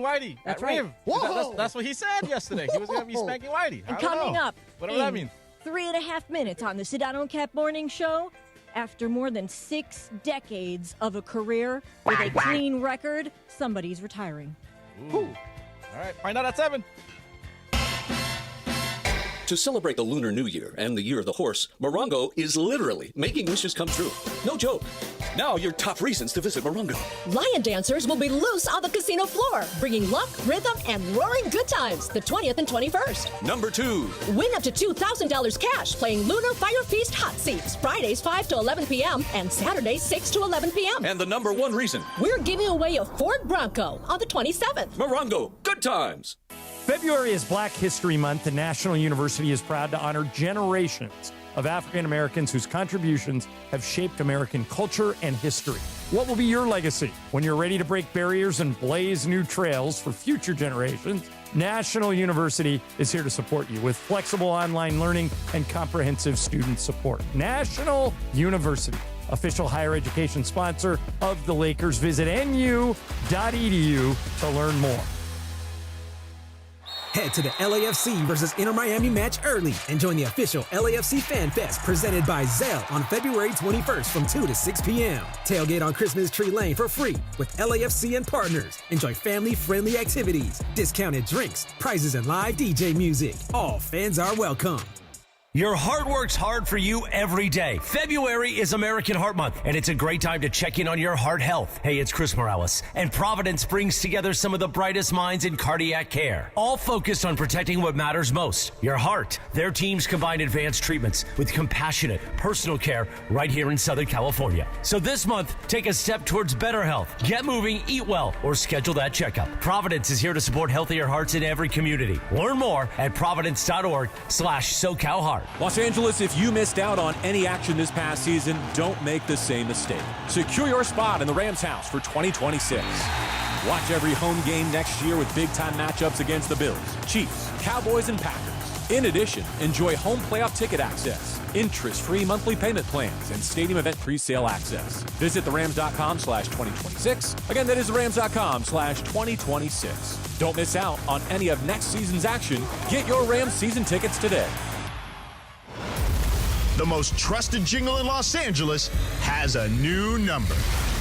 Whitey. That's at right. Riv. That's what he said yesterday. He was going to be spanking Whitey. And coming up, whatever that means. 3.5 minutes on the Sedano Kap Morning Show. After more than 6 decades of a career with a clean record, somebody's retiring. Ooh. All right, find out at 7. To celebrate the Lunar New Year and the Year of the Horse, Morongo is literally making wishes come true. No joke. Now your top reasons to visit Morongo. Lion dancers will be loose on the casino floor, bringing luck, rhythm, and roaring good times the 20th and 21st. Number 2. Win up to $2,000 cash playing Luna Fire Feast Hot Seats, Fridays 5 to 11 p.m. and Saturdays 6 to 11 p.m. And the number 1 reason. We're giving away a Ford Bronco on the 27th. Morongo, good times. February is Black History Month, and National University is proud to honor generations of African Americans whose contributions have shaped American culture and history. What will be your legacy when you're ready to break barriers and blaze new trails for future generations? National University is here to support you with flexible online learning and comprehensive student support. National University, official higher education sponsor of the Lakers. Visit nu.edu to learn more. Head to the LAFC versus Inter Miami match early and join the official LAFC Fan Fest presented by Zelle on February 21st from 2 to 6 p.m. Tailgate on Christmas Tree Lane for free with LAFC and partners. Enjoy family-friendly activities, discounted drinks, prizes, and live DJ music. All fans are welcome. Your heart works hard for you every day. February is American Heart Month, and it's a great time to check in on your heart health. Hey, it's Chris Morales, and Providence brings together some of the brightest minds in cardiac care, all focused on protecting what matters most, your heart. Their teams combine advanced treatments with compassionate, personal care right here in Southern California. So this month, take a step towards better health. Get moving, eat well, or schedule that checkup. Providence is here to support healthier hearts in every community. Learn more at providence.org/SoCalHeart. Los Angeles, if you missed out on any action this past season, don't make the same mistake. Secure your spot in the Rams house for 2026. Watch every home game next year with big-time matchups against the Bills, Chiefs, Cowboys, and Packers. In addition, enjoy home playoff ticket access, interest-free monthly payment plans, and stadium event pre-sale access. Visit therams.com/2026. Again, that is therams.com/2026. Don't miss out on any of next season's action. Get your Rams season tickets today. The most trusted jingle in Los Angeles has a new number.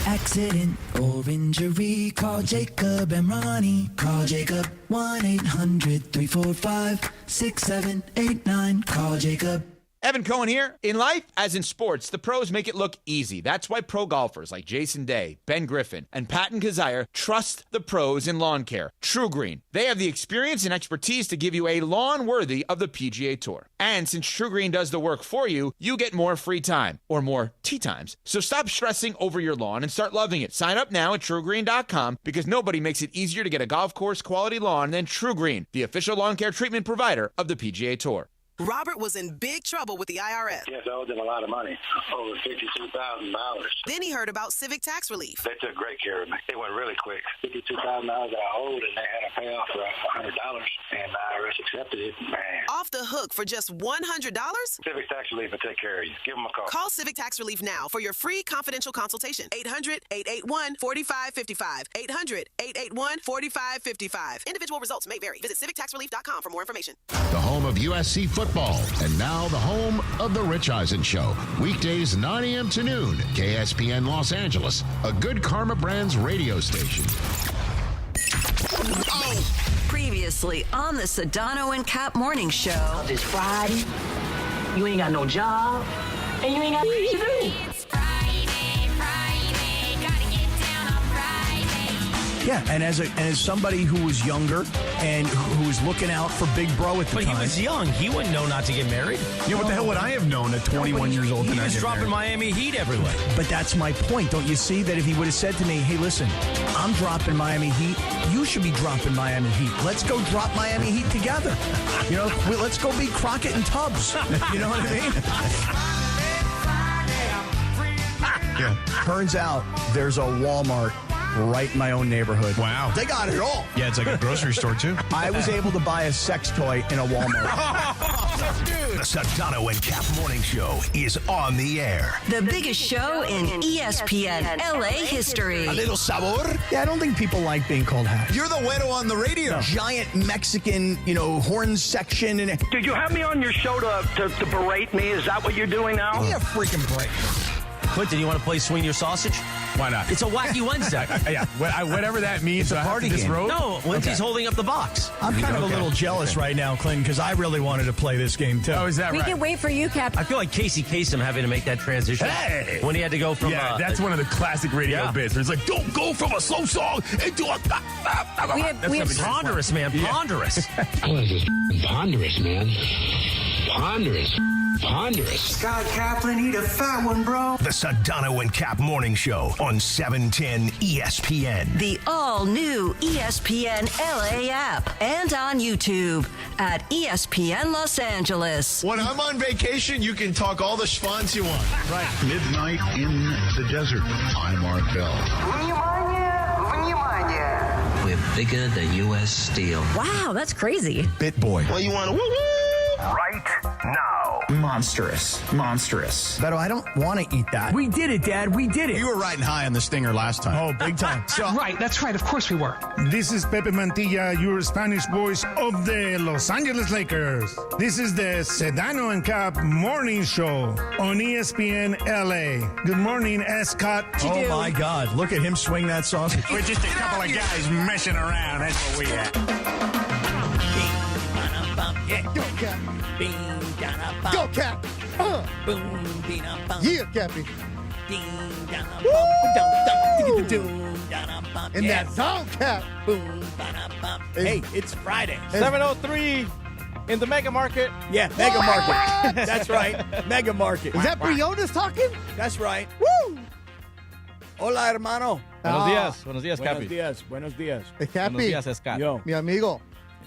Accident or injury, call Jacob and Ronnie. Call Jacob 1-800-345-6789. Call Jacob. Evan Cohen here. In life, as in sports, the pros make it look easy. That's why pro golfers like Jason Day, Ben Griffin, and Patton Kazire trust the pros in lawn care. True Green. They have the experience and expertise to give you a lawn worthy of the PGA Tour. And since True Green does the work for you, you get more free time, or more tee times. So stop stressing over your lawn and start loving it. Sign up now at TrueGreen.com because nobody makes it easier to get a golf course quality lawn than True Green, the official lawn care treatment provider of the PGA Tour. Robert was in big trouble with the IRS. Yes, I owed them a lot of money, over $52,000. Then he heard about Civic Tax Relief. They took great care of me. It went really quick. $52,000 that I owed, and they had a payoff for $100, and the IRS accepted it. Man. Off the hook for just $100? Civic Tax Relief will take care of you. Give them a call. Call Civic Tax Relief now for your free confidential consultation. 800-881-4555. 800-881-4555. Individual results may vary. Visit civictaxrelief.com for more information. The home of USC football, and now the home of The Rich Eisen Show. Weekdays 9 a.m. to noon, KSPN Los Angeles, a Good Karma Brands radio station. Previously on the Sedano and Kap Morning Show. It's Friday, you ain't got no job, and you ain't got shit to do. It's Friday, gotta get down on Friday. Yeah, and as somebody who was younger and who was looking out for Big Bro at the time. But he was young. He wouldn't know not to get married. Yeah, what the hell would I have known at 21 years old? He was dropping Miami Heat everywhere. But that's my point. Don't you see that if he would have said to me, hey, listen, I'm dropping Miami Heat. You should be dropping Miami Heat. Let's go drop Miami Heat together. You know, let's go be Crockett and Tubbs. You know what I mean? Yeah. Turns out there's a Walmart right in my own neighborhood. Wow. They got it all. Yeah, it's like a grocery store, too. I was able to buy a sex toy in a Walmart. The Sedano and Kap Morning Show is on the air. The biggest show in ESPN LA history. A little sabor? Yeah, I don't think people like being called hash. You're the güero on the radio. Giant Mexican, horn section. And Did you have me on your show to berate me? Is that what you're doing now? Give me a freaking break. Clinton, you want to play Swing Your Sausage? Why not? It's a wacky Wednesday. Yeah, whatever that means. It's a party game. No, Lindsay's holding up the box. I'm kind of a little jealous right now, Clinton, because I really wanted to play this game, too. Oh, is that We right? can wait for you, Cap. I feel like Casey Kasem having to make that transition. Hey! When he had to go from... Yeah, that's one of the classic radio bits. Where it's like, don't go from a slow song into a... We have ponderous, man. Ponderous. What is this? Ponderous, man. Ponderous. Scott Kaplan, eat a fat one, bro. The Sedano and Kap Morning Show on 710 ESPN. The all-new ESPN LA app and on YouTube at ESPN Los Angeles. When I'm on vacation, you can talk all the schwanz you want. Right. Midnight in the desert. I'm Art Bell. We're bigger than U.S. Steel. Wow, that's crazy. Bit boy. Well, you want to woo-woo? Right now. Monstrous. Beto, I don't want to eat that. We did it, Dad. We did it. You were riding high on the stinger last time. Oh, big time. Right, that's right. Of course we were. This is Pepe Mantilla, your Spanish voice of the Los Angeles Lakers. This is the Sedano and Kap Morning Show on ESPN LA. Good morning, Scott. Oh, my God. Look at him swing that sausage. We're just a couple of guys messing around. That's what we are. Go, Cap. Go, Cap. Yeah, Cappy. In that zone, Cap. Hey, it's Friday. 7:03 in the Mega Market. Yeah, Mega Market. That's right. Mega Market. Is that Briones talking? That's right. Woo! Hola, hermano. Buenos días. Buenos días, Buenos Capi. días. Buenos días. Cappy. Buenos días, Scott. Yo. Mi amigo.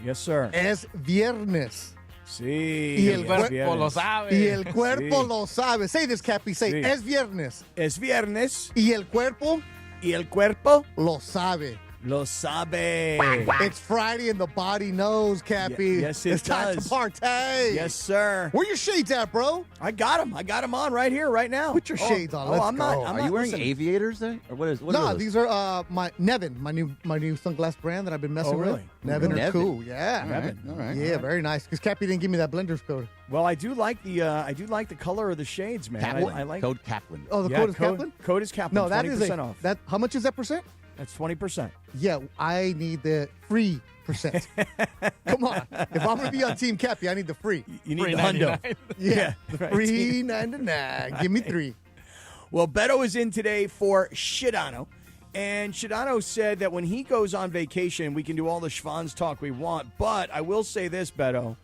Yes, sir. Es viernes. Sí. Y el cuerpo lo sabe. Y el cuerpo Sí. lo sabe. Say this, Cappy. Say, Sí. es viernes. Es viernes. Y el cuerpo Y el cuerpo lo sabe. lo sabe. It's Friday and the body knows, Cappy. Yes, it it's time does. to partay. Yes, sir. Where your shades at, bro? I got them. I got them on right here, right now. Put your shades on. Let's I'm go. not. Are I'm you not wearing listening. aviators then? Or what is what No, are those? these are my Nevin, my new sunglass brand that I've been messing Oh, really? with. Nevin are Nevin. cool. Yeah. All right. Yeah, very nice. Because Cappy didn't give me that blender's code. Well, I do like the color of the shades, man. Kaplan. I like Code Kaplan. Oh, the yeah, code is Kaplan? Code is Kaplan. No, that 20% is off. That how much is that percent? That's 20%. Yeah, I need the free percent. Come on. If I'm gonna be on Team Cappy, I need the free. You need Free the hundo. 99. Yeah. right. Free 99. Give me 3. Well, Beto is in today for Sedano. And Sedano said that when he goes on vacation, we can do all the Schwanz talk we want. But I will say this, Beto.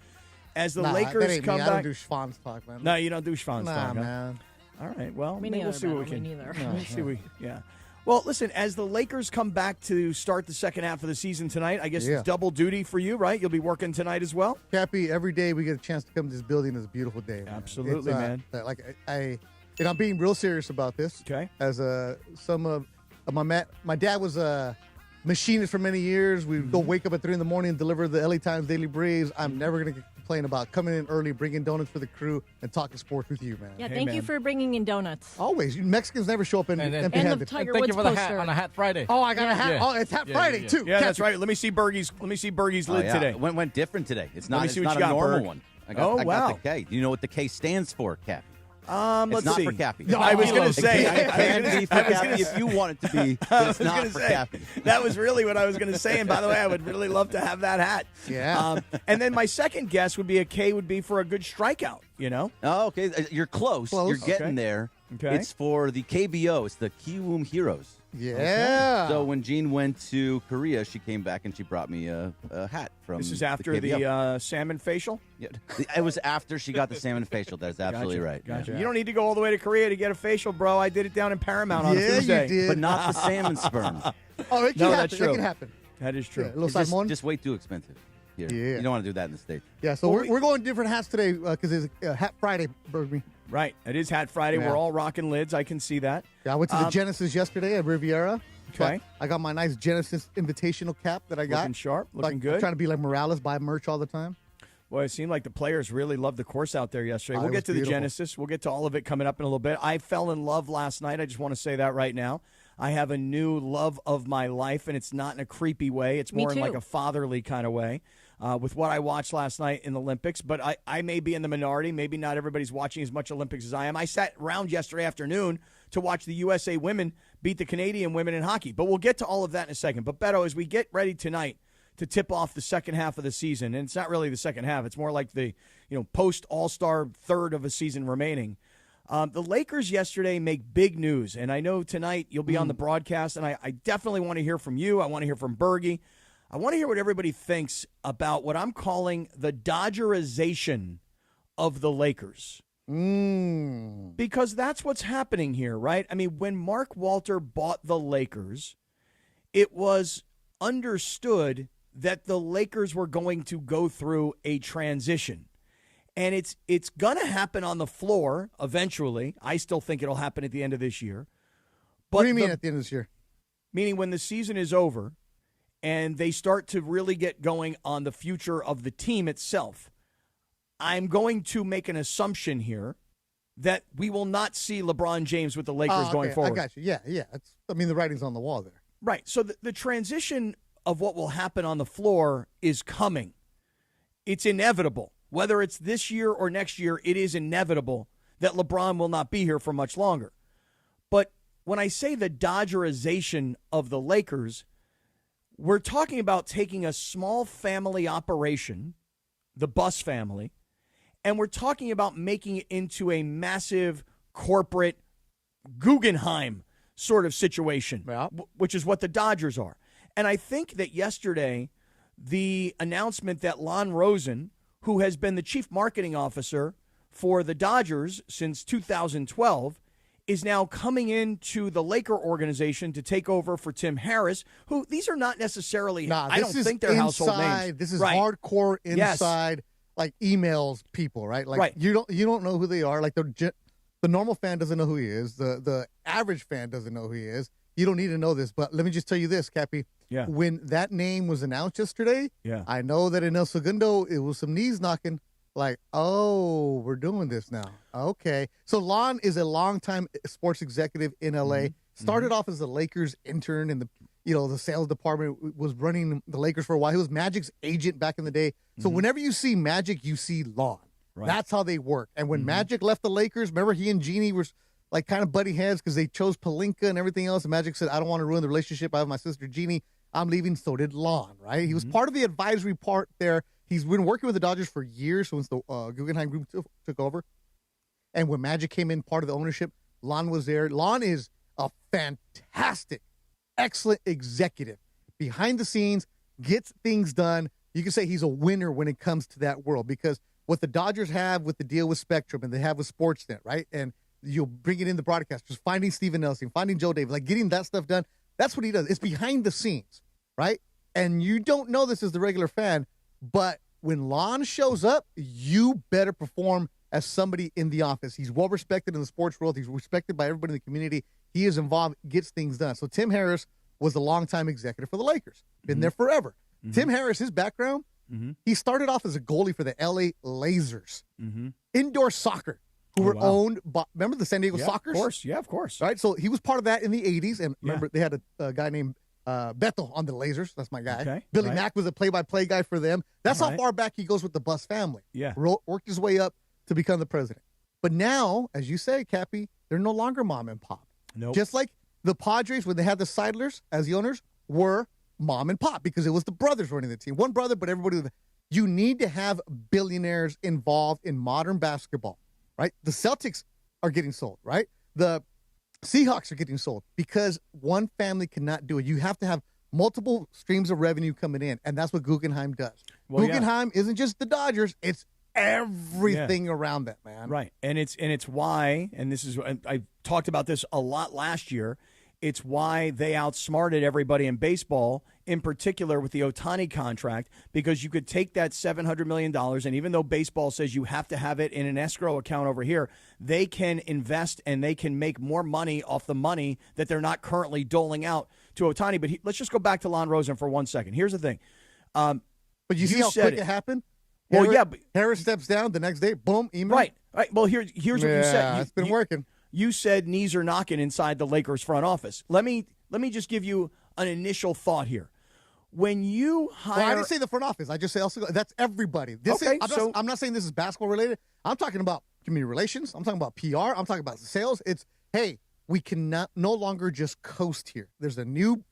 As the Nah, that Lakers ain't come me. back. I don't do Schwanz talk, man. No, you don't do Schwanz Nah, talk. Huh? man. All right. Well, Me maybe we'll neither, see what we Beto. can. Me neither. We'll see yeah. Well, listen, as the Lakers come back to start the second half of the season tonight, I guess Yeah. it's double duty for you, right? You'll be working tonight as well? Cappy, every day we get a chance to come to this building is a beautiful day. Man. Absolutely, It's, man. Like and I'm being real serious about this. Okay. As some of my dad was a machinist for many years. We Mm-hmm. go wake up at 3 a.m. and deliver the LA Times Daily Briefs. I'm never gonna complain about coming in early, bringing donuts for the crew, and talking sports with you, man. Yeah, thank you for bringing in donuts. Always. Mexicans never show up And empty-handed. the Tiger Thank you Woods for the hat poster. on a Hat Friday. Oh, I got a hat. Yeah. Oh, it's Hat Yeah, Friday yeah. too. Yeah, that's Cappy. right. Let me see Bergie's lid yeah. today. It went different today. It's Let not, me it's see what not you a got, normal Berg. one. I Oh, got wow. the K. Do you know what the K stands for, Cappy? Let's It's not see. for Cappy. No, I was going to say. It can be for Cappy if you want it to be, but it's not for Cappy. That was really what I was going to say. And by the way, I would really love to have that hat. Yeah. And then my second guess would be a K would be for a good strikeout, you know? Oh, okay. You're close. You're getting Okay. there. Okay. It's for the KBO. It's the Kiwoom Heroes. Yeah. So when Jean went to Korea, she came back and she brought me a hat from. This is after KBO. the salmon facial? Yeah, it was after she got the salmon facial. That's absolutely Gotcha, right. Gotcha. Yeah. You don't need to go all the way to Korea to get a facial, bro. I did it down in Paramount on a Tuesday. you did. But not the salmon sperm. Oh, it can No, happen. that's true. It can happen. That is true. Yeah, little It's Simon. just way too expensive. Here. Yeah. You don't want to do that in the States. Yeah, so Well, we're going different hats today because it's Hat Friday, Bergman. Right. It is Hat Friday. Yeah. We're all rocking lids. I can see that. Yeah, I went to the Genesis yesterday at Riviera. Okay. I got my nice Genesis invitational cap that I got. Looking sharp. Looking I'm good. trying to be like Morales, buy merch all the time. Well, it seemed like the players really loved the course out there yesterday. We'll get to the genesis. We'll get to all of it coming up in a little bit. I fell in love last night. I just want to say that right now. I have a new love of my life, and it's not in a creepy way. It's more in like a fatherly kind of way with what I watched last night in the Olympics. But I may be in the minority. Maybe not everybody's watching as much Olympics as I am. I sat around yesterday afternoon to watch the USA women beat the Canadian women in hockey. But we'll get to all of that in a second. But, Beto, as we get ready tonight to tip off the second half of the season, and it's not really the second half. It's more like the post-All-Star third of a season remaining. The Lakers yesterday make big news, and I know tonight you'll be on the broadcast, and I definitely want to hear from you. I want to hear from Bergie. I want to hear what everybody thinks about what I'm calling the Dodgerization of the Lakers. Because that's what's happening here, right? I mean, when Mark Walter bought the Lakers, it was understood that the Lakers were going to go through a transition. And it's going to happen on the floor eventually. I still think it'll happen at the end of this year. But what do you mean at the end of this year? Meaning when the season is over and they start to really get going on the future of the team itself. I'm going to make an assumption here that we will not see LeBron James with the Lakers going forward. I got you. Yeah. The writing's on the wall there. Right. So the transition of what will happen on the floor is coming. It's inevitable. Whether it's this year or next year, it is inevitable that LeBron will not be here for much longer. But when I say the Dodgerization of the Lakers, we're talking about taking a small family operation, the Bus family, and we're talking about making it into a massive corporate Guggenheim sort of situation, which is what the Dodgers are. And I think that yesterday, the announcement that Lon Rosen, who has been the chief marketing officer for the Dodgers since 2012, is now coming into the Laker organization to take over for Tim Harris, who these are not necessarily, I don't think they're household names. This is hardcore inside, like emails people, right? Like you don't know who they are. Like the normal fan doesn't know who he is. The average fan doesn't know who he is. You don't need to know this, but let me just tell you this, Cappy. Yeah. When that name was announced yesterday, I know that in El Segundo, it was some knees knocking. Like, oh, we're doing this now. Okay. So Lon is a longtime sports executive in L.A. Started off as a Lakers intern in the sales department, was running the Lakers for a while. He was Magic's agent back in the day. So whenever you see Magic, you see Lon. Right. That's how they work. And when Magic left the Lakers, remember he and Jeannie were like kind of buddy heads because they chose Pelinka and everything else. And Magic said, I don't want to ruin the relationship. I have my sister Jeannie. I'm leaving. So did Lon, right? He was part of the advisory part there. He's been working with the Dodgers for years since the Guggenheim Group took over. And when Magic came in, part of the ownership, Lon was there. Lon is a fantastic, excellent executive. Behind the scenes, gets things done. You can say he's a winner when it comes to that world because what the Dodgers have with the deal with Spectrum and they have with Sportsnet, right? And you'll bring it in the broadcasters, finding Steven Nelson, finding Joe Davis, like getting that stuff done. That's what he does. It's behind the scenes, right? And you don't know this as the regular fan, but when Lon shows up, you better perform as somebody in the office. He's well-respected in the sports world. He's respected by everybody in the community. He is involved, gets things done. So Tim Harris was a longtime executive for the Lakers. Been there forever. Tim Harris, his background, he started off as a goalie for the L.A. Lasers. Indoor soccer, who were owned by, remember the San Diego Sockers? Of course, yeah, of course. Right, so he was part of that in the 80s. And remember, they had a guy named Beto on the Lasers. That's my guy. Okay, Billy Mack was a play-by-play guy for them. That's how far back he goes with the Bus family. Yeah. Worked his way up to become the president. But now, as you say, Cappy, they're no longer mom and pop. Nope. Just like the Padres, when they had the Seidlers as the owners, were mom and pop because it was the brothers running the team. One brother, but everybody. You need to have billionaires involved in modern basketball, right? The Celtics are getting sold, right? The Seahawks are getting sold because one family cannot do it. You have to have multiple streams of revenue coming in, and that's what Guggenheim does. Well, Guggenheim isn't just the Dodgers; it's everything around that, man. Right, and it's why, and this is I talked about this a lot last year. It's why they outsmarted everybody in baseball, in particular with the Ohtani contract, because you could take that $700 million, and even though baseball says you have to have it in an escrow account over here, they can invest and they can make more money off the money that they're not currently doling out to Ohtani. But let's just go back to Lon Rosen for 1 second. Here's the thing. But you see how quick it happened? Harris steps down the next day. Boom, email. Right. Well, here's what you said. It's been working. You said knees are knocking inside the Lakers front office. Let me just give you an initial thought here. When you hire, well, I didn't say the front office. I just say also that's everybody. I'm not saying this is basketball related. I'm talking about community relations. I'm talking about PR. I'm talking about sales. It's we cannot no longer just coast here. There's a new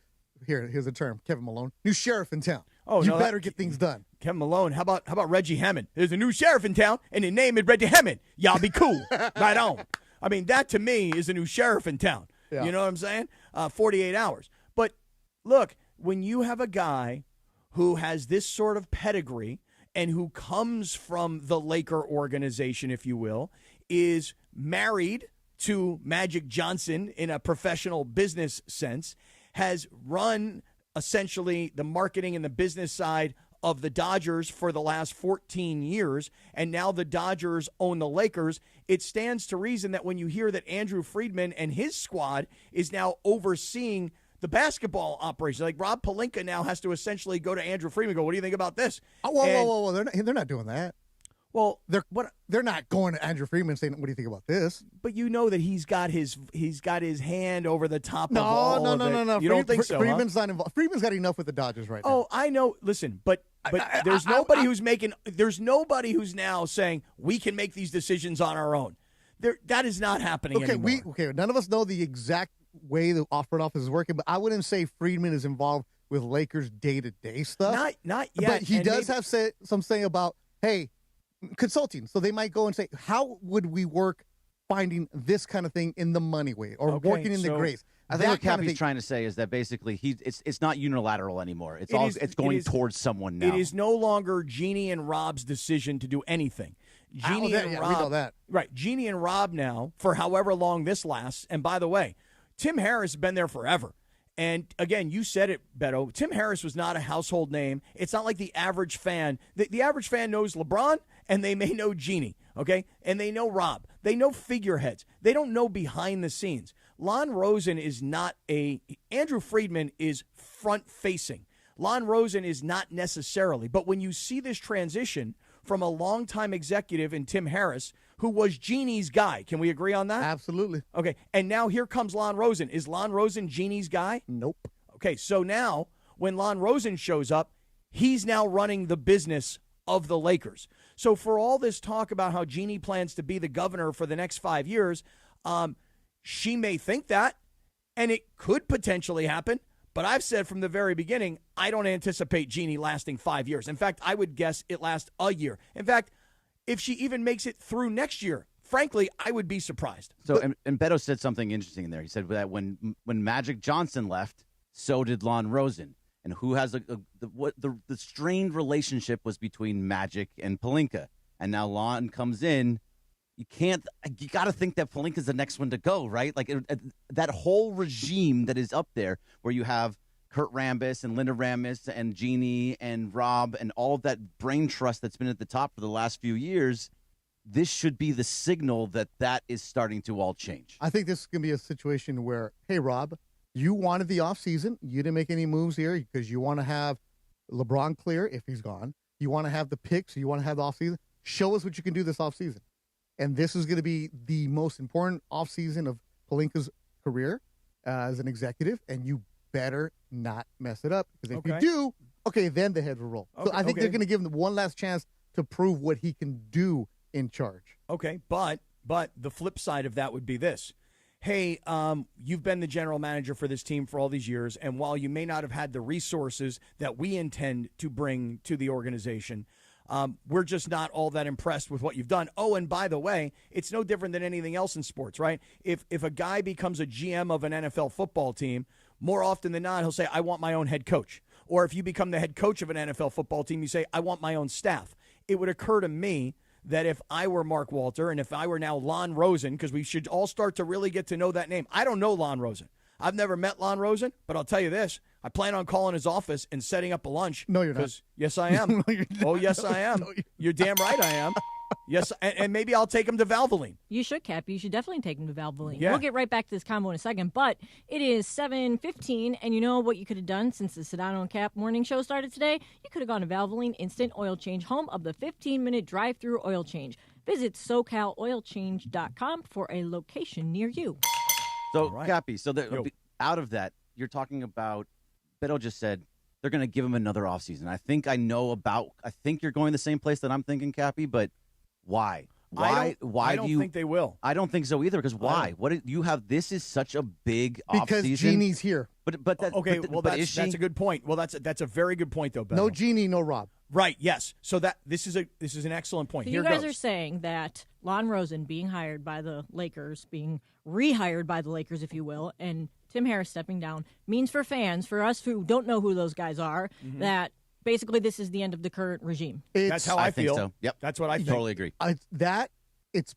here's the term, Kevin Malone, new sheriff in town. Oh, you better get things done. Kevin Malone, how about Reggie Hammond? There's a new sheriff in town, and his name is Reggie Hammond. Y'all be cool. Right on. I mean, that to me is a new sheriff in town. Yeah. You know what I'm saying? 48 hours. But look, when you have a guy who has this sort of pedigree and who comes from the Laker organization, if you will, is married to Magic Johnson in a professional business sense, has run essentially the marketing and the business side of the Dodgers for the last 14 years, and now the Dodgers own the Lakers, it stands to reason that when you hear that Andrew Friedman and his squad is now overseeing the basketball operation, like Rob Pelinka now has to essentially go to Andrew Friedman and go, what do you think about this? Oh, whoa. They're not doing that. Well, they're not going to Andrew Friedman saying, "What do you think about this?" But you know that he's got his hand over the top of all of it. No. You don't think so? Friedman's not involved. Friedman's got enough with the Dodgers right now. Oh, I know. Listen, but there's nobody who's making. There's nobody who's now saying we can make these decisions on our own. That is not happening anymore. None of us know the exact way the front office is working, but I wouldn't say Friedman is involved with Lakers day-to-day stuff. Not yet. But he does have some saying about, hey, consulting. So they might go and say, how would we work finding this kind of thing in the money way or working in the grace? I think what Cappy's trying to say is that basically it's not unilateral anymore. It's going towards someone now. It is no longer Jeannie and Rob's decision to do anything. Jeannie and Rob, we know that. Right. Jeannie and Rob now, for however long this lasts, and by the way, Tim Harris has been there forever. And again, you said it, Beto. Tim Harris was not a household name. It's not like the average fan. The average fan knows LeBron, and they may know Jeannie, okay? And they know Rob. They know figureheads. They don't know behind the scenes. Lon Rosen is not Andrew Friedman is front-facing. Lon Rosen is not necessarily. But when you see this transition from a longtime executive in Tim Harris, who was Jeannie's guy. Can we agree on that? Absolutely. Okay, and now here comes Lon Rosen. Is Lon Rosen Jeannie's guy? Nope. Okay, so now when Lon Rosen shows up, he's now running the business of the Lakers. So for all this talk about how Jeannie plans to be the governor for the next 5 years, she may think that, and it could potentially happen. But I've said from the very beginning, I don't anticipate Jeannie lasting 5 years. In fact, I would guess it lasts a year. In fact, if she even makes it through next year, frankly, I would be surprised. So, and Beto said something interesting in there. He said that when Magic Johnson left, so did Lon Rosen. And who has the strained relationship was between Magic and Pelinka. And now Lon comes in. You got to think that Pelinka's the next one to go, right? Like that whole regime that is up there where you have Kurt Rambis and Linda Rambis and Jeannie and Rob and all of that brain trust that's been at the top for the last few years, this should be the signal that is starting to all change. I think this is going to be a situation where, hey, Rob, you wanted the offseason. You didn't make any moves here because you want to have LeBron clear if he's gone. You want to have the picks. You want to have the offseason. Show us what you can do this offseason. And this is going to be the most important offseason of Pelinka's career as an executive, and you better not mess it up. Because if you do, then the head will roll. So I think they're going to give him one last chance to prove what he can do in charge. Okay, but the flip side of that would be this. Hey, you've been the general manager for this team for all these years, and while you may not have had the resources that we intend to bring to the organization, we're just not all that impressed with what you've done. Oh, and by the way, it's no different than anything else in sports, right? If a guy becomes a GM of an NFL football team, more often than not, he'll say, I want my own head coach. Or if you become the head coach of an NFL football team, you say, I want my own staff. It would occur to me that if I were Mark Walter and if I were now Lon Rosen, because we should all start to really get to know that name. I don't know Lon Rosen. I've never met Lon Rosen, but I'll tell you this. I plan on calling his office and setting up a lunch. No, you're not. Yes, I am. No, you're not. Oh, yes, I am. No, you're damn right I am. Yes, and maybe I'll take him to Valvoline. You should, Cap. You should definitely take him to Valvoline. Yeah. We'll get right back to this combo in a second, but it is 7:15, and you know what you could have done since the Sedano and Cap morning show started today? You could have gone to Valvoline Instant Oil Change, home of the 15-minute drive-through oil change. Visit SoCalOilChange.com for a location near you. So, Cappy, out of that, you're talking about, Beto just said, they're going to give him another offseason. I think you're going the same place that I'm thinking, Cappy, but why? I don't think they will. I don't think so either, because why? This is such a big because offseason. Jeannie's here. But that's a good point. Well, that's a very good point, though, Beto. No Jeannie, no Rob. Right, yes. So this is an excellent point. So Here you guys goes. are saying that Lon Rosen being hired by the Lakers, being rehired by the Lakers, if you will, and Tim Harris stepping down means for fans, for us who don't know who those guys are, that basically this is the end of the current regime. That's how I feel. Think so. Yep. That's what I think. Totally agree. It's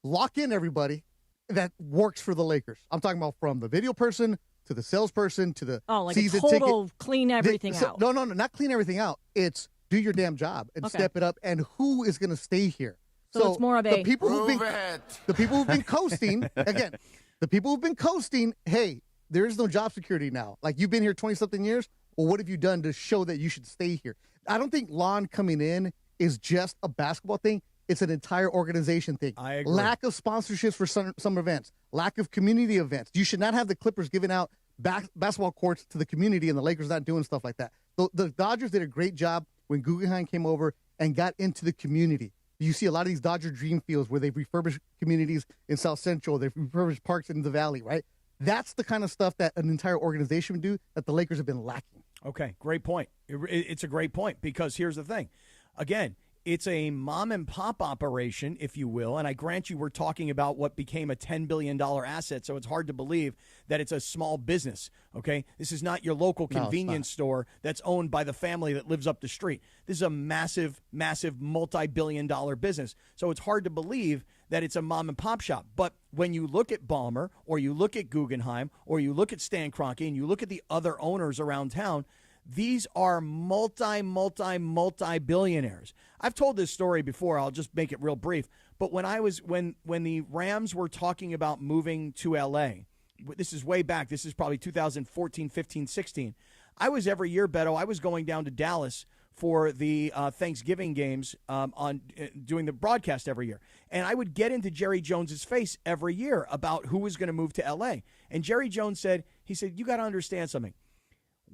lock in everybody that works for the Lakers. I'm talking about from the video person to the salesperson to the season total ticket. Clean everything out. No, not clean everything out. It's do your damn job and step it up. And who is going to stay here? So it's more of the people who've been coasting again. The people who've been coasting. Hey, there is no job security now. Like you've been here 20-something years. Well, what have you done to show that you should stay here? I don't think Lon coming in is just a basketball thing. It's an entire organization thing. I agree. Lack of sponsorships for some events. Lack of community events. You should not have the Clippers giving out basketball courts to the community and the Lakers not doing stuff like that. The Dodgers did a great job when Guggenheim came over and got into the community. You see a lot of these Dodger Dream Fields where they've refurbished communities in South Central. They've refurbished parks in the Valley, right? That's the kind of stuff that an entire organization would do that the Lakers have been lacking. Okay, great point. It's a great point because here's the thing. Again, it's a mom-and-pop operation, if you will, and I grant you we're talking about what became a $10 billion asset, so it's hard to believe that it's a small business, okay? This is not your local convenience store that's owned by the family that lives up the street. This is a massive, massive multi-billion-dollar business, so it's hard to believe that it's a mom-and-pop shop. But when you look at Ballmer or you look at Guggenheim or you look at Stan Kroenke and you look at the other owners around town, these are multi-billionaires. I've told this story before. I'll just make it real brief. But when the Rams were talking about moving to L.A., this is way back. This is probably 2014, 15, 16. I was every year, Beto, I was going down to Dallas for the Thanksgiving games doing the broadcast every year. And I would get into Jerry Jones's face every year about who was going to move to L.A. And Jerry Jones said, you got to understand something.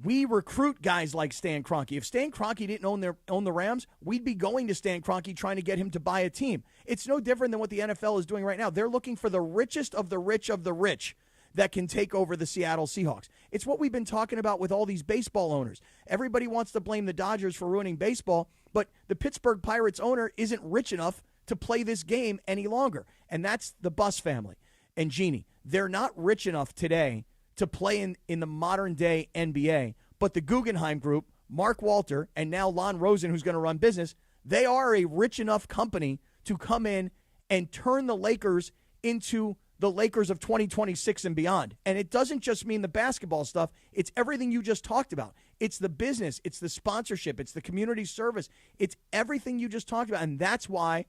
We recruit guys like Stan Kroenke. If Stan Kroenke didn't own the Rams, we'd be going to Stan Kroenke trying to get him to buy a team. It's no different than what the NFL is doing right now. They're looking for the richest of the rich that can take over the Seattle Seahawks. It's what we've been talking about with all these baseball owners. Everybody wants to blame the Dodgers for ruining baseball, but the Pittsburgh Pirates owner isn't rich enough to play this game any longer, and that's the Buss family and Jeannie. They're not rich enough today to play in the modern-day NBA, but the Guggenheim Group, Mark Walter, and now Lon Rosen, who's going to run business, they are a rich enough company to come in and turn the Lakers into the Lakers of 2026 and beyond. And it doesn't just mean the basketball stuff. It's everything you just talked about. It's the business. It's the sponsorship. It's the community service. It's everything you just talked about. And that's why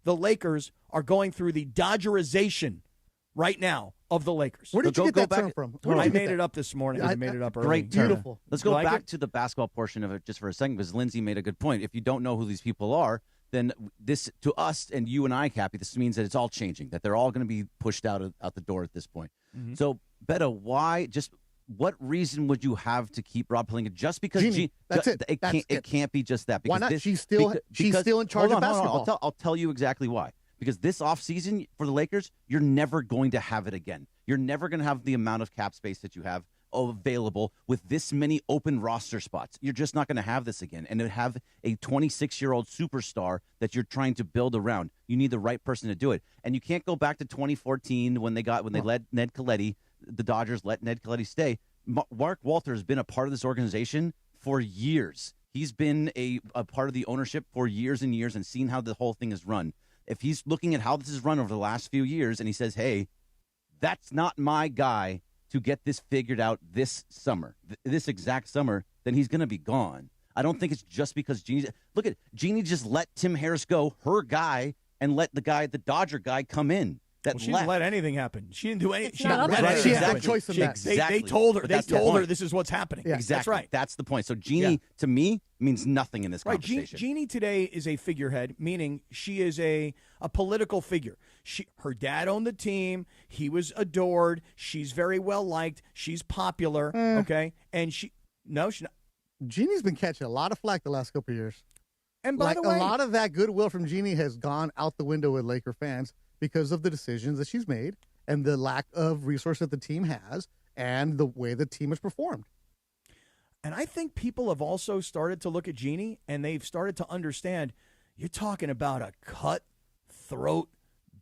the Lakers are going through the Dodgerization right now of the Lakers. Where did you get that term from? I made it up this morning. I made it up early. Great term. Beautiful. Let's go back to the basketball portion of it just for a second, because Lindsay made a good point. If you don't know who these people are, then this, to us and you and I, Cappy, this means that it's all changing, that they're all going to be pushed out the door at this point. Mm-hmm. So, Beto, what reason would you have to keep Rob Pelinka? Just because that's it. It can't be just that. Why not? She's still in charge of basketball. I'll tell you exactly why. Because this offseason for the Lakers, you're never going to have it again. You're never going to have the amount of cap space that you have available with this many open roster spots. You're just not going to have this again. And to have a 26-year-old superstar that you're trying to build around, you need the right person to do it. And you can't go back to 2014 when they let Ned Colletti, the Dodgers let Ned Colletti stay. Mark Walter has been a part of this organization for years. He's been a part of the ownership for years and years and seen how the whole thing is run. If he's looking at how this is run over the last few years and he says, hey, that's not my guy to get this figured out this summer, this exact summer, then he's going to be gone. I don't think it's just because Jeannie just let Tim Harris go, her guy, and let the Dodger guy come in. She didn't let anything happen. She didn't do anything. She didn't let right. anything She had no happen. choice in that. They told her. They told her this is what's happening. Yeah. Exactly. That's right. That's the point. So Jeannie, to me, means nothing in this conversation. Jeannie today is a figurehead, meaning she is a political figure. Her dad owned the team. He was adored. She's very well liked. She's popular. Okay, and she's not. Jeannie's been catching a lot of flack the last couple of years. And by the way, a lot of that goodwill from Jeannie has gone out the window with Laker fans because of the decisions that she's made and the lack of resource that the team has and the way the team has performed. And I think people have also started to look at Jeannie and they've started to understand you're talking about a cutthroat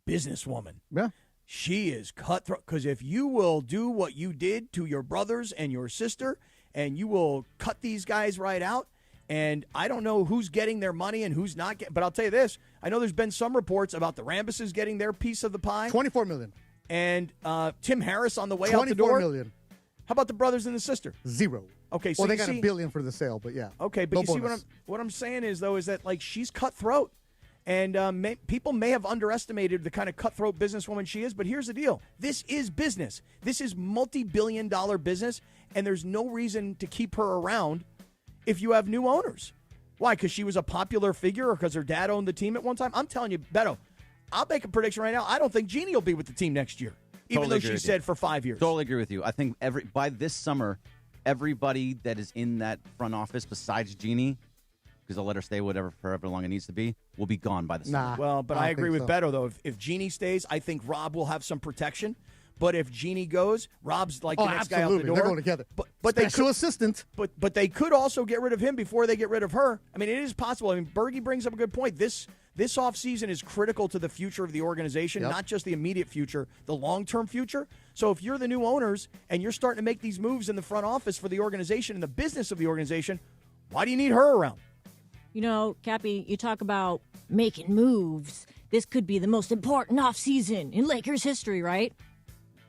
businesswoman. Yeah. She is cutthroat because if you will do what you did to your brothers and your sister and you will cut these guys right out, and I don't know who's getting their money and who's not getting. But I'll tell you this. I know there's been some reports about the Rambuses getting their piece of the pie. $24 million. And Tim Harris on the way out the door. $24 million. How about the brothers and the sister? 0. Okay, so well, they you got see, $1 billion for the sale, but yeah. Okay, but no you bonus. see what I'm saying is, though, is that, like, she's cutthroat. And people may have underestimated the kind of cutthroat businesswoman she is, but here's the deal. This is business. This is multi-billion-dollar business, and there's no reason to keep her around if you have new owners. Why? Because she was a popular figure or because her dad owned the team at one time? I'm telling you, Beto, I'll make a prediction right now. I don't think Jeannie will be with the team next year, even though she said for 5 years. Totally agree with you. I think by this summer, everybody that is in that front office besides Jeannie, because I'll let her stay for however long it needs to be, will be gone by the summer. Well, but I agree with Beto, though. If Jeannie stays, I think Rob will have some protection. But if Jeannie goes, Rob's like the next guy out the door. They're going together. But Special assistant. But they could also get rid of him before they get rid of her. I mean, it is possible. I mean, Bergie brings up a good point. This offseason is critical to the future of the organization, not just the immediate future, the long-term future. So if you're the new owners and you're starting to make these moves in the front office for the organization and the business of the organization, why do you need her around? You know, Cappy, you talk about making moves. This could be the most important offseason in Lakers history, right?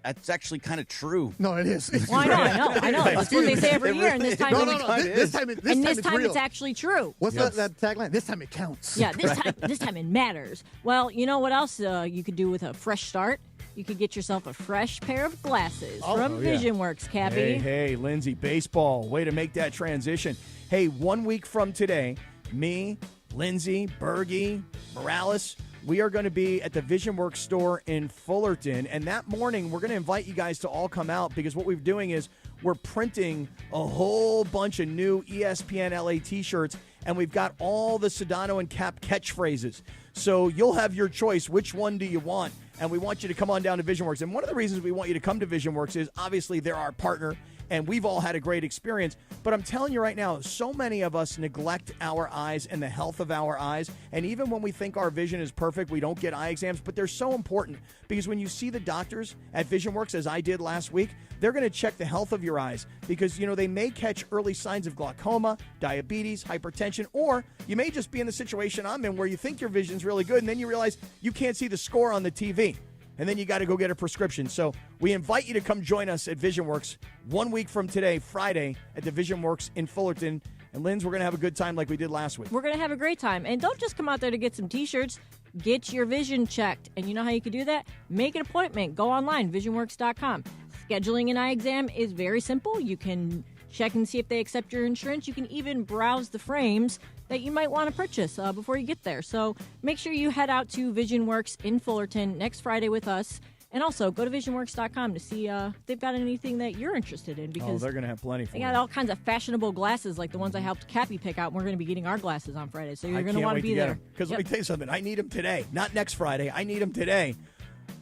That's actually kind of true. No, it is. Well, I know. That's what they say every year, and this time, This time it's actually true. What's that tagline? This time it counts. Yeah, this time it matters. Well, you know what else you could do with a fresh start? You could get yourself a fresh pair of glasses from VisionWorks, Cappy. Hey, Lindsay, baseball. Way to make that transition. Hey, 1 week from today, me, Lindsay, Bergie, Morales, we are going to be at the VisionWorks store in Fullerton. And that morning, we're going to invite you guys to all come out because what we're doing is we're printing a whole bunch of new ESPN LA t-shirts. And we've got all the Sedano and Kap catchphrases. So you'll have your choice. Which one do you want? And we want you to come on down to VisionWorks. And one of the reasons we want you to come to VisionWorks is obviously they're our partner. And we've all had a great experience. But I'm telling you right now, so many of us neglect our eyes and the health of our eyes. And even when we think our vision is perfect, we don't get eye exams. But they're so important because when you see the doctors at VisionWorks, as I did last week, they're going to check the health of your eyes because, you know, they may catch early signs of glaucoma, diabetes, hypertension, or you may just be in the situation I'm in where you think your vision's really good and then you realize you can't see the score on the TV. And then you got to go get a prescription. So we invite you to come join us at VisionWorks 1 week from today, Friday, at the VisionWorks in Fullerton. And, Linz, we're going to have a good time like we did last week. We're going to have a great time. And don't just come out there to get some T-shirts. Get your vision checked. And you know how you can do that? Make an appointment. Go online, visionworks.com. Scheduling an eye exam is very simple. You can check and see if they accept your insurance. You can even browse the frames that you might want to purchase before you get there. So make sure you head out to VisionWorks in Fullerton next Friday with us. And also go to visionworks.com to see if they've got anything that you're interested in. Because they're going to have plenty for they got all kinds of fashionable glasses like the ones I helped Cappy pick out. And we're going to be getting our glasses on Friday. So you're going to want to be there. Because let me tell you something. I need them today. Not next Friday. I need them today.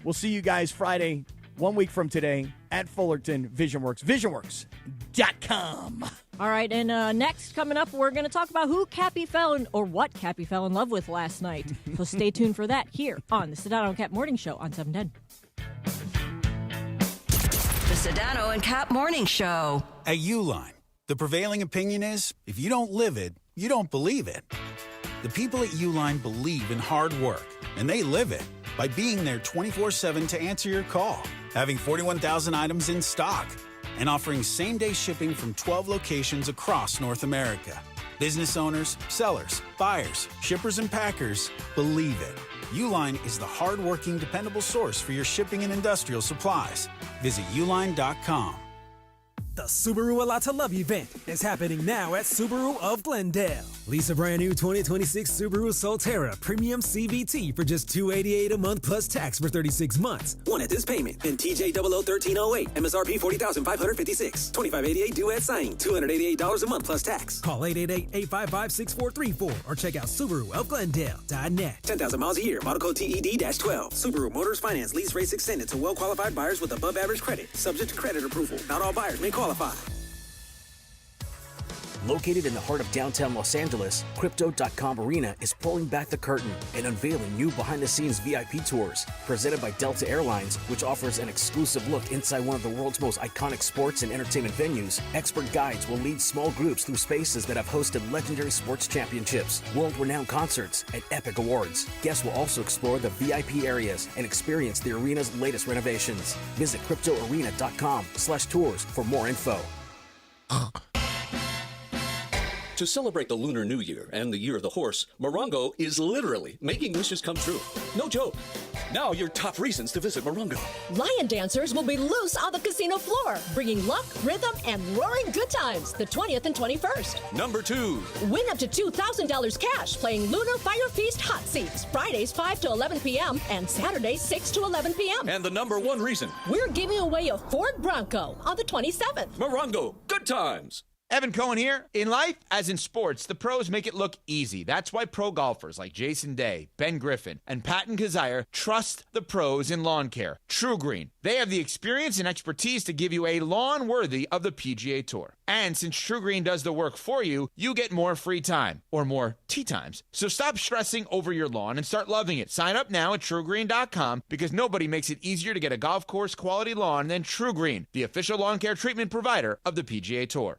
We'll see you guys Friday, 1 week from today, at Fullerton, VisionWorks. VisionWorks.com. All right, and next, coming up, we're going to talk about what Cappy fell in love with last night. So stay tuned for that here on the Sedano and Kap Morning Show on 710. The Sedano and Kap Morning Show. At Uline, the prevailing opinion is, if you don't live it, you don't believe it. The people at Uline believe in hard work, and they live it by being there 24/7 to answer your call, having 41,000 items in stock, and offering same-day shipping from 12 locations across North America. Business owners, sellers, buyers, shippers, and packers believe it. Uline is the hard-working, dependable source for your shipping and industrial supplies. Visit uline.com. The Subaru A Lot to Love event is happening now at Subaru of Glendale. Lease a brand new 2026 Subaru Solterra Premium CVT for just $288 a month plus tax for 36 months. One at this payment in TJ 001308. MSRP $40,556. $2588 due at signing. $288 a month plus tax. Call 888-855-6434 or check out SubaruofGlendale.net. 10,000 miles a year. Model code TED-12. Subaru Motors Finance lease rates extended to well-qualified buyers with above average credit. Subject to credit approval. Not all buyers may qualify. Located in the heart of downtown Los Angeles, Crypto.com Arena is pulling back the curtain and unveiling new behind-the-scenes VIP tours presented by Delta Airlines, which offers an exclusive look inside one of the world's most iconic sports and entertainment venues. Expert guides will lead small groups through spaces that have hosted legendary sports championships, world-renowned concerts, and epic awards. Guests will also explore the VIP areas and experience the arena's latest renovations. Visit CryptoArena.com/tours for more info. To celebrate the Lunar New Year and the Year of the Horse, Morongo is literally making wishes come true. No joke. Now your top reasons to visit Morongo. Lion dancers will be loose on the casino floor, bringing luck, rhythm, and roaring good times the 20th and 21st. Number 2. Win up to $2,000 cash playing Luna Fire Feast Hot Seats, Fridays 5 to 11 p.m. and Saturdays 6 to 11 p.m. And the number 1 reason. We're giving away a Ford Bronco on the 27th. Morongo, good times. Evan Cohen here. In life, as in sports, the pros make it look easy. That's why pro golfers like Jason Day, Ben Griffin, and Patton Kazire trust the pros in lawn care. True Green. They have the experience and expertise to give you a lawn worthy of the PGA Tour. And since True Green does the work for you, you get more free time, or more tee times. So stop stressing over your lawn and start loving it. Sign up now at TrueGreen.com because nobody makes it easier to get a golf course quality lawn than True Green, the official lawn care treatment provider of the PGA Tour.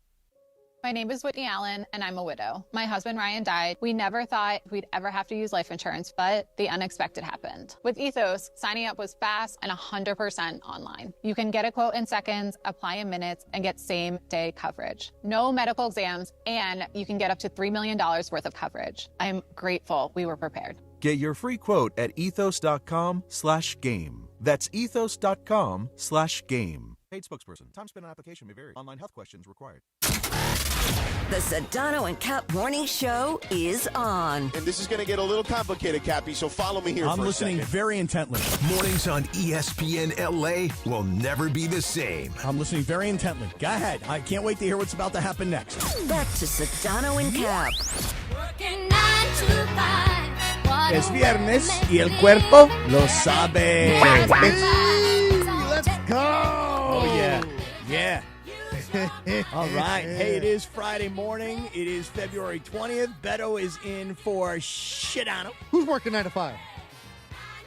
My name is Whitney Allen, and I'm a widow. My husband, Ryan, died. We never thought we'd ever have to use life insurance, but the unexpected happened. With Ethos, signing up was fast and 100% online. You can get a quote in seconds, apply in minutes, and get same-day coverage. No medical exams, and you can get up to $3 million worth of coverage. I'm grateful we were prepared. Get your free quote at ethos.com/game. That's ethos.com/game. Paid spokesperson. Time spent on application may vary. Online health questions required. The Sedano and Kap Morning Show is on. And this is going to get a little complicated, Cappy, so follow me here I'm for a listening second. very intently. Mornings on ESPN LA will never be the same. I'm listening very intently. Go ahead. I can't wait to hear what's about to happen next. Back to Sedano and Kap. Es viernes y el cuerpo lo sabe. Let's go. Oh, yeah. Yeah. All right. Hey, it is Friday morning. It is February 20th. Beto is in for Sedano. Who's working 9 to 5?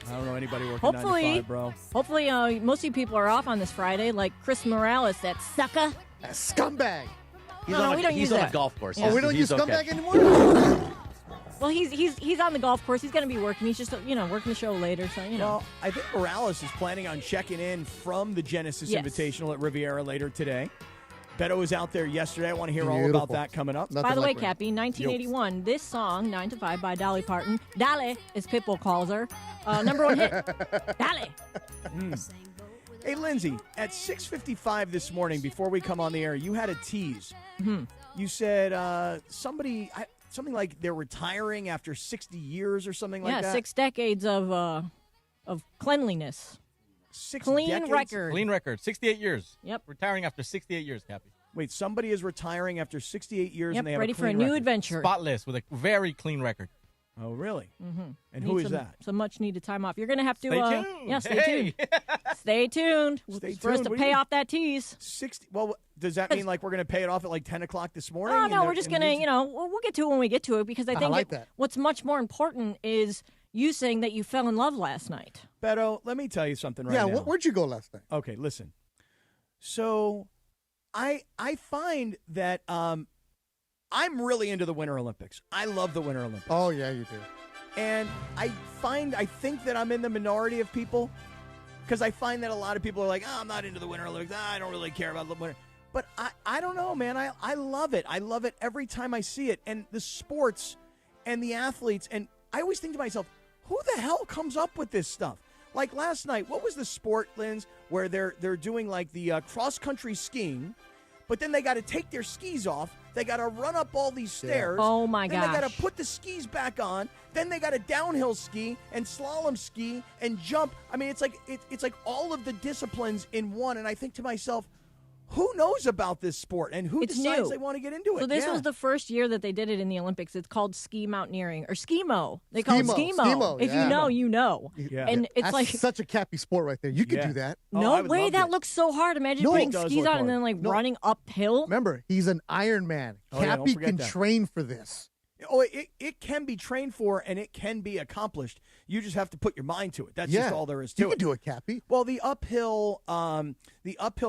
I don't know anybody working 9 to 5, bro. Hopefully, most of you people are off on this Friday, like Chris Morales, that sucker. That scumbag. He's No, on, we don't he's use on that. a golf course. Oh, we don't use okay. scumbag anymore? Well, he's on the golf course. He's going to be working. He's just, working the show later, so, Well, I think Morales is planning on checking in from the Genesis Yes. Invitational at Riviera later today. Beto was out there yesterday. I want to hear all Beautiful. about that coming up. By the way, Cappy, 1981, this song, 9 to 5 by Dolly Parton, Dale, as Pitbull calls her, number one hit. Dale. Hey, Lindsay, at 6:55 this morning, before we come on the air, you had a tease. Mm-hmm. You said something like they're retiring after 60 years or something like that. Yeah, 6 decades of cleanliness. 6 Clean decades? record. Clean record. 68 years. Yep. Retiring after 68 years, Cappy. Wait, somebody is retiring after 68 years Yep, and they have ready a for a clean new record. adventure. Spotless with a very clean record. Oh, really? Mm-hmm. And who is that? Some much-needed time off. You're going to have to... Stay tuned. Yeah, stay Hey. tuned. Stay tuned Stay for us tuned. to What do pay you- off that tease. 60. Well, does that mean like we're going to pay it off at like 10 o'clock this morning? Oh, in no, the- we're just in going the to, music- we'll get to it when we get to it because I think like that. what's much more important is you saying that you fell in love last night. Beto, let me tell you something right Yeah, now. where'd you go last night? Okay, listen. So, I find that I'm really into the Winter Olympics. I love the Winter Olympics. Oh, yeah, you do. And I think that I'm in the minority of people because I find that a lot of people are like, I'm not into the Winter Olympics. I don't really care about the winter. But I don't know, man. I love it. I love it every time I see it. And the sports and the athletes. And I always think to myself, who the hell comes up with this stuff? Like last night, what was the sport, Linz, where they're doing like the cross-country skiing, but then they got to take their skis off. They got to run up all these stairs. Oh, my gosh. Then they got to put the skis back on. Then they got to downhill ski and slalom ski and jump. I mean, it's like all of the disciplines in one. And I think to myself, who knows about this sport and who decides new. They want to get into it? So this was the first year that they did it in the Olympics. It's called ski mountaineering or skimo. They call it skimo. If you know, you know. Yeah. And it's That's like such a Cappy sport right there. You could do that. No way, that looks so hard. Imagine putting skis on and then like running uphill. Remember, he's an Iron Man. Cappy can train for this. Oh, it can be trained for and it can be accomplished. You just have to put your mind to it. That's just all there is to it. You can do it, Cappy. Well, the uphill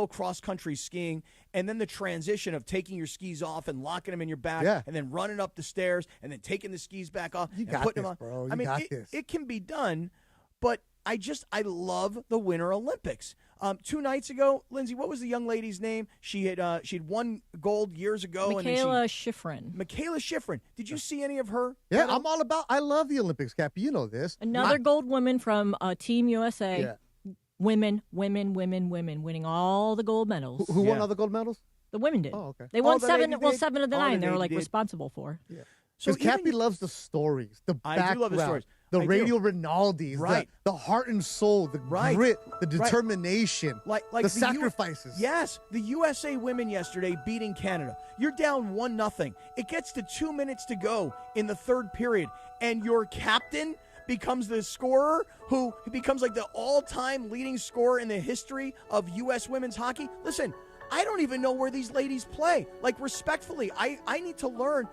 cross-country skiing and then the transition of taking your skis off and locking them in your back and then running up the stairs and then taking the skis back off and putting them on. Bro. I mean, it can be done, but I I love the Winter Olympics. 2 nights ago, Lindsay, what was the young lady's name? She'd won gold years ago. Michaela Schifrin. Michaela Schifrin. Did you see any of her? Yeah, I love the Olympics, Cappy. You know this. Another gold woman from Team USA. Yeah. Women, winning all the gold medals. Who won all the gold medals? The women did. Oh, okay. They won the 7 lady did? 7 of the 9 they were lady did. responsible for. Yeah. So Because Cappy loves the stories, the background, I do love the stories. the I Radio do. Rinaldis, the heart and soul, the grit, the determination, like the sacrifices. Yes, the USA women yesterday beating Canada. You're down 1-0. It gets to 2 minutes to go in the third period, and your captain becomes the scorer who becomes like the all-time leading scorer in the history of U.S. women's hockey. Listen, I don't even know where these ladies play. Like, respectfully, I need to learn,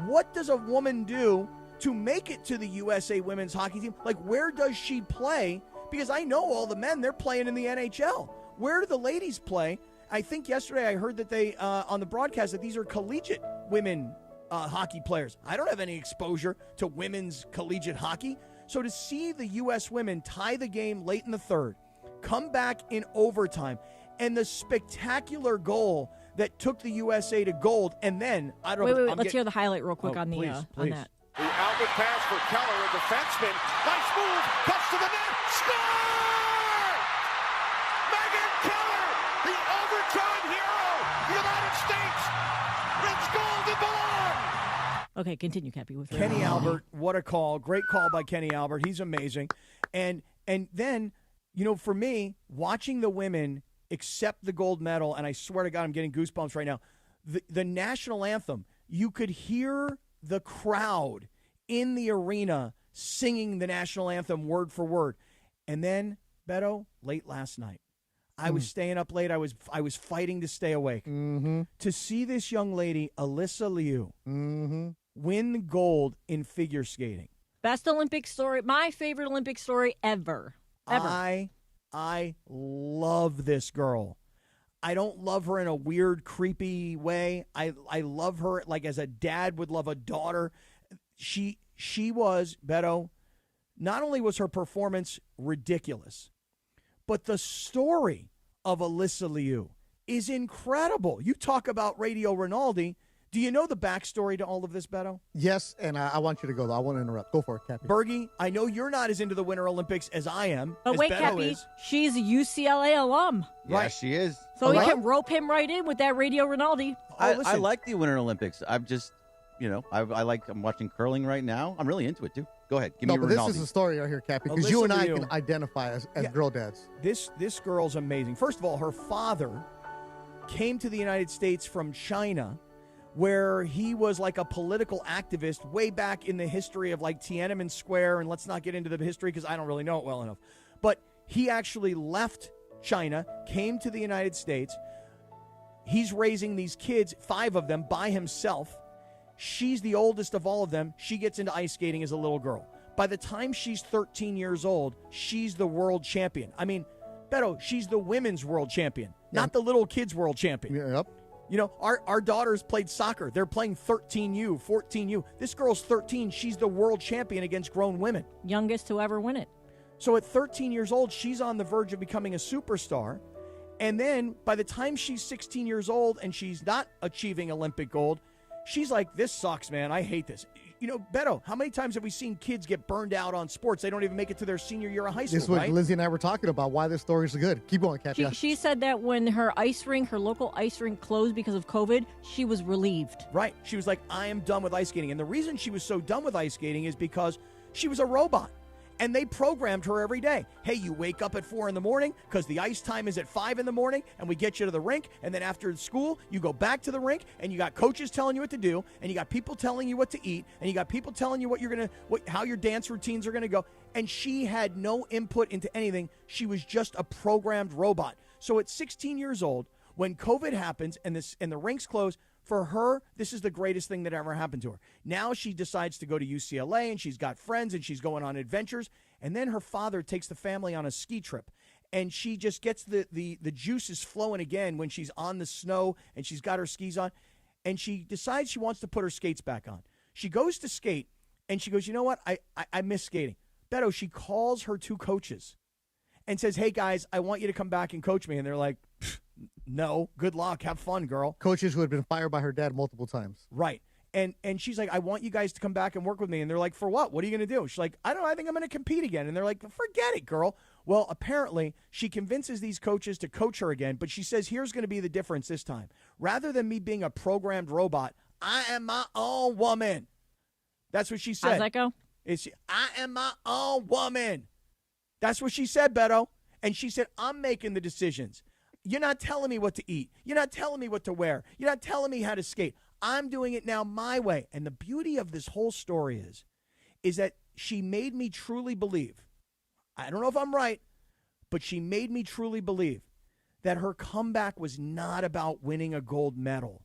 what does a woman do to make it to the USA women's hockey team? Like, where does she play? Because I know all the men, they're playing in the NHL. Where do the ladies play? I think yesterday I heard that they, on the broadcast, that these are collegiate women hockey players. I don't have any exposure to women's collegiate hockey. So to see the U.S. women tie the game late in the third, come back in overtime, and the spectacular goal that took the USA to gold, and then, I don't know. Wait, let's hear the highlight real quick on please. on that. The outlet pass for Keller, a defenseman. Nice move, cuts to the net, score! Megan Keller, the overtime hero, United States, wins gold and belong! Okay, continue, Cappy. With Kenny Albert, what a call. Great call by Kenny Albert. He's amazing. And then, for me, watching the women accept the gold medal, and I swear to God, I'm getting goosebumps right now, the national anthem, you could hear the crowd in the arena singing the national anthem word for word. And then, Beto, late last night, I was staying up late. I was fighting to stay awake. Mm-hmm. To see this young lady, Alysa Liu, win gold in figure skating. Best Olympic story, my favorite Olympic story ever. I love this girl. I don't love her in a weird, creepy way. I love her like as a dad would love a daughter. She was, Beto, not only was her performance ridiculous, but the story of Alysa Liu is incredible. You talk about Radio Rinaldi. Do you know the backstory to all of this, Beto? Yes, and I want you to go, though. I want to interrupt. Go for it, Cappy. Bergie, I know you're not as into the Winter Olympics as I am. But as wait, Beto Cappy, is. she's a UCLA alum. Yeah, she is. So we can rope him right in with that Radio Rinaldi. I like the Winter Olympics. I'm just, I'm watching curling right now. I'm really into it, too. Go ahead. Give me but Rinaldi. This is the story right here, Cappy, because Alysa you and I Liu. can identify as girl dads. This girl's amazing. First of all, her father came to the United States from China, where he was like a political activist way back in the history of like Tiananmen Square, and let's not get into the history because I don't really know it well enough. But he actually left China, came to the United States. He's raising these kids, 5 of them, by himself. She's the oldest of all of them. She gets into ice skating as a little girl. By the time she's 13 years old, she's the world champion. I mean, Beto, she's the women's world champion, not the little kids' world champion. Yep. Our daughters played soccer. They're playing 13U, 14U. This girl's 13. She's the world champion against grown women. Youngest to ever win it. So at 13 years old, she's on the verge of becoming a superstar. And then by the time she's 16 years old and she's not achieving Olympic gold, she's like, this sucks, man. I hate this. Beto, how many times have we seen kids get burned out on sports? They don't even make it to their senior year of high school, This is what right? Lindsay and I were talking about, why this story is good. Keep going, Kathy. She said that when her local ice rink closed because of COVID, she was relieved. Right. She was like, I am done with ice skating. And the reason she was so done with ice skating is because she was a robot. And they programmed her every day. Hey, you wake up at 4 in the morning because the ice time is at 5 in the morning, and we get you to the rink. And then after school, you go back to the rink, and you got coaches telling you what to do, and you got people telling you what to eat, and you got people telling you how your dance routines are gonna go. And she had no input into anything. She was just a programmed robot. So at 16 years old, when COVID happens and the rinks close, for her, this is the greatest thing that ever happened to her. Now she decides to go to UCLA, and she's got friends, and she's going on adventures. And then her father takes the family on a ski trip. And she just gets the juices flowing again when she's on the snow, and she's got her skis on. And she decides she wants to put her skates back on. She goes to skate, and she goes, you know what? I miss skating. Beto, she calls her 2 coaches and says, hey, guys, I want you to come back and coach me. And they're like, no, good luck. Have fun, girl. Coaches who had been fired by her dad multiple times. Right. And she's like, I want you guys to come back and work with me. And they're like, for what? What are you going to do? She's like, I don't know. I think I'm going to compete again. And they're like, forget it, girl. Well, apparently she convinces these coaches to coach her again. But she says, here's going to be the difference this time. Rather than me being a programmed robot, I am my own woman. That's what she said. How's that go? I am my own woman. That's what she said, Beto. And she said, I'm making the decisions. You're not telling me what to eat. You're not telling me what to wear. You're not telling me how to skate. I'm doing it now my way. And the beauty of this whole story is that she made me truly believe, I don't know if I'm right, but she made me truly believe that her comeback was not about winning a gold medal.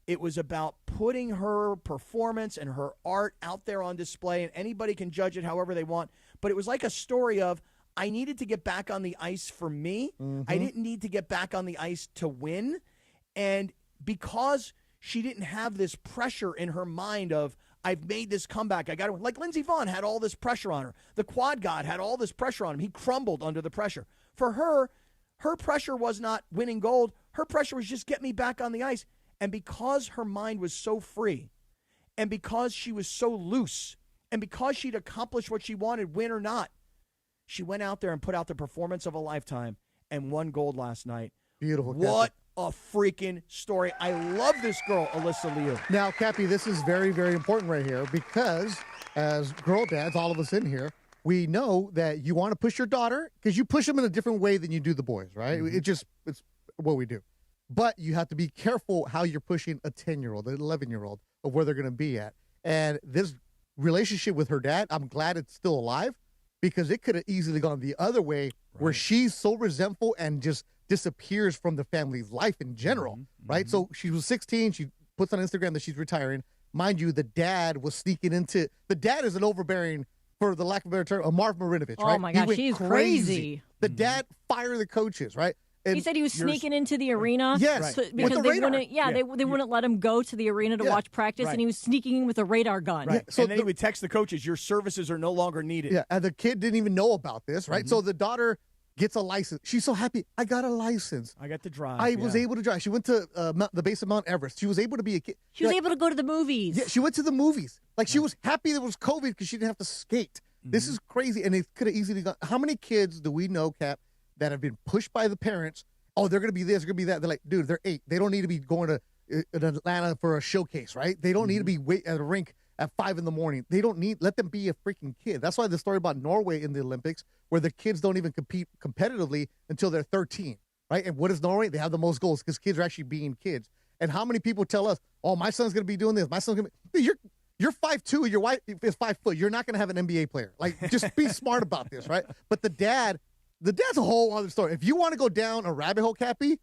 It was about putting her performance and her art out there on display, and anybody can judge it however they want. But it was like a story of, I needed to get back on the ice for me. I didn't need to get back on the ice to win. And because she didn't have this pressure in her mind of, I've made this comeback, I got to win. Like Lindsey Vonn had all this pressure on her. The quad god had all this pressure on him. He crumbled under the pressure. For her, her pressure was not winning gold. Her pressure was just get me back on the ice. And because her mind was so free, and because she was so loose, and because she'd accomplished what she wanted, win or not, she went out there and put out the performance of a lifetime and won gold last night. Beautiful. What a freaking story. I love this girl, Alysa Liu. Now, Cappy, this is very, very important right here because as girl dads, all of us in here, we know that you want to push your daughter because you push them in a different way than you do the boys, right? It's what we do. But you have to be careful how you're pushing a 10-year-old, an 11-year-old, of where they're going to be at. And this relationship with her dad, I'm glad it's still alive, because it could have easily gone the other way where she's so resentful and just disappears from the family's life in general, right? So she was 16. She puts on Instagram that she's retiring. Mind you, the dad was sneaking into – the dad is an overbearing, for the lack of a better term, a Marv Marinovich, right? Oh, my gosh, she's crazy. The dad fired the coaches, right? And he said he was sneaking into the arena. Yes, because they wouldn't. They wouldn't let him go to the arena to watch practice, and he was sneaking in with a radar gun. Right. So then he would text the coaches, "Your services are no longer needed." Yeah, and the kid didn't even know about this, right? So the daughter gets a license. She's so happy. I got a license. I got to drive. I was able to drive. She went to the base of Mount Everest. She was able to be a kid. She was able to go to the movies. Yeah, she went to the movies. Like she was happy there was COVID because she didn't have to skate. This is crazy, and it could have easily gone. How many kids do we know, Cap, that have been pushed by the parents? Oh, they're going to be this, they're going to be that. They're like, dude, they're 8. They don't need to be going to Atlanta for a showcase, right? They don't need to be at a rink at 5 in the morning. They don't need, let them be a freaking kid. That's why the story about Norway in the Olympics, where the kids don't even compete competitively until they're 13, right? And what is Norway? They have the most goals because kids are actually being kids. And how many people tell us, oh, my son's going to be doing this. My son's going to be, you're 5'2", your wife is 5 foot. You're not going to have an NBA player. Like, just be smart about this, right? But the dad's a whole other story. If you want to go down a rabbit hole, Cappy,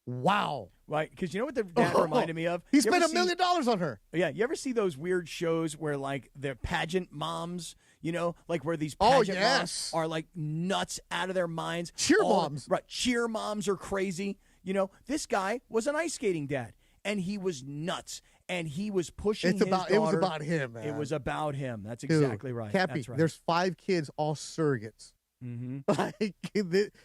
wow. Right, because you know what the dad reminded me of? He spent $1 million on her. Yeah, you ever see those weird shows where, like, they're pageant moms, you know, like where these pageant moms are, like, nuts out of their minds. Cheer moms. Right, cheer moms are crazy. You know, this guy was an ice skating dad, and he was nuts. And he was pushing his daughter. It was about him, man. It was about him. That's exactly right. Cappy, That's right. There's 5 kids, all surrogates. Like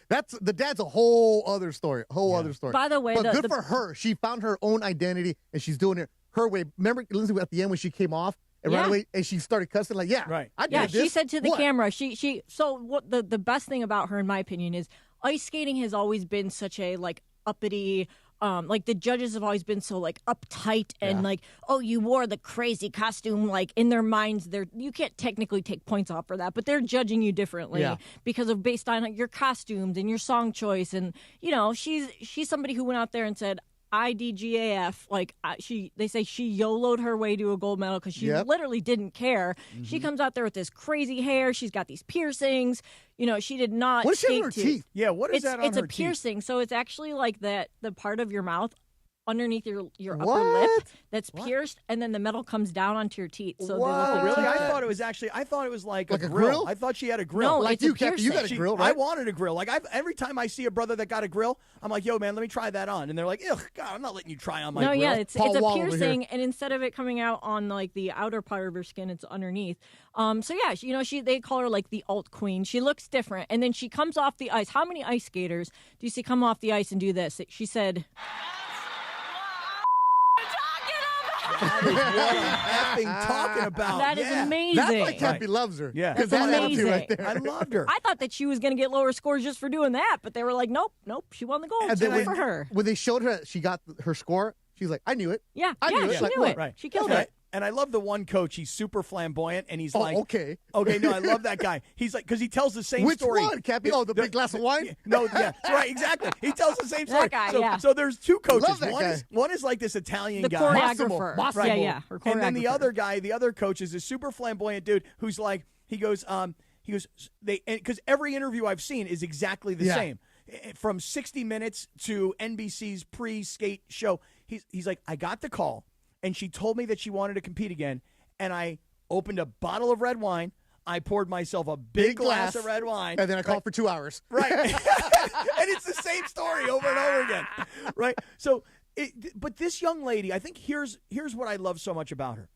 that's the dad's a whole other story. Other story. By the way, but good for her. She found her own identity and she's doing it her way. Remember, Lindsay, at the end when she came off and right away and she started cussing like, I did this. She said to the camera, so what the best thing about her, in my opinion, is ice skating has always been such a like uppity. Like the judges have always been so like uptight and like, oh, you wore the crazy costume. Like in their minds, you can't technically take points off for that, but they're judging you differently because of based on like, your costumes and your song choice. And you know, she's somebody who went out there and said, IDGAF, like they say she YOLO'd her way to a gold medal because she literally didn't care. She comes out there with this crazy hair. She's got these piercings. You know, she did not. What's she on her teeth? Yeah, what is that on her teeth? It's a piercing, so it's actually like the part of your mouth underneath your upper lip that's pierced, and then the metal comes down onto your teeth. So they look like really? teeth. I thought it was like a grill. I thought she had a grill. No, like it's you, a piercing. you got a grill, right? I wanted a grill. Like every time I see a brother that got a grill, I'm like, yo, man, let me try that on. And they're like, ugh, God, I'm not letting you try on my grill. No, yeah, it's a piercing, and instead of it coming out on like the outer part of her skin, it's underneath. So yeah, you know, they call her like the alt queen. She looks different, and then she comes off the ice. How many ice skaters do you see come off the ice and do this? She said. That is what I'm effing talking about. That is amazing. That's why Cappy loves her. Yeah, that's amazing. Right there. I loved her. I thought that she was going to get lower scores just for doing that, but they were like, nope, she won the gold. And Good for her. When they showed her, she got her score. She's like, I knew it. Yeah, I knew it. she knew it. Right. She killed it. And I love the one coach. He's super flamboyant, and he's like, okay. No, I love that guy. He's like, because he tells the same Which story. Which one, Cappy? Oh, the big glass of wine? No, yeah, right, exactly. He tells the same story. That guy, so there's two coaches. Love that guy. One is like this Italian The guy. choreographer. Massimo. Yeah, her choreographer. And then the other guy, the other coach, is a super flamboyant dude who's like, he goes, because every interview I've seen is exactly the same. From 60 Minutes to NBC's pre-skate show, he's like, I got the call, and she told me that she wanted to compete again. And I opened a bottle of red wine. I poured myself a big glass of red wine. And then I called for 2 hours. Right. And it's the same story over and over again. Right. So, but this young lady, I think here's what I love so much about her.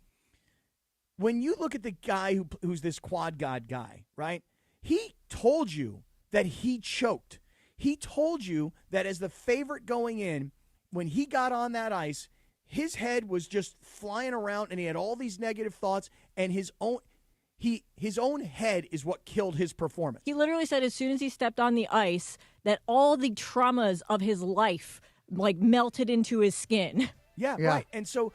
When you look at the guy who's this quad god guy, right? He told you that he choked. He told you that as the favorite going in, when he got on that ice, his head was just flying around, and he had all these negative thoughts, and his own head is what killed his performance. He literally said as soon as he stepped on the ice that all the traumas of his life like melted into his skin. Yeah. Right. And so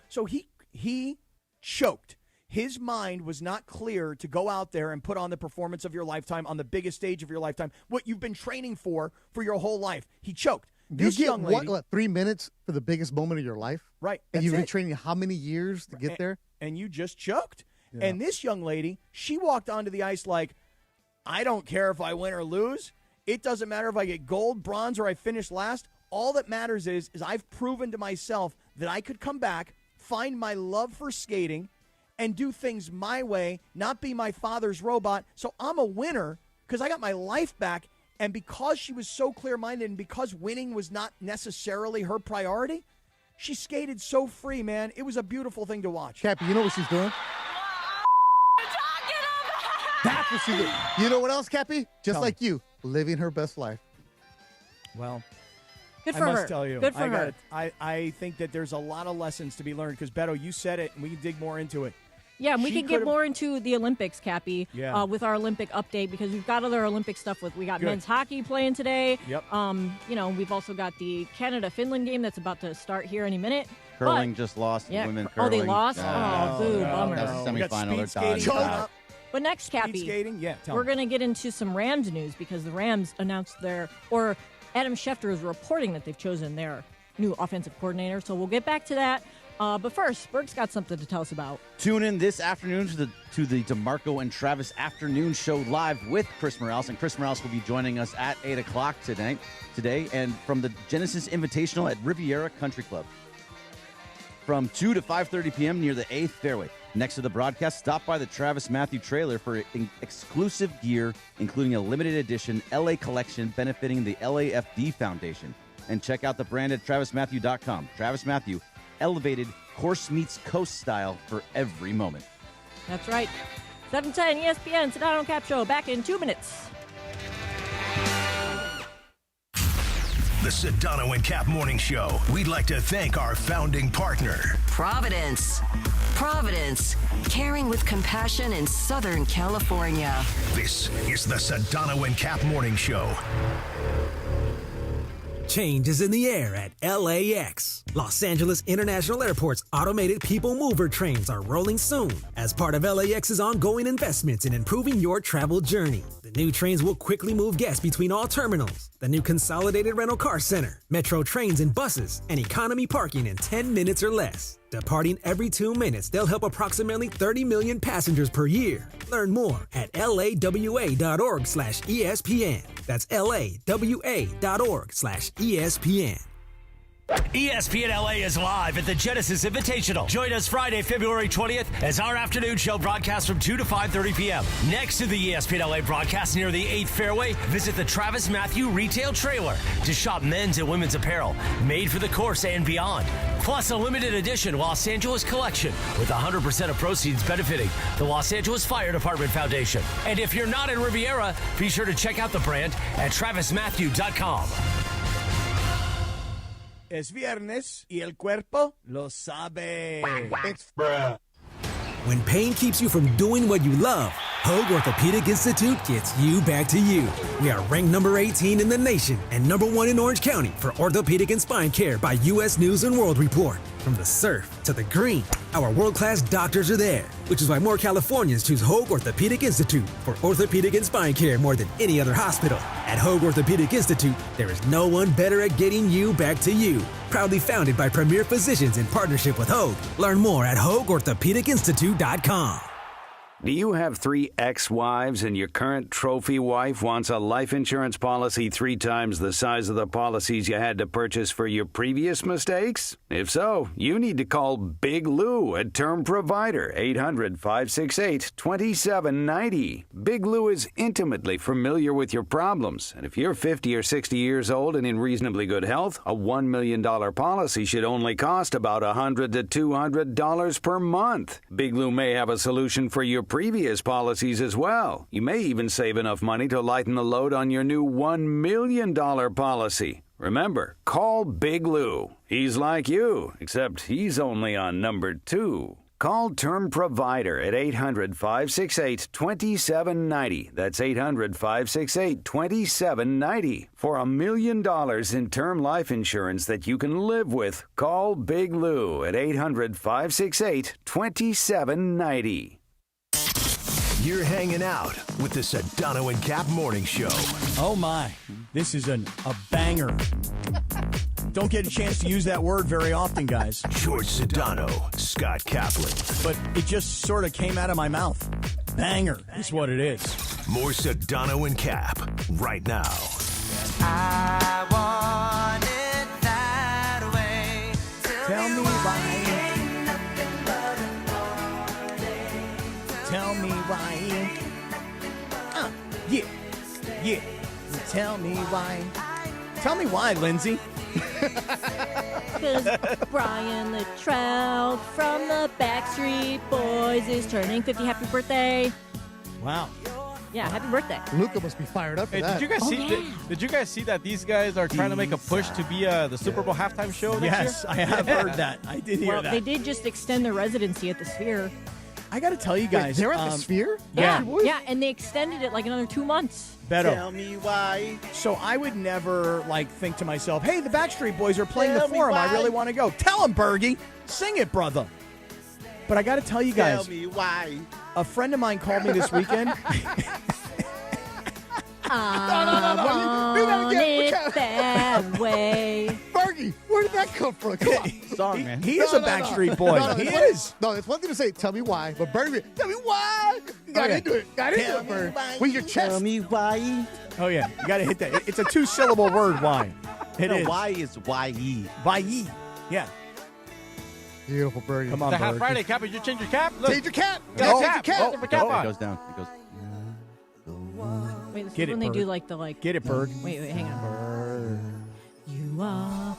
he choked. His mind was not clear to go out there and put on the performance of your lifetime on the biggest stage of your lifetime, what you've been training for your whole life. He choked. This young lady, what, 3 minutes for the biggest moment of your life? Right. And you've been training how many years to get there? And you just choked. Yeah. And this young lady, she walked onto the ice like, I don't care if I win or lose. It doesn't matter if I get gold, bronze, or I finish last. All that matters is I've proven to myself that I could come back, find my love for skating, and do things my way, not be my father's robot. So I'm a winner because I got my life back. And because she was so clear-minded and because winning was not necessarily her priority, she skated so free, man. It was a beautiful thing to watch. Cappy, you know what she's doing? That's what she's doing. You know what else, Cappy? Just like you, living her best life. Well, good for her. I must tell you, good for her. I think that there's a lot of lessons to be learned because, Beto, you said it, and we can dig more into it. Yeah, and we can get more into the Olympics, Cappy, yeah. With our Olympic update because we've got other Olympic stuff. We got men's hockey playing today. Yep. You know, we've also got the Canada-Finland game that's about to start here any minute. Curling just lost. Yeah. Women curling. Oh, they lost? Boo, bummer. That's the semifinal. They're done. But next, Cappy, speed skating? Yeah, we're going to get into some Rams news because the Rams announced Adam Schefter is reporting that they've chosen their new offensive coordinator. So we'll get back to that. But first, Berg's got something to tell us about. Tune in this afternoon to the DeMarco and Travis Afternoon Show live with Chris Morales. And Chris Morales will be joining us at 8 o'clock today, and from the Genesis Invitational at Riviera Country Club. From 2 to 5:30 p.m. near the 8th fairway. Next to the broadcast, stop by the Travis Matthew trailer for exclusive gear, including a limited edition LA collection benefiting the LAFD Foundation. And check out the brand at TravisMatthew.com. Travis Matthew, elevated course meets coast style for every moment. That's right. 7:10 ESPN Sedano Kap Show back in 2 minutes. The Sedano and Kap Morning Show. We'd like to thank our founding partner, Providence. Providence, caring with compassion in Southern California. This is the Sedano and Kap Morning Show. Change is in the air at LAX. Los Angeles International Airport's automated people mover trains are rolling soon as part of LAX's ongoing investments in improving your travel journey. The new trains will quickly move guests between all terminals. The new consolidated rental car center, metro trains and buses, and economy parking in 10 minutes or less. Departing every 2 minutes, they'll help approximately 30 million passengers per year. Learn more at lawa.org/ESPN. That's lawa.org/ESPN. ESPN LA is live at the Genesis Invitational. Join us Friday, February 20th as our afternoon show broadcasts from 2 to 5:30 p.m. Next to the ESPN LA broadcast near the 8th fairway, visit the Travis Matthew Retail Trailer to shop men's and women's apparel made for the course and beyond. Plus a limited edition Los Angeles collection with 100% of proceeds benefiting the Los Angeles Fire Department Foundation. And if you're not in Riviera, be sure to check out the brand at travismatthew.com. Es viernes y el cuerpo lo sabe. When pain keeps you from doing what you love, Hoag Orthopedic Institute gets you back to you. We are ranked number 18 in the nation and number 1 in Orange County for orthopedic and spine care by U.S. News & World Report. From the surf to the green, our world-class doctors are there, which is why more Californians choose Hoag Orthopedic Institute for orthopedic and spine care more than any other hospital. At Hoag Orthopedic Institute, there is no one better at getting you back to you. Proudly founded by premier physicians in partnership with Hoag. Learn more at HoagOrthopedicInstitute.com. Do you have 3 ex-wives and your current trophy wife wants a life insurance policy 3 times the size of the policies you had to purchase for your previous mistakes? If so, you need to call Big Lou at Term Provider, 800-568-2790. Big Lou is intimately familiar with your problems, and if you're 50 or 60 years old and in reasonably good health, a $1 million policy should only cost about $100 to $200 per month. Big Lou may have a solution for your previous policies as well. You may even save enough money to lighten the load on your new $1 million policy. Remember, call Big Lou. He's like you, except he's only on number 2. Call Term Provider at 800-568-2790. That's 800-568-2790. For $1 million in term life insurance that you can live with, call Big Lou at 800-568-2790. You're hanging out with the Sedano and Kap Morning Show. Oh, my. This is a banger. Don't get a chance to use that word very often, guys. George Sedano, Scott Kaplan. But it just sort of came out of my mouth. Banger is what it is. More Sedano and Kap right now. I want it that way. Tell me why. Tell me why. Yeah. Tell me why. Tell me why, Lindsay. Because Brian Littrell from the Backstreet Boys is turning 50. Happy birthday. Wow. Yeah, happy birthday. Luca must be fired up for Hey, that. did you guys see that these guys are trying to make a push to be the Super Bowl halftime show next year? Yes, I have heard that. I did hear Well, that. they did just extend their residency at the Sphere. I got to tell you guys. They're at the Sphere? Yeah, and they extended it like another 2 months. Beto. Tell me why. So I would never think to myself, hey, the Backstreet Boys are playing the Forum. I why. really want to go. Tell them, Bergie. Sing it, brother. But I got to tell you guys. Tell me why. A friend of mine called me this weekend. I want it that way. Fergie, where did that come from? Come on. Song, man. He is a Backstreet Boy. He is. No, it's one thing to say, tell me why, but Bergie, tell me why. You got into it. Got into it, Bergie. With your chest. Tell me why. Oh, yeah. You got to hit that. It's a 2-syllable word, why. It is. Why is Y-E. Y-E. Yeah. Beautiful, Bergie. Come on, The Half Bergie. Friday, Cap. Did you change your cap? Look. Change your cap. Got Change your cap. Put the cap It on. goes down. It goes. Wait, this Get is it, when they do Berg. the Get it, Berg. Wait, hang on. You are.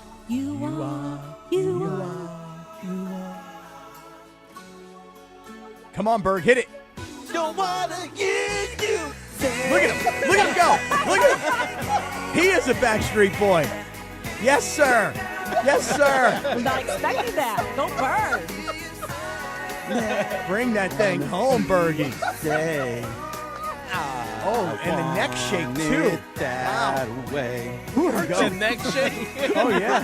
Come on, Berg. Hit it. Don't wanna get you. Look at him. Look at him go. Look at him. He is a Backstreet Boy. Yes, sir. Yes, sir. I was not expecting that. Go Birds. Bring that thing home, Bergie. Day. Oh, and the neck shake, too. That way. Who hurt The you? neck shake. Oh, yeah.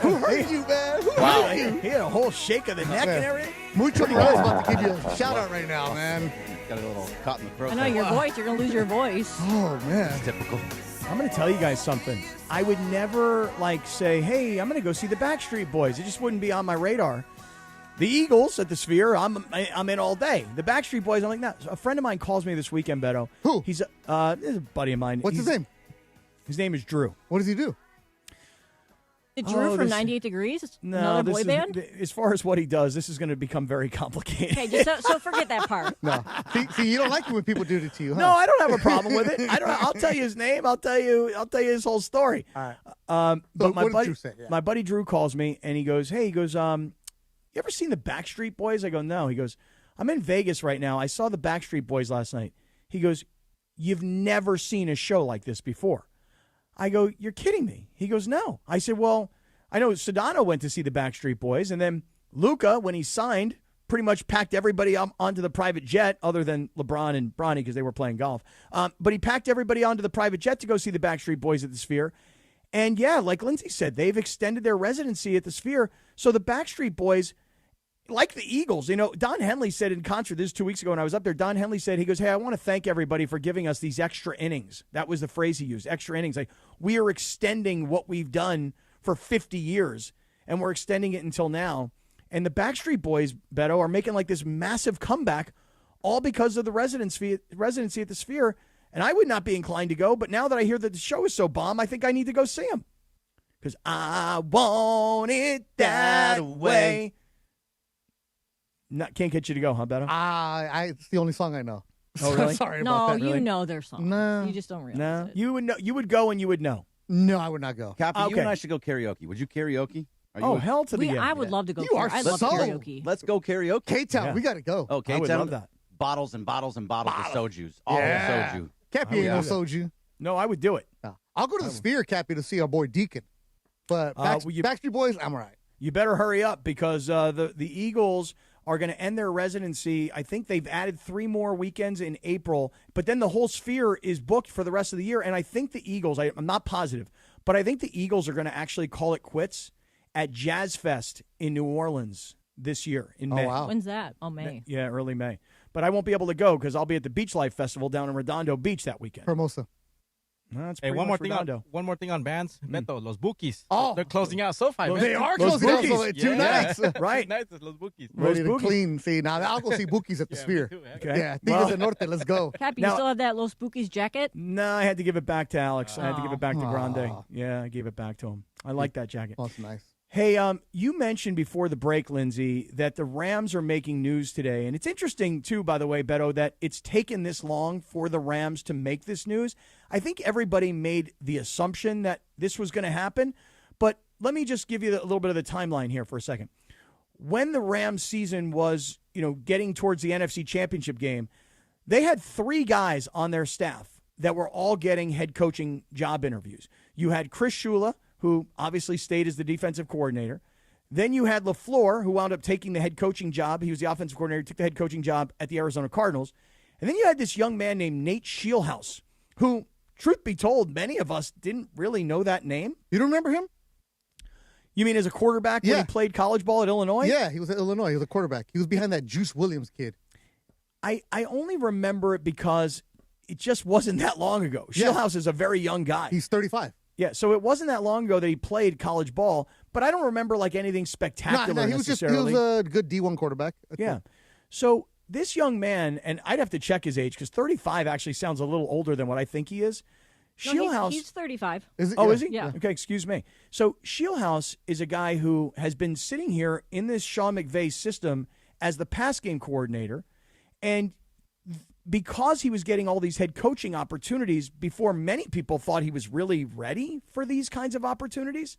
Who hurt you, man? Who Wow. hurt you? He had a whole shake of the neck and everything. Mucho Bros about to give you a shout out right now, man. Got a little caught in the throat. I know your voice. You're going to lose your voice. Oh, man. Typical. I'm going to tell you guys something. I would never, say, hey, I'm going to go see the Backstreet Boys. It just wouldn't be on my radar. The Eagles at the Sphere, I'm in all day. The Backstreet Boys, I'm like, no. A friend of mine calls me this weekend, Beto. Who? He's a buddy of mine. What's his name? His name is Drew. What does he do? Drew from 98 Degrees? Another boy band? As far as what he does, this is going to become very complicated. Okay, just so forget that part. No. See, you don't like it when people do it to you, huh? No, I don't have a problem with it. I'll tell you his name. I'll tell you his whole story. All right. But what did Drew say? Yeah. my buddy Drew calls me and he goes, "Hey, you ever seen the Backstreet Boys?" I go, "No." He goes, "I'm in Vegas right now. I saw the Backstreet Boys last night." He goes, "You've never seen a show like this before." I go, "You're kidding me." He goes, "No." I said, "Well, I know Sedano went to see the Backstreet Boys, and then Luca, when he signed, pretty much packed everybody onto the private jet, other than LeBron and Bronny because they were playing golf. But he packed everybody onto the private jet to go see the Backstreet Boys at the Sphere. And yeah, like Lindsay said, they've extended their residency at the Sphere. So the Backstreet Boys, like the Eagles, Don Henley said in concert, this is 2 weeks ago when I was up there, Don Henley said, he goes, "Hey, I want to thank everybody for giving us these extra innings." That was the phrase he used, extra innings. Like, we are extending what we've done for 50 years, and we're extending it until now. And the Backstreet Boys, Beto, are making like this massive comeback, all because of the residency at the Sphere. And I would not be inclined to go, but now that I hear that the show is so bomb, I think I need to go see them. Because I want it that way. Can't get you to go, huh, Beto? It's the only song I know. Oh, really? Sorry No, about that. you know their song. No. You just don't realize No, it. you would know. You would go and you would know. No, I would not go. Cappy, you Okay. and I should go karaoke. Would you karaoke? Are Oh, you hell to the yeah. I would love to go. You are I love so- karaoke. Let's go karaoke. K-Town, Yeah. we got to go. Oh, I K-Town. would love that. Bottles and bottles and bottles of sojus. All Yeah. the soju. Cappy ain't no soju. No, I would do it. No. I'll go to the Sphere, Cappy, to see our boy Deacon. But Backstreet Boys, I'm all right. You better hurry up because the Eagles are going to end their residency. I think they've added 3 more weekends in April, but then the whole Sphere is booked for the rest of the year. And I think the Eagles, I'm not positive, but I think the Eagles are going to actually call it quits at Jazz Fest in New Orleans this year in May. Wow. When's that? Oh, May. Yeah, early May. But I won't be able to go because I'll be at the Beach Life Festival down in Redondo Beach that weekend. Hermosa. No, that's Hey, pretty one more much thing Redondo. on bands. Beto, Los Bookies. Oh. They're closing out SoFi. man. They are Los closing out Bookies. so 2 nights. Right. 2 nights at Los Bookies. Ready to Bookies. clean. See, now I'll go see Bookies at the Sphere. Me too, heck. Okay. Yeah, Tigres del Norte, let's go. Cappy, Now- you still have that Los Spookies jacket? No, I had to give it back to Alex. I had to give it back to Grande. Aw. Yeah, I gave it back to him. I like that jacket. Oh, it's nice. Hey, you mentioned before the break, Lindsay, that the Rams are making news today. And it's interesting, too, by the way, Beto, that it's taken this long for the Rams to make this news. I think everybody made the assumption that this was going to happen. But let me just give you a little bit of the timeline here for a second. When the Rams season was, getting towards the NFC Championship game, they had 3 guys on their staff that were all getting head coaching job interviews. You had Chris Shula, who obviously stayed as the defensive coordinator. Then you had LaFleur, who wound up taking the head coaching job. He was the offensive coordinator, took the head coaching job at the Arizona Cardinals. And then you had this young man named Nate Scheelhaase, who, truth be told, many of us didn't really know that name. You don't remember him? You mean as a quarterback when he played college ball at Illinois? Yeah, he was at Illinois. He was a quarterback. He was behind that Juice Williams kid. I only remember it because it just wasn't that long ago. Scheelhaase is a very young guy. He's 35. Yeah, so it wasn't that long ago that he played college ball, but I don't remember like anything spectacular he was necessarily. he was a good D1 quarterback. Yeah. So this young man, and I'd have to check his age because 35 actually sounds a little older than what I think he is. No, he's 35. Is it? Oh, is he? Yeah. Okay, excuse me. So Scheelhaase is a guy who has been sitting here in this Sean McVay system as the pass game coordinator, and because he was getting all these head coaching opportunities before many people thought he was really ready for these kinds of opportunities,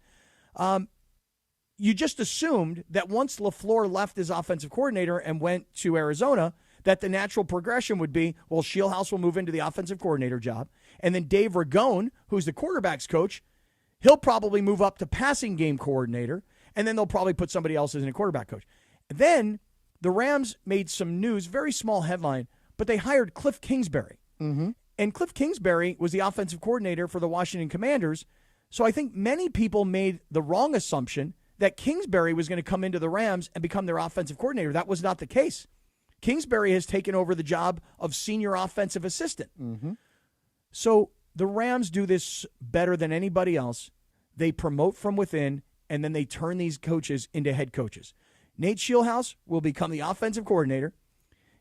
you just assumed that once LaFleur left as offensive coordinator and went to Arizona, that the natural progression would be, well, Scheelhaase will move into the offensive coordinator job, and then Dave Ragone, who's the quarterback's coach, He'll probably move up to passing game coordinator, and then they'll probably put somebody else as a quarterback coach. Then the Rams made some news, very small headline, but they hired Cliff Kingsbury. Mm-hmm. And Cliff Kingsbury was the offensive coordinator for the Washington Commanders. So I think many people made the wrong assumption that Kingsbury was going to come into the Rams and become their offensive coordinator. That was not the case. Kingsbury has taken over the job of senior offensive assistant. Mm-hmm. So the Rams do this better than anybody else. They promote from within, and then they turn these coaches into head coaches. Nate Shieldhouse will become the offensive coordinator.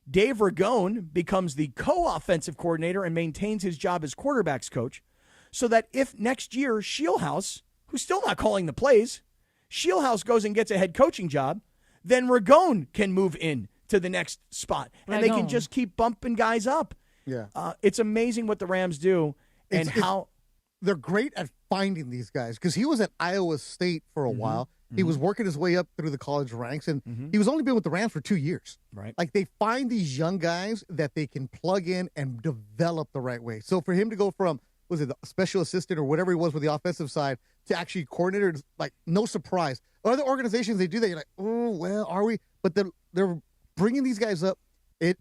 Dave Ragone becomes the co-offensive coordinator and maintains his job as quarterback's coach, so that if next year Shieldhouse, who's still not calling the plays, Shieldhouse goes and gets a head coaching job, then Ragone can move in to the next spot. And they can just keep bumping guys up. Yeah. It's amazing what the Rams do and how they're great at finding these guys, because he was at Iowa State for a while. He was working his way up through the college ranks, and he was only been with the Rams for 2 years. Right. Like, they find these young guys that they can plug in and develop the right way. So for him to go from, was it the special assistant or whatever he was with the offensive side to actually coordinator, like, no surprise. Other organizations, they do that. You're like, oh, well, are we? But they're bringing these guys up,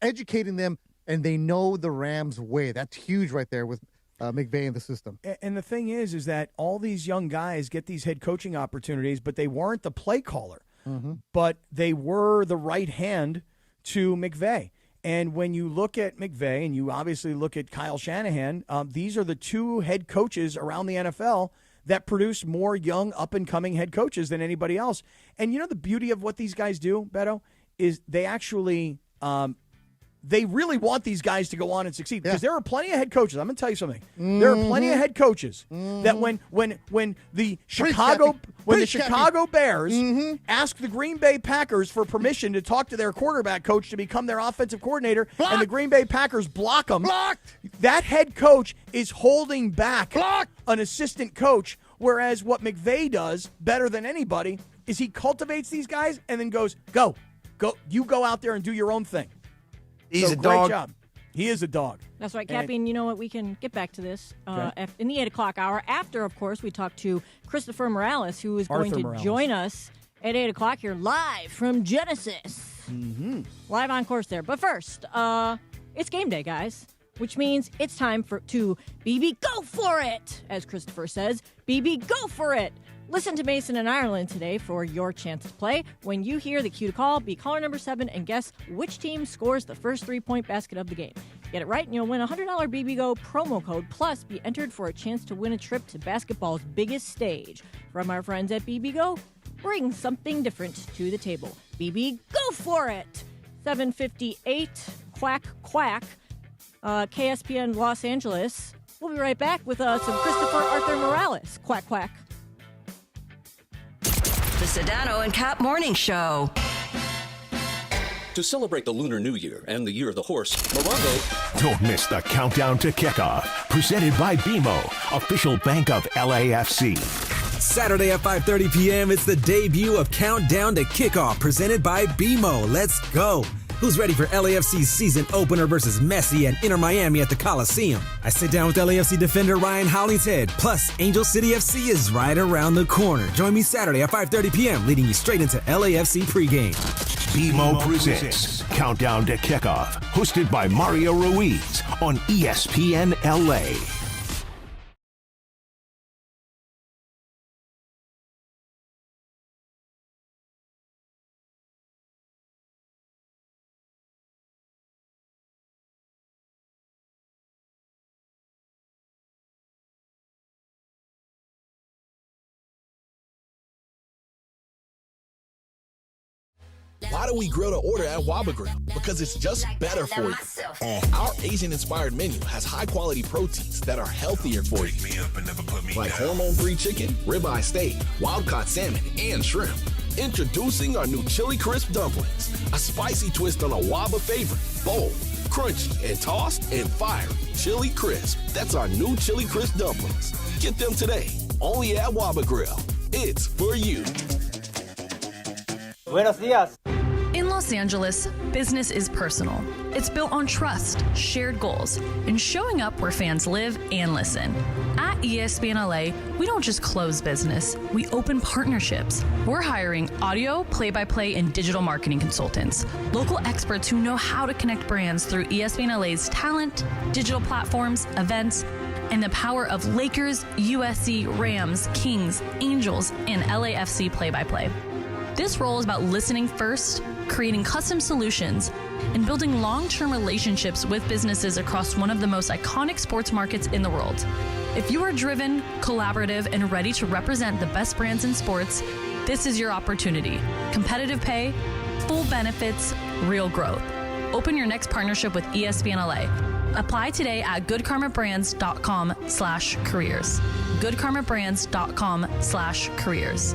educating them, and they know the Rams way. That's huge right there with McVay in the system. And the thing is that all these young guys get these head coaching opportunities, but they weren't the play caller. But they were the right hand to McVay. And when you look at McVay and you obviously look at Kyle Shanahan, these are the two head coaches around the NFL that produce more young up-and-coming head coaches than anybody else. And you know the beauty of what these guys do, Beto, is they actually they really want these guys to go on and succeed, because there are plenty of head coaches. I'm going to tell you something. There are plenty of head coaches that when the Chicago Bears ask the Green Bay Packers for permission to talk to their quarterback coach to become their offensive coordinator, and the Green Bay Packers block them, that head coach is holding back an assistant coach, whereas what McVay does better than anybody is he cultivates these guys and then goes, go, you go out there and do your own thing. He's a great dog. Job. He is a dog. That's right, Cappy. And you know what? We can get back to this in the 8 o'clock hour. After, of course, we talk to Christopher Morales, who is going to join us at 8 o'clock here live from Genesis. Live on course there. But first, it's game day, guys, which means it's time to BB go for it, as Christopher says. BB go for it. Listen to Mason in Ireland today for your chance to play. When you hear the cue to call, be caller number 7 and guess which team scores the first 3-point basket of the game. Get it right and you'll win a $100 BBGO promo code, plus be entered for a chance to win a trip to basketball's biggest stage. From our friends at BBGO, bring something different to the table. BB, go for it! 7:58, quack, quack, KSPN Los Angeles. We'll be right back with some Christopher Arthur Morales. Quack, quack. The Sedano and Kap Morning Show. To celebrate the Lunar New Year and the Year of the Horse, Morongo... Don't miss the countdown to kickoff, presented by BMO, official bank of LAFC. Saturday at 5:30 p.m., it's the debut of Countdown to Kickoff, presented by BMO. Let's go. Who's ready for LAFC's season opener versus Messi and Inter Miami at the Coliseum? I sit down with LAFC defender Ryan Hollingshead. Plus, Angel City FC is right around the corner. Join me Saturday at 5:30 p.m., leading you straight into LAFC pregame. BMO presents Countdown to Kickoff, hosted by Mario Ruiz on ESPN LA. Why do we grill to order at Waba Grill? Because it's just better for you. Our Asian-inspired menu has high-quality proteins that are healthier for you. Like hormone-free chicken, ribeye steak, wild-caught salmon, and shrimp. Introducing our new Chili Crisp dumplings. A spicy twist on a Waba favorite. Bold, crunchy, and tossed, and fiery. Chili Crisp. That's our new Chili Crisp dumplings. Get them today. Only at Waba Grill. It's for you. Buenos días. In Los Los Angeles, business is personal. It's built on trust, shared goals, and showing up where fans live and listen. At ESPN LA, we don't just close business, we open partnerships. We're hiring audio, play-by-play, and digital marketing consultants, local experts who know how to connect brands through ESPN LA's talent, digital platforms, events, and the power of Lakers, USC, Rams, Kings, Angels, and LAFC play-by-play. This role is about listening first, creating custom solutions, and building long-term relationships with businesses across one of the most iconic sports markets in the world. If you are driven, collaborative, and ready to represent the best brands in sports, this is your opportunity. Competitive pay, full benefits, real growth. Open your next partnership with ESPN LA. Apply today at goodkarmabrands.com/careers. goodkarmabrands.com/careers.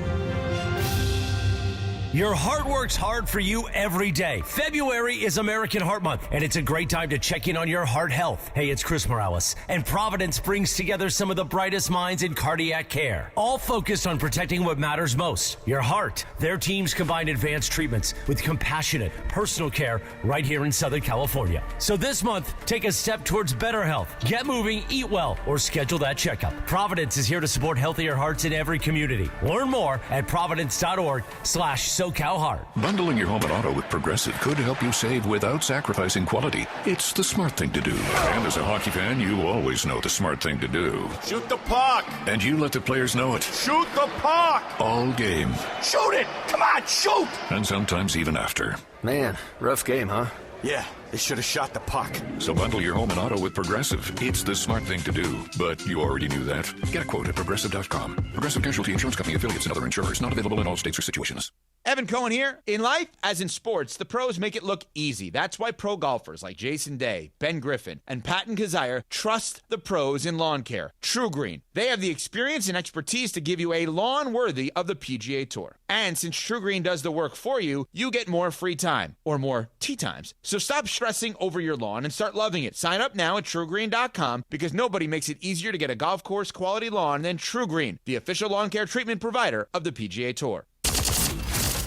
Your heart works hard for you every day. February is American Heart Month, and it's a great time to check in on your heart health. Hey, it's Chris Morales, and Providence brings together some of the brightest minds in cardiac care, all focused on protecting what matters most, your heart. Their teams combine advanced treatments with compassionate, personal care right here in Southern California. So this month, take a step towards better health. Get moving, eat well, or schedule that checkup. Providence is here to support healthier hearts in every community. Learn more at providence.org/SoCalHeart. Bundling your home and auto with Progressive could help you save without sacrificing quality. It's the smart thing to do. And as a hockey fan, you always know the smart thing to do. Shoot the puck! And you let the players know it. Shoot the puck! All game. Shoot it! Come on, shoot! And sometimes even after. Man, rough game, huh? Yeah, they should have shot the puck. So bundle your home and auto with Progressive. It's the smart thing to do. But you already knew that. Get a quote at Progressive.com. Progressive Casualty Insurance Company affiliates and other insurers. Not available in all states or situations. Evan Cohen here. In life, as in sports, the pros make it look easy. That's why pro golfers like Jason Day, Ben Griffin, and Patton Kazire trust the pros in lawn care. True Green. They have the experience and expertise to give you a lawn worthy of the PGA Tour. And since True Green does the work for you, you get more free time, or more tee times. So stop stressing over your lawn and start loving it. Sign up now at TrueGreen.com because nobody makes it easier to get a golf course quality lawn than True Green, the official lawn care treatment provider of the PGA Tour.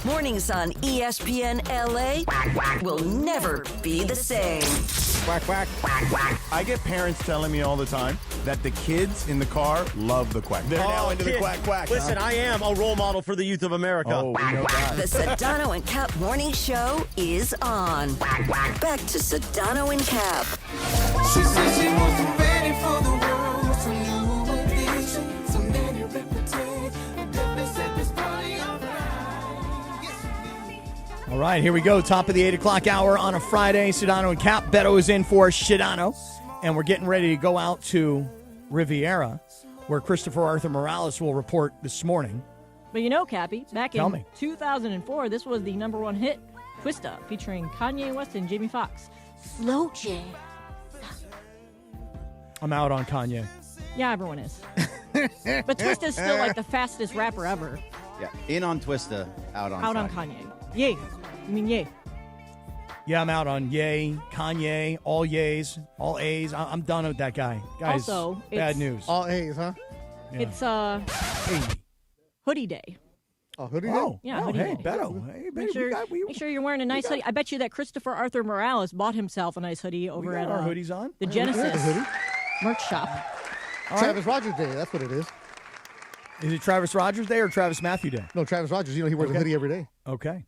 Mornings on ESPN LA will never be the same. Quack, quack. I get parents telling me all the time that the kids in the car love the quack. They're now into the quack, quack. Listen, huh? I am a role model for the youth of America. Oh, we know that. The Sedano and Kap Morning Show is on. Back to Sedano and Kap. She said she wasn't ready for the world. Some new addition, some many reputation. Definitely set this party all right. All right, here we go. Top of the 8 o'clock hour on a Friday. Sedano and Kap. Beto is in for Sedano. And we're getting ready to go out to Riviera, where Christopher Arthur Morales will report this morning. But you know, Cappy, back Tell in me. 2004, this was the #1 hit, Twista, featuring Kanye West and Jamie Foxx. Slow jam. I'm out on Kanye. Yeah, everyone is. But Twista's still like the fastest rapper ever. Yeah, in on Twista, out on Kanye. Yay. I mean, yay. Yeah, I'm out on Ye, Kanye, all yays, all A's. I'm done with that guy. Guys, Also, bad it's- news. All A's, huh? Yeah. It's Hoodie Day. Oh, Hoodie Oh, Day? Yeah, oh, Hoodie hey, Day. Beto. Hey, baby, Make sure, make sure you're wearing a nice hoodie. I bet you that Christopher Arthur Morales bought himself a nice hoodie over got at our hoodies on. the Yeah, Genesis the hoodie. merch shop. Travis Rogers Day, that's what it is. Is it Travis Rogers Day or Travis Matthew Day? No, Travis Rogers, he wears a hoodie every day. Okay.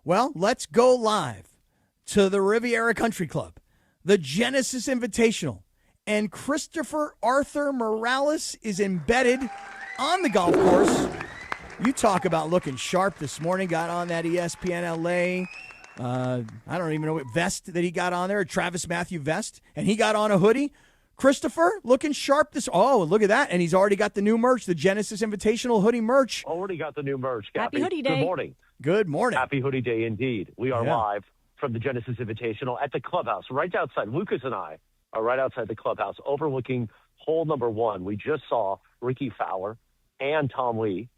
Well, let's go live to the Riviera Country Club, the Genesis Invitational, and Christopher Arthur Morales is embedded on the golf course. You talk about looking sharp this morning, got on that ESPN LA, I don't even know what vest that he got on there, a Travis Matthew vest, and he got on a hoodie. Christopher, looking sharp this. Oh, look at that. And he's already got the new merch, the Genesis Invitational hoodie merch. Already got the new merch. Happy Hoodie Day. Good morning. Good morning. Happy Hoodie Day indeed. We are Yeah. live from the Genesis Invitational at the clubhouse, right outside. Lucas and I are right outside the clubhouse, overlooking hole number 1. We just saw Ricky Fowler and Tom Lee,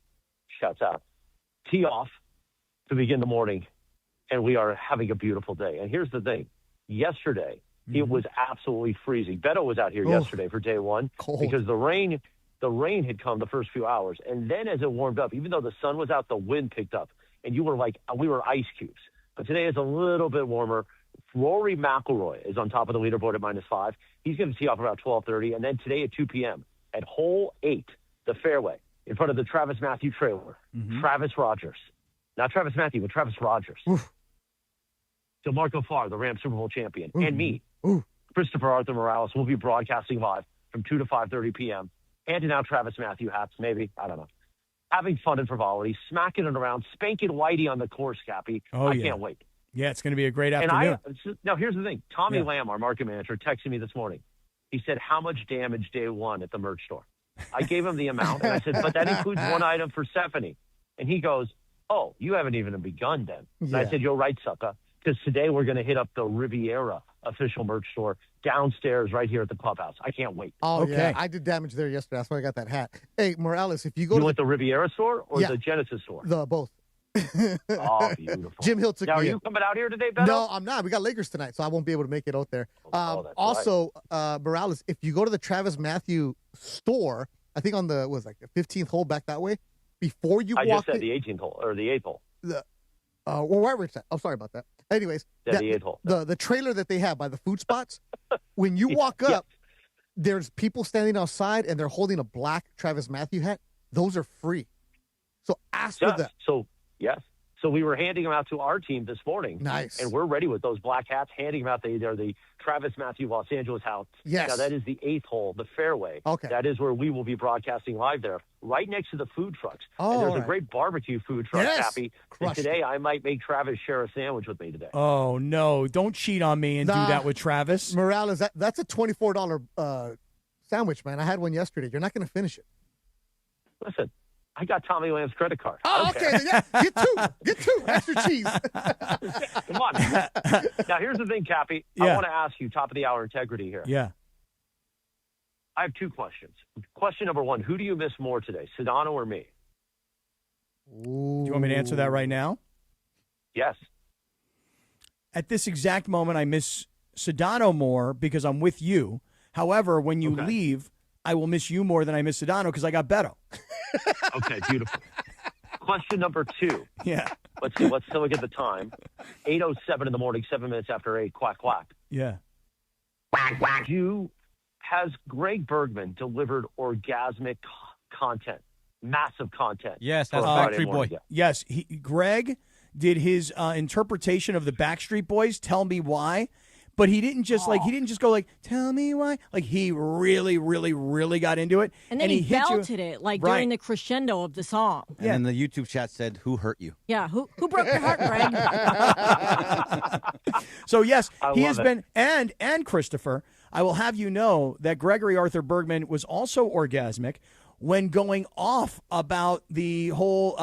shouts out, tee off to begin the morning, and we are having a beautiful day. And here's the thing. Yesterday, it was absolutely freezing. Beto was out here yesterday for day 1 because the rain had come the first few hours. And then as it warmed up, even though the sun was out, the wind picked up. And you were like, we were ice cubes. But today is a little bit warmer. Rory McIlroy is on top of the leaderboard at -5. He's going to tee off about 12:30. And then today at 2 p.m. at hole 8, the fairway, in front of the Travis Matthew trailer, Travis Rogers. Not Travis Matthew, but Travis Rogers. So Marco Farr, the Rams Super Bowl champion, and me, Christopher Arthur Morales, will be broadcasting live from 2 to 5:30 p.m. Handing out Travis Matthew hats, maybe. I don't know. Having fun in Frivolity, smacking it around, spanking Whitey on the course, Cappy. I can't wait. Yeah, it's going to be a great And afternoon. now, here's the thing. Tommy Lamb, our market manager, texted me this morning. He said, how much damage day one at the merch store? I gave him the amount, and I said, but that includes one item for Stephanie. And he goes, oh, you haven't even begun then. And I said, you're right, sucker, because today we're going to hit up the Riviera official merch store downstairs right here at the clubhouse. I can't wait. Oh, yeah. I did damage there yesterday. That's why I got that hat. Hey, Morales, if you go you to went the Riviera store or the Genesis store? Both. Oh, beautiful. Jim Hill took now, me are in. you coming out here today, Beto? No, I'm not. We got Lakers tonight, so I won't be able to make it out there. That's Also, Morales, if you go to the Travis Matthew store, I think on the 15th hole back that way, before you I walk just said in, the 18th hole or the 8th hole. wherever it's at. Oh, sorry about that. Anyways, Yeah, the 8th hole. The trailer that they have by the food spots, when you walk up, there's people standing outside and they're holding a black Travis Matthew hat. Those are free. So ask for that. So we were handing them out to our team this morning. Nice. And we're ready with those black hats, handing them out. They're the Travis Matthew Los Angeles house. Yes. Now, that is the 8th hole, the fairway. Okay. That is where we will be broadcasting live there, right next to the food trucks. Oh, and there's all a right. great barbecue food truck, Yes. Cappy. And today I might make Travis share a sandwich with me today. Oh, no. Don't cheat on me and do that with Travis. Morales, that's a $24 sandwich, man. I had one yesterday. You're not going to finish it. Listen, I got Tommy Lamb's credit card. Oh, okay. Yeah, get two. Extra cheese. Come on. Now, here's the thing, Cappy. I want to ask you, top of the hour integrity here. Yeah. I have two questions. Question number one, who do you miss more today, Sedano or me? Do you want me to answer that right now? Yes. At this exact moment, I miss Sedano more because I'm with you. However, when you leave, I will miss you more than I miss Sedano because I got Beto. Okay, beautiful. Question number two. Yeah. Let's see. Let's still get the time. 8:07 in the morning, 7 minutes after 8. Quack, quack. Yeah. Quack, quack. Has Greg Bergman delivered orgasmic content, massive content? Yes, for that's a Friday Backstreet morning Boy. guest? Yes, Greg did his interpretation of the Backstreet Boys, Tell Me Why. But he didn't just go like, tell me why. Like he really, really, really got into it. And then he hit belted it like during the crescendo of the song. And then the YouTube chat said, "Who hurt you?" Yeah, who broke your heart, Greg? So yes, he has love been, and Christopher, I will have you know that Gregory Arthur Bergman was also orgasmic when going off about the whole,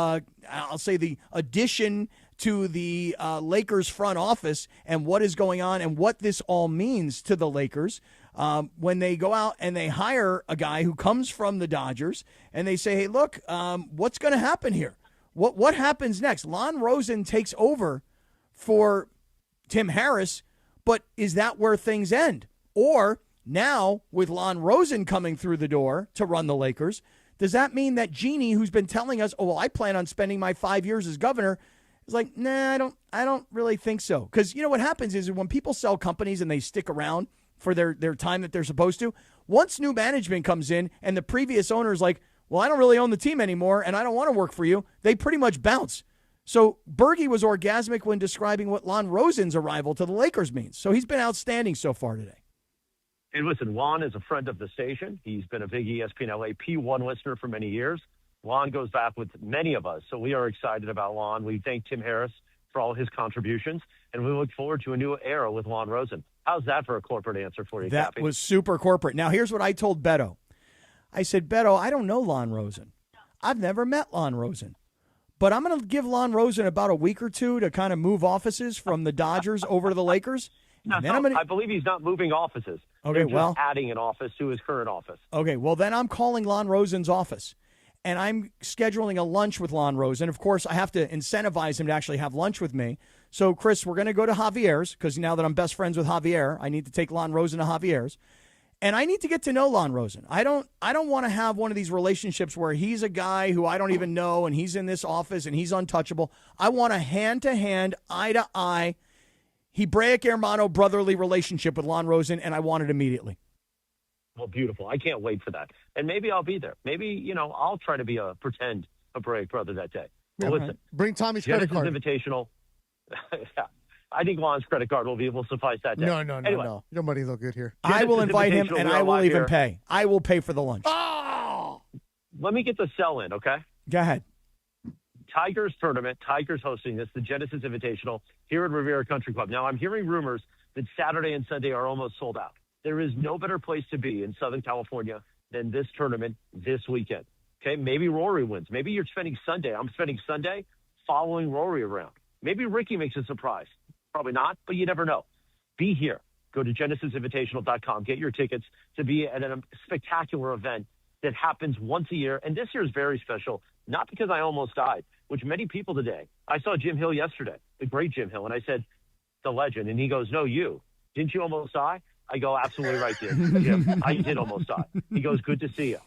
I'll say the addition to the Lakers front office and what is going on and what this all means to the Lakers when they go out and they hire a guy who comes from the Dodgers and they say, hey, look, what's going to happen here? What happens next? Lon Rosen takes over for Tim Harris, but is that where things end? Or now with Lon Rosen coming through the door to run the Lakers, does that mean that Jeannie, who's been telling us, oh, well, I plan on spending my 5 years as governor, is like, nah, I don't really think so. Because, you know, what happens is when people sell companies and they stick around for their time that they're supposed to, once new management comes in and the previous owner is like, well, I don't really own the team anymore and I don't want to work for you, they pretty much bounce. So Bergie was orgasmic when describing what Lon Rosen's arrival to the Lakers means. So he's been outstanding so far today. And listen, Lon is a friend of the station. He's been a big ESPN LA P1 listener for many years. Lon goes back with many of us, so we are excited about Lon. We thank Tim Harris for all his contributions, and we look forward to a new era with Lon Rosen. How's that for a corporate answer for you, That Cappy? was super corporate. Now, here's what I told Beto. I said, Beto, I don't know Lon Rosen. I've never met Lon Rosen. But I'm going to give Lon Rosen about a week or two to kind of move offices from the Dodgers over to the Lakers. No, Then I'm gonna... I believe he's not moving offices. Okay, They're just well... adding an office to his current office. Okay, well, then I'm calling Lon Rosen's office. And I'm scheduling a lunch with Lon Rosen. Of course, I have to incentivize him to actually have lunch with me. So, Chris, we're going to go to Javier's because now that I'm best friends with Javier, I need to take Lon Rosen to Javier's. And I need to get to know Lon Rosen. I don't want to have one of these relationships where he's a guy who I don't even know and he's in this office and he's untouchable. I want a hand-to-hand, eye-to-eye, Hebraic hermano brotherly relationship with Lon Rosen, and I want it immediately. Well, beautiful. I can't wait for that. And maybe I'll be there. Maybe, I'll try to be a pretend Hebraic brother that day. But listen, bring Tommy's credit card. Invitational. Yeah. I think Lon's credit card will suffice that day. No. Anyway. Your money look good here. I will invite him, and I will even pay. I will pay for the lunch. Oh! Let me get the sell in, okay? Go ahead. Tigers tournament. Tigers hosting this, the Genesis Invitational here at Riviera Country Club. Now, I'm hearing rumors that Saturday and Sunday are almost sold out. There is no better place to be in Southern California than this tournament this weekend. Okay, maybe Rory wins. Maybe you're spending Sunday. I'm spending Sunday following Rory around. Maybe Ricky makes a surprise. Probably not, but you never know. Be here. Go to genesisinvitational.com. Get your tickets to be at a spectacular event that happens once a year. And this year is very special, not because I almost died, which many people today. I saw Jim Hill yesterday, the great Jim Hill, and I said, the legend. And he goes, no, you. Didn't you almost die? I go, absolutely right, Jim. I did almost die. He goes, good to see you.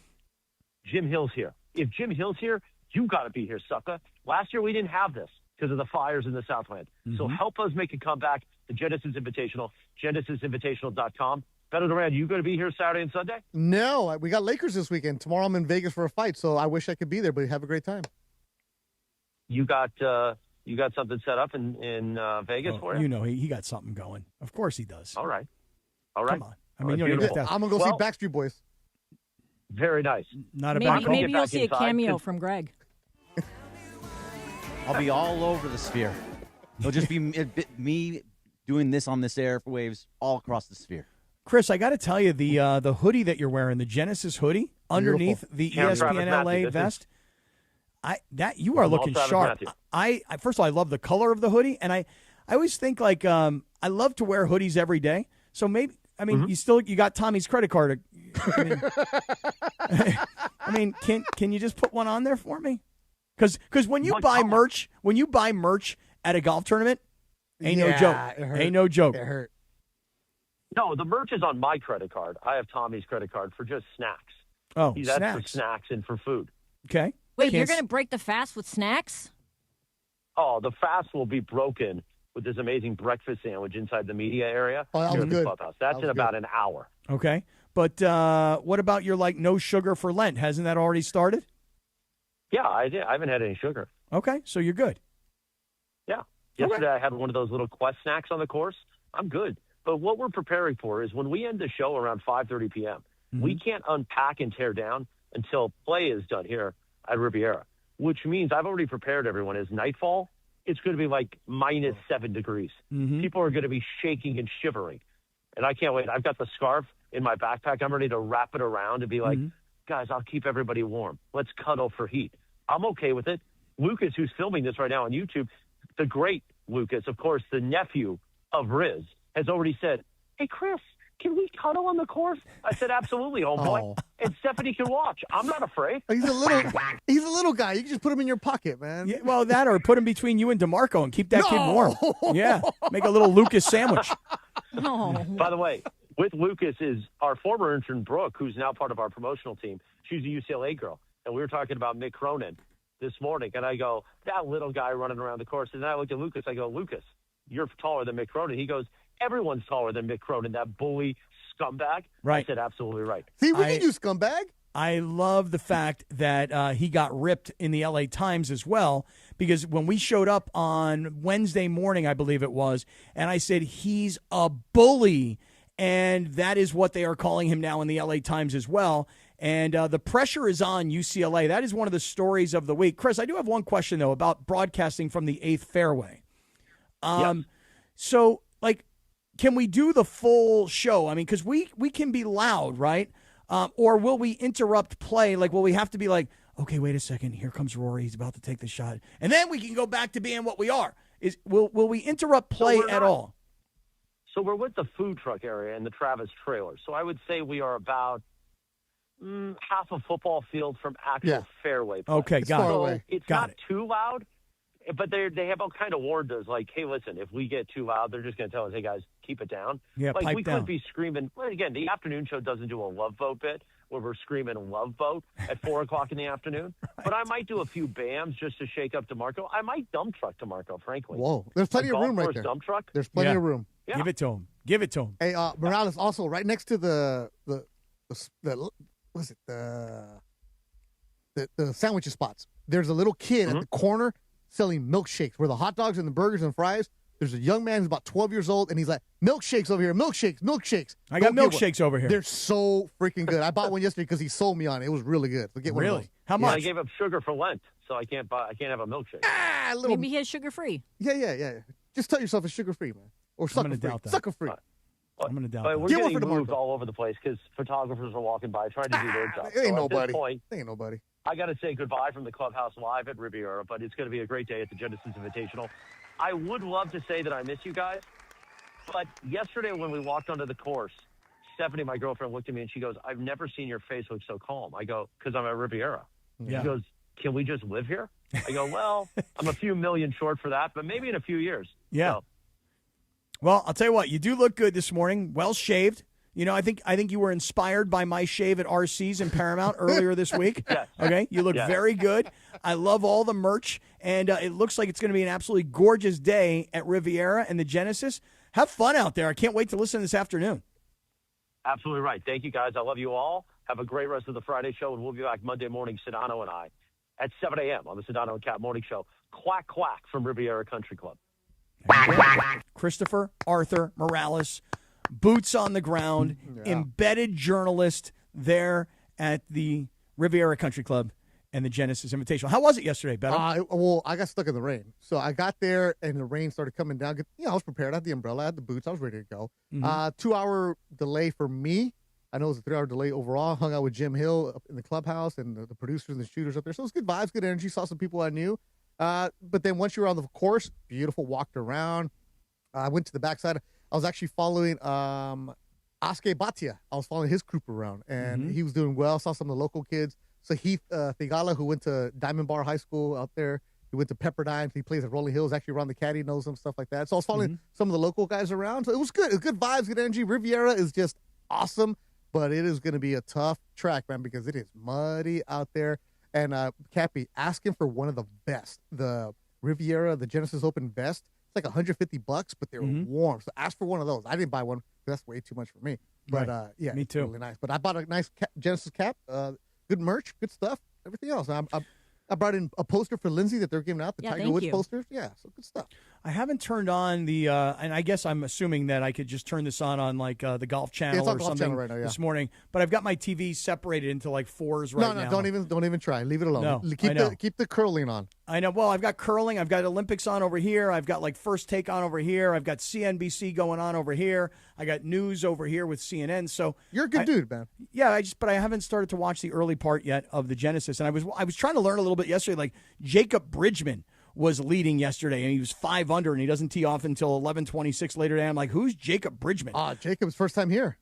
Jim Hill's here. If Jim Hill's here, you got to be here, sucker. Last year we didn't have this because of the fires in the Southland. So help us make a comeback. The Genesis Invitational, genesisinvitational.com. Beto Duran, you going to be here Saturday and Sunday? No, we got Lakers this weekend. Tomorrow I'm in Vegas for a fight, so I wish I could be there, but have a great time. You got something set up in Vegas for you? You know, he got something going. Of course he does. All right. Come on. I mean, you don't even have to. I'm going to go see Backstreet Boys. Very nice. Not a Maybe you'll see a cameo from Greg. I'll be all over the sphere. It'll just be me doing this on this airwaves all across the sphere. Chris, I got to tell you, the hoodie that you're wearing, the Genesis hoodie, underneath the ESPN LA vest, you are looking sharp. I first of all, I love the color of the hoodie, and I always think like I love to wear hoodies every day. So maybe you got Tommy's credit card. I mean, can you just put one on there for me? Because when you buy merch at a golf tournament, ain't no joke. Ain't no joke. It hurt. No, the merch is on my credit card. I have Tommy's credit card for just snacks. Oh, that's snacks. for snacks and for food. Okay. Wait, you're going to break the fast with snacks? Oh, the fast will be broken with this amazing breakfast sandwich inside the media area here at the clubhouse. That's in about an hour. Okay. But what about your no sugar for Lent? Hasn't that already started? Yeah, I did. I haven't had any sugar. Okay, so you're good. Yeah. Yesterday I had one of those little Quest snacks on the course. I'm good. But what we're preparing for is when we end the show around 5:30 p.m., we can't unpack and tear down until play is done here at Riviera, which means I've already prepared everyone. As nightfall, it's going to be like -7 degrees. People are going to be shaking and shivering. And I can't wait. I've got the scarf in my backpack. I'm ready to wrap it around and be like, guys, I'll keep everybody warm. Let's cuddle for heat. I'm okay with it. Lucas, who's filming this right now on YouTube, the great Lucas, of course, the nephew of Riz, has already said, hey, Chris, can we cuddle on the course? I said, absolutely, homeboy. And Stephanie can watch. I'm not afraid. He's a little guy. You can just put him in your pocket, man. Yeah, well, that or put him between you and DeMarco and keep that kid warm. Yeah, make a little Lucas sandwich. By the way, with Lucas is our former intern, Brooke, who's now part of our promotional team. She's a UCLA girl. And we were talking about Mick Cronin this morning. And I go, that little guy running around the course. And then I look at Lucas. I go, Lucas, you're taller than Mick Cronin. He goes, everyone's taller than Mick Cronin, that bully scumbag. Right. I said, absolutely right. See, we can use scumbag. I love the fact that he got ripped in the LA Times as well, because when we showed up on Wednesday morning, I believe it was, and I said, he's a bully. And that is what they are calling him now in the LA Times as well. And the pressure is on UCLA. That is one of the stories of the week. Chris, I do have one question, though, about broadcasting from the 8th fairway. Yes. So, can we do the full show? I mean, because we can be loud, right? Or will we interrupt play? Will we have to be like, okay, wait a second. Here comes Rory. He's about to take the shot. And then we can go back to being what we are. Will we interrupt play at all? So we're with the food truck area and the Travis trailer. So I would say we are about half a football field from actual fairway play. Okay, got it. It's Got not it. too loud, But they have all kind of warned us, like, hey, listen, if we get too loud, they're just going to tell us, hey, guys, keep it down. Yeah, like, pipe we down. could be screaming. Well, again, the afternoon show doesn't do a love vote bit where we're screaming love vote at 4 o'clock in the afternoon. Right. But I might do a few BAMs just to shake up DeMarco. I might dump truck DeMarco, frankly. Whoa. There's plenty of room right there. Dump truck? There's plenty of room. Yeah. Give it to him. Give it to him. Hey, Morales, also right next to the sandwich spots, there's a little kid at the corner selling milkshakes where the hot dogs and the burgers and fries. There's a young man who's about 12 years old, and he's like, milkshakes over here, milkshakes. I got milkshakes over here. They're so freaking good. I bought one yesterday because he sold me on it. It was really good. So get one of those. How much? I gave up sugar for Lent, so I can't have a milkshake. Maybe he has sugar-free. Yeah. Just tell yourself it's sugar-free, man. Or sucker-free. Sucker-free. I'm going to doubt But that. we're getting moved all over the place because photographers are walking by trying to do their job. Ain't So nobody. At this point, ain't nobody. I got to say goodbye from the clubhouse live at Riviera, but it's going to be a great day at the Genesis Invitational. I would love to say that I miss you guys, but yesterday when we walked onto the course, Stephanie, my girlfriend, looked at me and she goes, I've never seen your face look so calm. I go, because I'm at Riviera. Yeah. She goes, can we just live here? I go, well, I'm a few million short for that, but maybe in a few years. Yeah. So, well, I'll tell you what, you do look good this morning. Well shaved. You know, I think you were inspired by my shave at RC's in Paramount earlier this week. Yes. Okay, you look very good. I love all the merch, and it looks like it's going to be an absolutely gorgeous day at Riviera and the Genesis. Have fun out there. I can't wait to listen this afternoon. absolutely right. Thank you, guys. I love you all. Have a great rest of the Friday show, and we'll be back Monday morning, Sedano and I, at 7 a.m. on the Sedano and Kap Morning Show. Quack, quack from Riviera Country Club. Christopher Arthur Morales, boots on the ground, embedded journalist there at the Riviera Country Club and the Genesis Invitational. How was it yesterday, Beto? Well, I got stuck in the rain. So I got there, and the rain started coming down. I was prepared. I had the umbrella. I had the boots. I was ready to go. 2-hour delay for me. I know it was a 3-hour delay overall. Hung out with Jim Hill up in the clubhouse and the producers and the shooters up there. So it was good vibes, good energy. Saw some people I knew. But then once you were on the course, beautiful, walked around. I went to the backside. I was actually following Aske Bhatia. I was following his group around, and he was doing well. Saw some of the local kids. So Heath Thigala, who went to Diamond Bar High School out there, he went to Pepperdine. He plays at Rolling Hills, actually around the caddy, knows him, stuff like that. So I was following some of the local guys around. So it was good. It was good vibes, good energy. Riviera is just awesome, but it is going to be a tough track, man, because it is muddy out there. And Cappy, asking for one of the best, the Riviera, the Genesis Open vest. It's like $150, but they're warm. So ask for one of those. I didn't buy one because that's way too much for me. But yeah, me too. Really nice. But I bought a nice Genesis cap. Good merch, good stuff. Everything else. I brought in a poster for Lindsay that they're giving out, the Tiger Woods posters. Yeah, so good stuff. I haven't turned on the, and I guess I'm assuming that I could just turn this on like the Golf Channel or something right now, this morning. But I've got my TV separated into like 4s right now. No, don't even try. Leave it alone. No, keep the curling on. I know. Well, I've got curling. I've got Olympics on over here. I've got like First Take on over here. I've got CNBC going on over here. I got news over here with CNN. So you're a good dude, man. Yeah, but I haven't started to watch the early part yet of the Genesis, and I was trying to learn a little bit yesterday. Like Jacob Bridgman was leading yesterday, and he was 5 under, and he doesn't tee off until 11:26 later today. I'm like, who's Jacob Bridgman? Jacob's first time here.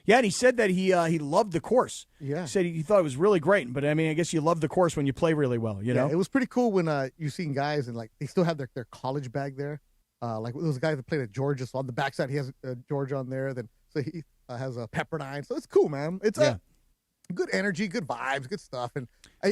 Yeah, and he said that he loved the course. Yeah. He said he thought it was really great. But, I mean, I guess you love the course when you play really well, you know? It was pretty cool when you seen guys and, like, they still have their college bag there. Like, those guys that played at Georgia. So on the backside, he has Georgia on there. Then so he has a Pepperdine. So it's cool, man. It's good energy, good vibes, good stuff. And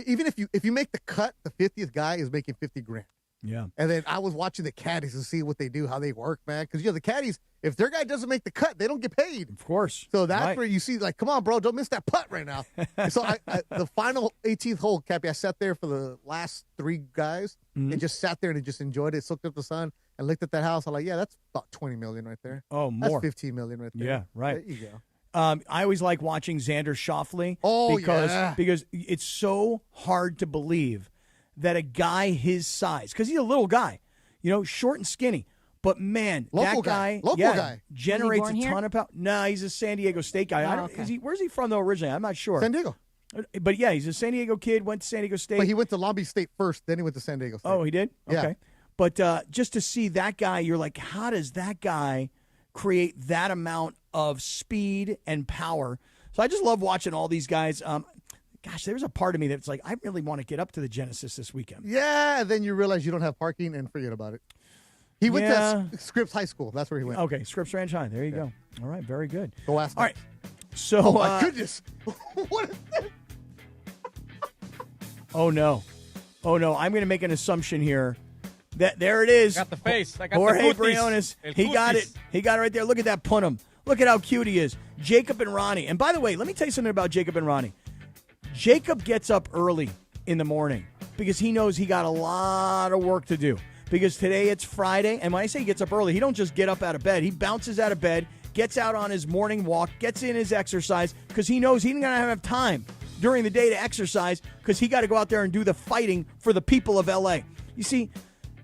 even if you make the cut, the 50th guy is making $50,000. Yeah. And then I was watching the caddies to see what they do, how they work, man. Because, the caddies, if their guy doesn't make the cut, they don't get paid. Of course. So that's where you see, like, come on, bro, don't miss that putt right now. So the final 18th hole, Cappy, I sat there for the last 3 guys and just sat there and just enjoyed it, soaked up the sun, and looked at that house. I'm like, yeah, that's about $20 million right there. Oh, more. That's $15 million right there. Yeah, right. There you go. I always like watching Xander Schauffele because it's so hard to believe that a guy his size, because he's a little guy, short and skinny, but man, local that guy generates a ton of power. No, he's a San Diego State guy. Where's he from though originally? I'm not sure. San Diego. But yeah, he's a San Diego kid, went to San Diego State. But he went to Long Beach State first, then he went to San Diego State. Oh, he did? Yeah. Okay. But just to see that guy, you're like, how does that guy create that amount of speed and power? So I just love watching all these guys. gosh, there's a part of me that's like, I really want to get up to the Genesis this weekend. Yeah, and then you realize you don't have parking and forget about it. He went to Scripps High School. That's where he went. Okay, Scripps Ranch High. There you go. All right, very good. Go ask All him. right. So, oh, my goodness. What is this? Oh, no. I'm going to make an assumption here. That there it is. I got the face. I got Jorge the cutis. Briones. El He got cutis. it. He got it right there. Look at that punum. Look at how cute he is. Jacob and Ronnie. And by the way, let me tell you something about Jacob and Ronnie. Jacob gets up early in the morning because he knows he got a lot of work to do. Because today it's Friday, and when I say he gets up early, he don't just get up out of bed. He bounces out of bed, gets out on his morning walk, gets in his exercise, because he knows he's not going to have time during the day to exercise because he got to go out there and do the fighting for the people of L.A. You see,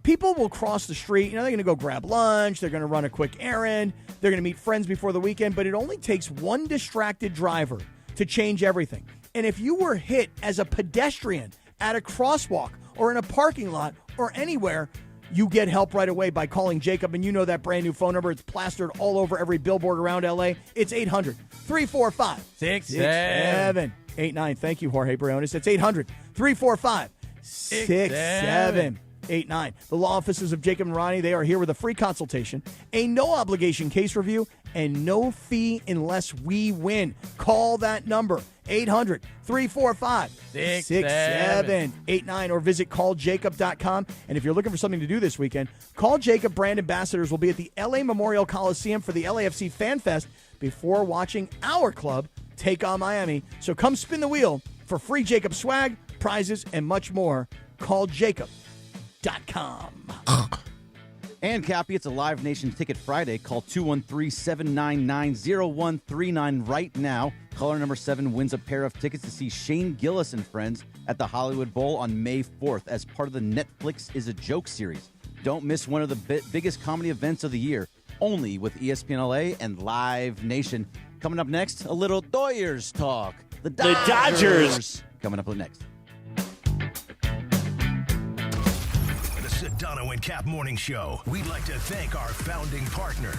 people will cross the street. They're going to go grab lunch. They're going to run a quick errand. They're going to meet friends before the weekend. But it only takes one distracted driver to change everything. And if you were hit as a pedestrian at a crosswalk or in a parking lot or anywhere, you get help right away by calling Jacob. And you know that brand new phone number. It's plastered all over every billboard around L.A. It's 800-345-6789. Thank you, Jorge Briones. It's 800-345-6789. The law offices of Jacob and Ronnie, they are here with a free consultation, a no-obligation case review, and no fee unless we win. Call that number, 800-345-6789, or visit calljacob.com. And if you're looking for something to do this weekend, Call Jacob brand ambassadors will be at the LA Memorial Coliseum for the LAFC Fan Fest before watching our club take on Miami. So come spin the wheel for free Jacob swag, prizes, and much more. Call Jacob.com. And Cappy, it's a Live Nation Ticket Friday. Call 213-799-0139 right now. Caller number 7 wins a pair of tickets to see Shane Gillis and friends at the Hollywood Bowl on May 4th as part of the Netflix Is a Joke series. Don't miss one of the biggest comedy events of the year, only with ESPN LA and Live Nation. Coming up next, a little Doyers talk. The Dodgers. Coming up next. Sedano and Kap Morning Show. We'd like to thank our founding partner,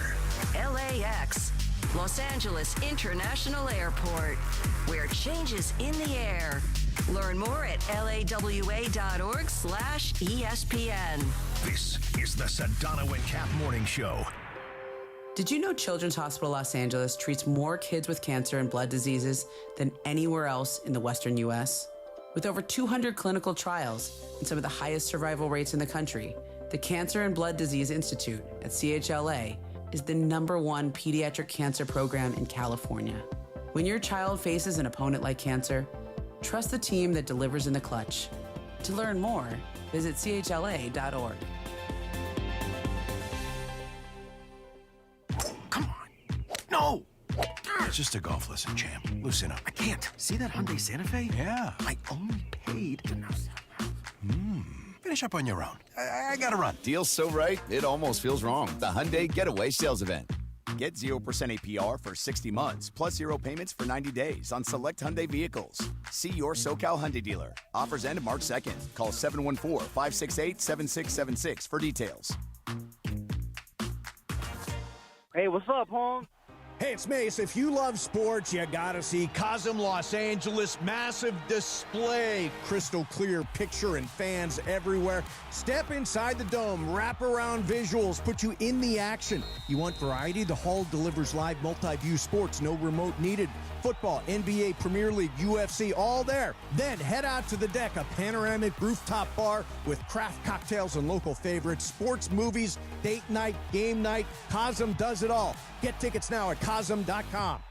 LAX, Los Angeles International Airport, where change is in the air. Learn more at lawa.org/ESPN. This is the Sedano and Kap Morning Show. Did you know Children's Hospital Los Angeles treats more kids with cancer and blood diseases than anywhere else in the Western U.S.? With over 200 clinical trials and some of the highest survival rates in the country, the Cancer and Blood Disease Institute at CHLA is the #1 pediatric cancer program in California. When your child faces an opponent like cancer, trust the team that delivers in the clutch. To learn more, visit chla.org. No! It's just a golf lesson, champ. Loosen up. I can't. See that Hyundai Santa Fe? Yeah. I only paid. Finish up on your own. I gotta run. Deal's so right, it almost feels wrong. The Hyundai Getaway Sales Event. Get 0% APR for 60 months, plus 0 payments for 90 days on select Hyundai vehicles. See your SoCal Hyundai dealer. Offers end March 2nd. Call 714-568-7676 for details. Hey, what's up, Hong? Hey, it's Mace. If you love sports, you gotta see Cosm Los Angeles. Massive display, crystal clear picture and fans everywhere. Step inside the dome, wrap around visuals, put you in the action. You want variety? The hall delivers live multi-view sports, no remote needed. Football, NBA, Premier League, UFC, all there. Then head out to the deck, a panoramic rooftop bar with craft cocktails and local favorites, sports, movies, date night, game night. Cosm does it all. Get tickets now at Cosm.com.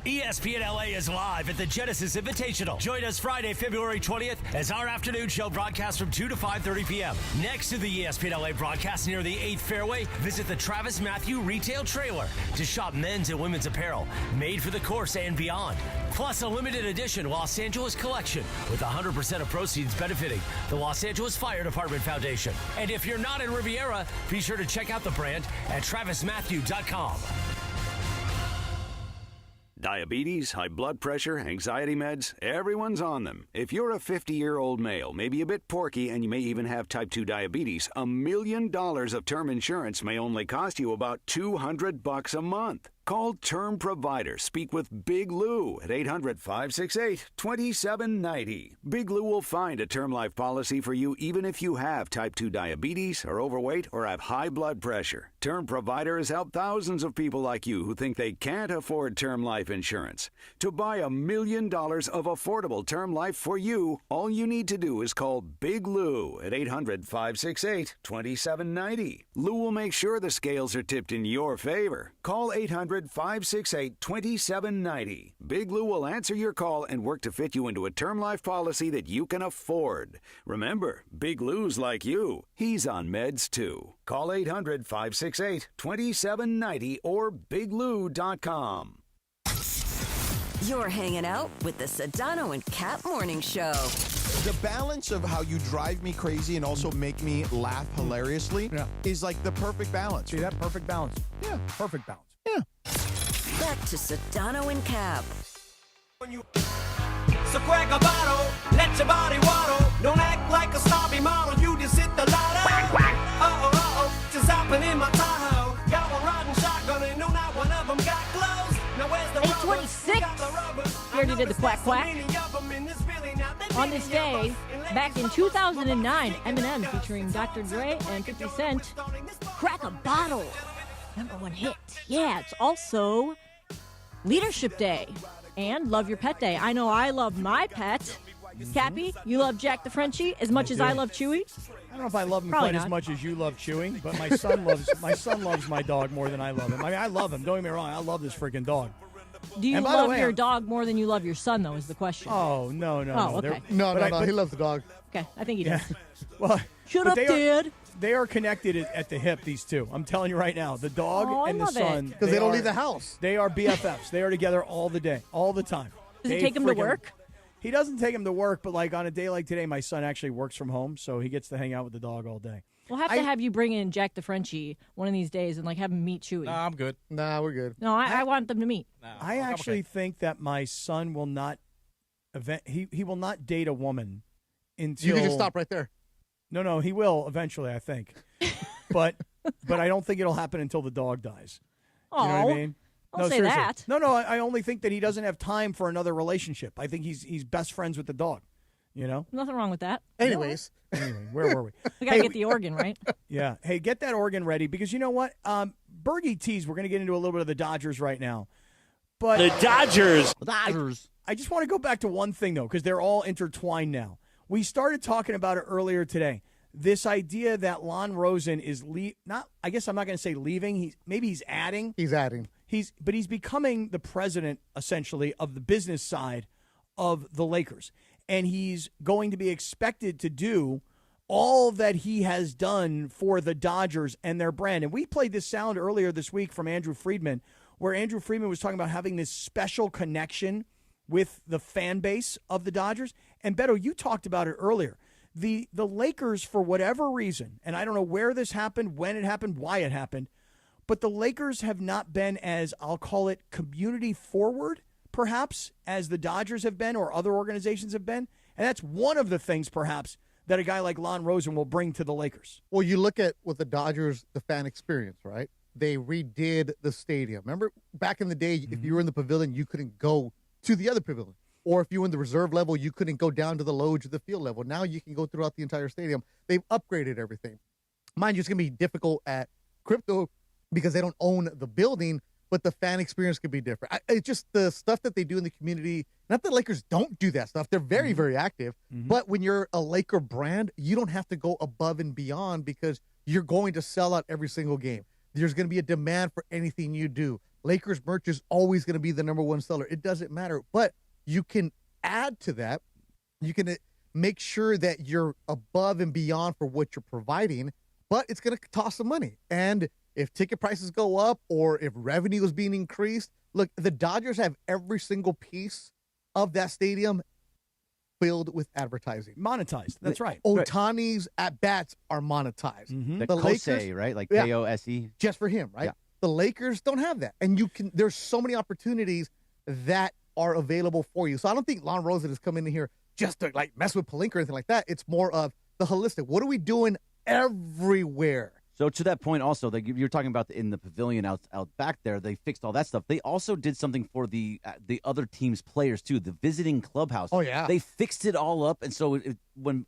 ESPN LA is live at the Genesis Invitational. Join us Friday, February 20th as our afternoon show broadcasts from 2 to 5:30 p.m. Next to the ESPN LA broadcast near the 8th fairway, visit the Travis Matthew Retail Trailer to shop men's and women's apparel made for the course and beyond. Plus a limited edition Los Angeles collection with 100% of proceeds benefiting the Los Angeles Fire Department Foundation. And if you're not in Riviera, be sure to check out the brand at travismatthew.com. Diabetes, high blood pressure, anxiety meds, everyone's on them. If you're a 50-year-old male, maybe a bit porky, and you may even have type 2 diabetes, $1 million of term insurance may only cost you about $200 a month. Call Term Provider. Speak with Big Lou at 800-568-2790. Big Lou will find a term life policy for you even if you have type 2 diabetes, are overweight, or have high blood pressure. Term Provider has helped thousands of people like you who think they can't afford term life insurance. To buy $1 million of affordable term life for you, all you need to do is call Big Lou at 800-568-2790. Lou will make sure the scales are tipped in your favor. Call 800-568-2790. Big Lou will answer your call and work to fit you into a term life policy that you can afford. Remember, Big Lou's like you. He's on meds too. Call 800-568-2790 or biglou.com. You're hanging out with the Sedano and Kap Morning Show. The balance of how you drive me crazy and also make me laugh hilariously is like the perfect balance. See that? Perfect balance. Yeah, perfect balance. Yeah. Back to Sedano and Kap. So crack a bottle, let your body waddle. Don't act like a snobby model, you just hit the lotto. Uh-oh, just hopping in my Tahoe. Got one riding shotgun and no, not one of them got clothes. Now where's the 826. We already did the quack quack. On this day, back in 2009, Eminem featuring Dr. Dre and 50 Cent, Crack a Bottle, #1 hit. Yeah, it's also Leadership Day and Love Your Pet Day. I know I love my pet. Cappy, you love Jack the Frenchie as much as I love Chewy? I don't know if I love him Probably quite not. as much as you love Chewing, but my son loves my dog more than I love him. I mean, I love him. Don't get me wrong. I love this freaking dog. Do you And by the love way, your dog more than you love your son, though, is the question. Oh, no. Oh, okay. No, he loves the dog. Okay, I think he does. Well, Shut but up, Dad. They are connected at the hip, these two. I'm telling you right now. The dog Oh, I and the love it. son. Because they don't leave the house. They are BFFs. They are together all the day, all the time. Does he They take him to freaking- work? He doesn't take him to work, but like on a day like today, my son actually works from home, so he gets to hang out with the dog all day. We'll have to have you bring in Jack the Frenchie one of these days and like have him meet Chewy. Nah, I'm good. Nah, we're good. No, I want them to meet. I actually think that my son will not he will not date a woman until You can just stop right there. No, he will eventually, I think. but I don't think it'll happen until the dog dies. You know what I mean? Don't say seriously. that. No, I only think that he doesn't have time for another relationship. I think he's best friends with the dog. You know? Nothing wrong with that. Anyways. Anyway, where were we? We got to get the organ, right? Yeah. Hey, get that organ ready because you know what? Bergie tease, we're going to get into a little bit of the Dodgers right now. But The Dodgers. I just want to go back to one thing, though, because they're all intertwined now. We started talking about it earlier today. This idea that Lon Rosen is I guess I'm not going to say leaving. Maybe he's adding. He's adding. But he's becoming the president, essentially, of the business side of the Lakers. And he's going to be expected to do all that he has done for the Dodgers and their brand. And we played this sound earlier this week from Andrew Friedman, where Andrew Friedman was talking about having this special connection with the fan base of the Dodgers. And Beto, you talked about it earlier. The Lakers, for whatever reason, and I don't know where this happened, when it happened, why it happened, but the Lakers have not been as, I'll call it, community forward, perhaps, as the Dodgers have been or other organizations have been. And that's one of the things, perhaps, that a guy like Lon Rosen will bring to the Lakers. Well, you look at with the Dodgers, the fan experience, right? They redid the stadium. Remember back in the day, if you were in the pavilion, you couldn't go to the other pavilion. Or if you were in the reserve level, you couldn't go down to the loge of the field level. Now you can go throughout the entire stadium. They've upgraded everything. Mind you, it's going to be difficult at Crypto because they don't own the building, but the fan experience could be different. It's just the stuff that they do in the community. Not that Lakers don't do that stuff. They're very, very active. But when you're a Laker brand, you don't have to go above and beyond because you're going to sell out every single game. There's going to be a demand for anything you do. Lakers merch is always going to be the number one seller. It doesn't matter. But you can add to that. You can make sure that you're above and beyond for what you're providing, but it's going to cost some money. And if ticket prices go up or if revenue is being increased, look, the Dodgers have every single piece of that stadium filled with advertising. Monetized. That's right. Otani's at-bats are monetized. The Kose, right? Like Kose. Just for him, right? Yeah. The Lakers don't have that. And there's so many opportunities that are available for you. So I don't think Lon Rosen is coming in here just to like mess with Pelinka or anything like that. It's more of the holistic. What are we doing everywhere? So to that point also, like you're talking about in the pavilion out back there, they fixed all that stuff. They also did something for the other team's players, too, the visiting clubhouse. Oh, yeah. They fixed it all up, and so when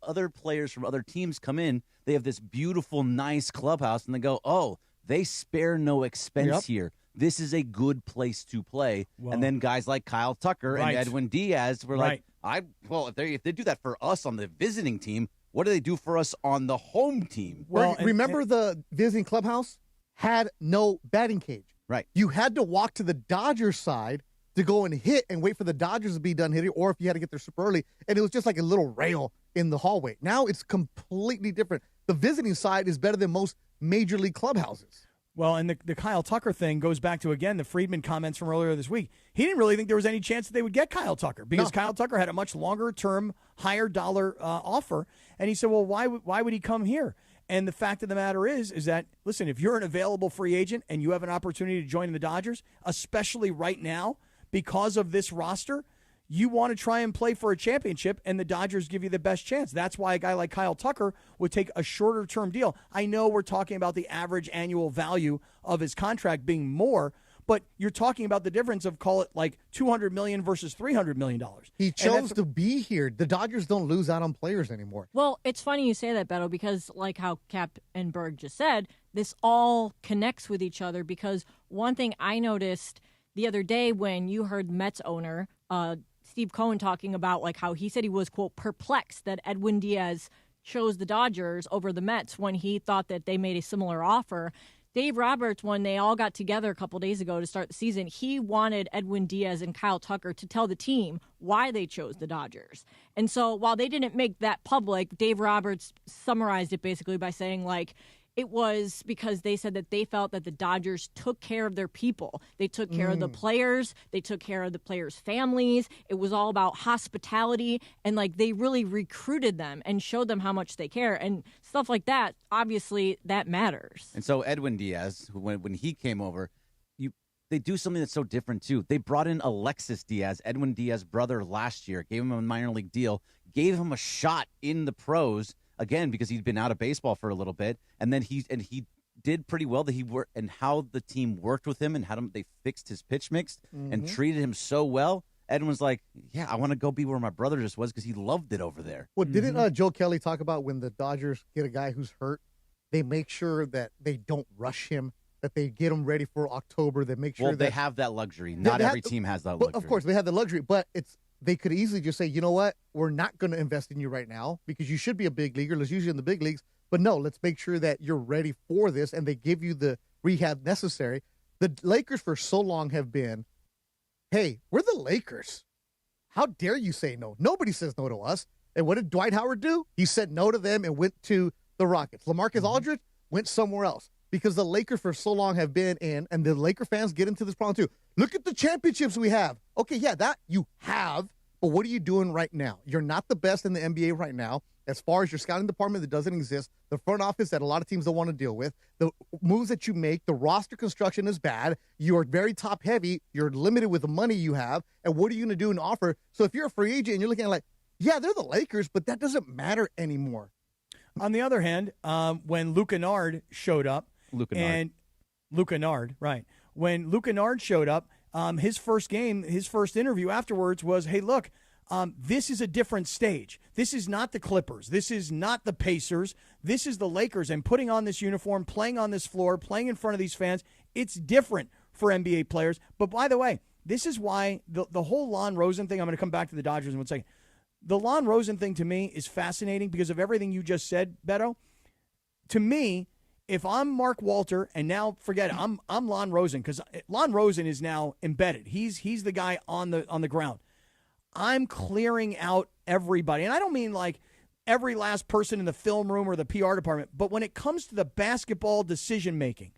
other players from other teams come in, they have this beautiful, nice clubhouse, and they go, oh, they spare no expense here. This is a good place to play. Well, and then guys like Kyle Tucker and Edwin Diaz were like, if they do that for us on the visiting team, what do they do for us on the home team? Well, remember the visiting clubhouse had no batting cage. Right. You had to walk to the Dodgers side to go and hit and wait for the Dodgers to be done hitting, or if you had to get there super early, and it was just like a little rail in the hallway. Now it's completely different. The visiting side is better than most major league clubhouses. Well, and the Kyle Tucker thing goes back to, again, the Friedman comments from earlier this week. He didn't really think there was any chance that they would get Kyle Tucker because Kyle Tucker had a much longer-term, higher-dollar offer. And he said, well, why would he come here? And the fact of the matter is that, listen, if you're an available free agent and you have an opportunity to join the Dodgers, especially right now because of this roster, you want to try and play for a championship, and the Dodgers give you the best chance. That's why a guy like Kyle Tucker would take a shorter-term deal. I know we're talking about the average annual value of his contract being more, but you're talking about the difference of, call it like $200 million versus $300 million. He chose to be here. The Dodgers don't lose out on players anymore. Well, it's funny you say that, Beto, because like how Cap and Berg just said, this all connects with each other, because one thing I noticed the other day when you heard Mets owner Steve Cohen talking about like how he said he was, quote, perplexed that Edwin Diaz chose the Dodgers over the Mets when he thought that they made a similar offer. Dave Roberts, when they all got together a couple days ago to start the season, he wanted Edwin Diaz and Kyle Tucker to tell the team why they chose the Dodgers. And so while they didn't make that public, Dave Roberts summarized it basically by saying, like, it was because they said that they felt that the Dodgers took care of their people. They took care of the players. They took care of the players' families. It was all about hospitality. And, like, they really recruited them and showed them how much they care. And stuff like that, obviously, that matters. And so Edwin Diaz, when he came over, they do something that's so different, too. They brought in Alexis Diaz, Edwin Diaz's brother, last year, gave him a minor league deal, gave him a shot in the pros, again, because he'd been out of baseball for a little bit, and then he did pretty well. And how the team worked with him and how they fixed his pitch mix and treated him so well. Edwin's like, yeah, I want to go be where my brother just was because he loved it over there. Well, didn't Joe Kelly talk about when the Dodgers get a guy who's hurt, they make sure that they don't rush him, that they get him ready for October. They make sure they have that luxury. Not every team has that luxury. Of course, they have the luxury, but they could easily just say, you know what, we're not going to invest in you right now because you should be a big leaguer. Let's use you in the big leagues. But no, let's make sure that you're ready for this, and they give you the rehab necessary. The Lakers for so long have been, hey, we're the Lakers. How dare you say no? Nobody says no to us. And what did Dwight Howard do? He said no to them and went to the Rockets. LaMarcus Aldridge went somewhere else because the Lakers for so long have been in, and the Laker fans get into this problem too. Look at the championships we have. Okay, yeah, that you have, but what are you doing right now? You're not the best in the NBA right now as far as your scouting department that doesn't exist, the front office that a lot of teams don't want to deal with, the moves that you make, the roster construction is bad. You're very top-heavy. You're limited with the money you have, and what are you going to do and offer? So if you're a free agent and you're looking at like, yeah, they're the Lakers, but that doesn't matter anymore. On the other hand, when Luke Kennard showed up, Luke Kennard, right. When Luke Kennard showed up, his first interview afterwards was, hey, look, this is a different stage. This is not the Clippers. This is not the Pacers. This is the Lakers. And putting on this uniform, playing on this floor, playing in front of these fans, it's different for NBA players. But by the way, this is why the whole Lon Rosen thing, I'm going to come back to the Dodgers in one second. The Lon Rosen thing to me is fascinating because of everything you just said, Beto. To me, if I'm Mark Walter, and now forget it, I'm Lon Rosen, because Lon Rosen is now embedded. He's the guy on the ground. I'm clearing out everybody, and I don't mean like every last person in the film room or the PR department, but when it comes to the basketball decision making,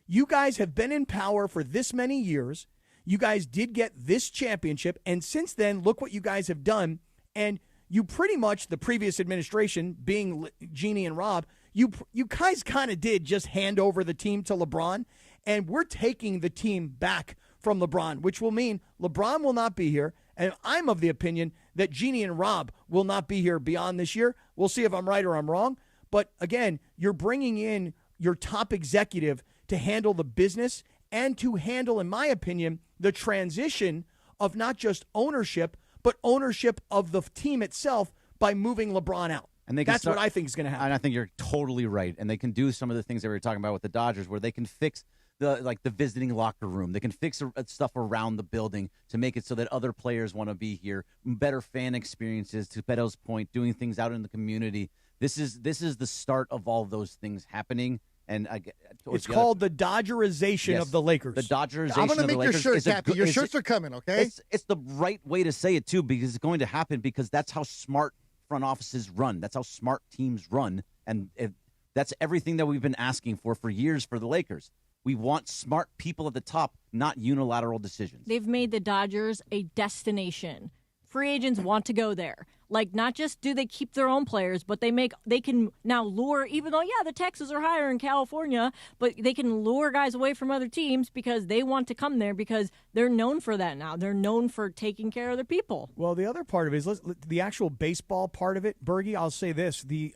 you guys have been in power for this many years. You guys did get this championship, and since then, look what you guys have done. And you pretty much, the previous administration, being Jeannie and Rob, you guys kind of did just hand over the team to LeBron, and we're taking the team back from LeBron, which will mean LeBron will not be here, and I'm of the opinion that Jeannie and Rob will not be here beyond this year. We'll see if I'm right or I'm wrong. But again, you're bringing in your top executive to handle the business and to handle, in my opinion, the transition of not just ownership, but ownership of the team itself by moving LeBron out. And that's what I think is going to happen. And I think you're totally right. And they can do some of the things that we were talking about with the Dodgers, where they can fix the visiting locker room. They can fix stuff around the building to make it so that other players want to be here. Better fan experiences. To Beto's point, doing things out in the community. This is the start of all those things happening. And it's called the Dodgerization of the Lakers. The Dodgerization I'm going to of the make your Lakers. shirt, Cappy. Your shirts are coming, okay? It's the right way to say it, too, because it's going to happen because that's how smart front offices run. That's how smart teams run. And that's everything that we've been asking for years for the Lakers. We want smart people at the top, not unilateral decisions. They've made the Dodgers a destination. Free agents want to go there. Like, not just do they keep their own players, but they can now lure, even though, the Texans are higher in California, but they can lure guys away from other teams because they want to come there because they're known for that now. They're known for taking care of their people. Well, the other part of it is the actual baseball part of it, Bergie, I'll say this, the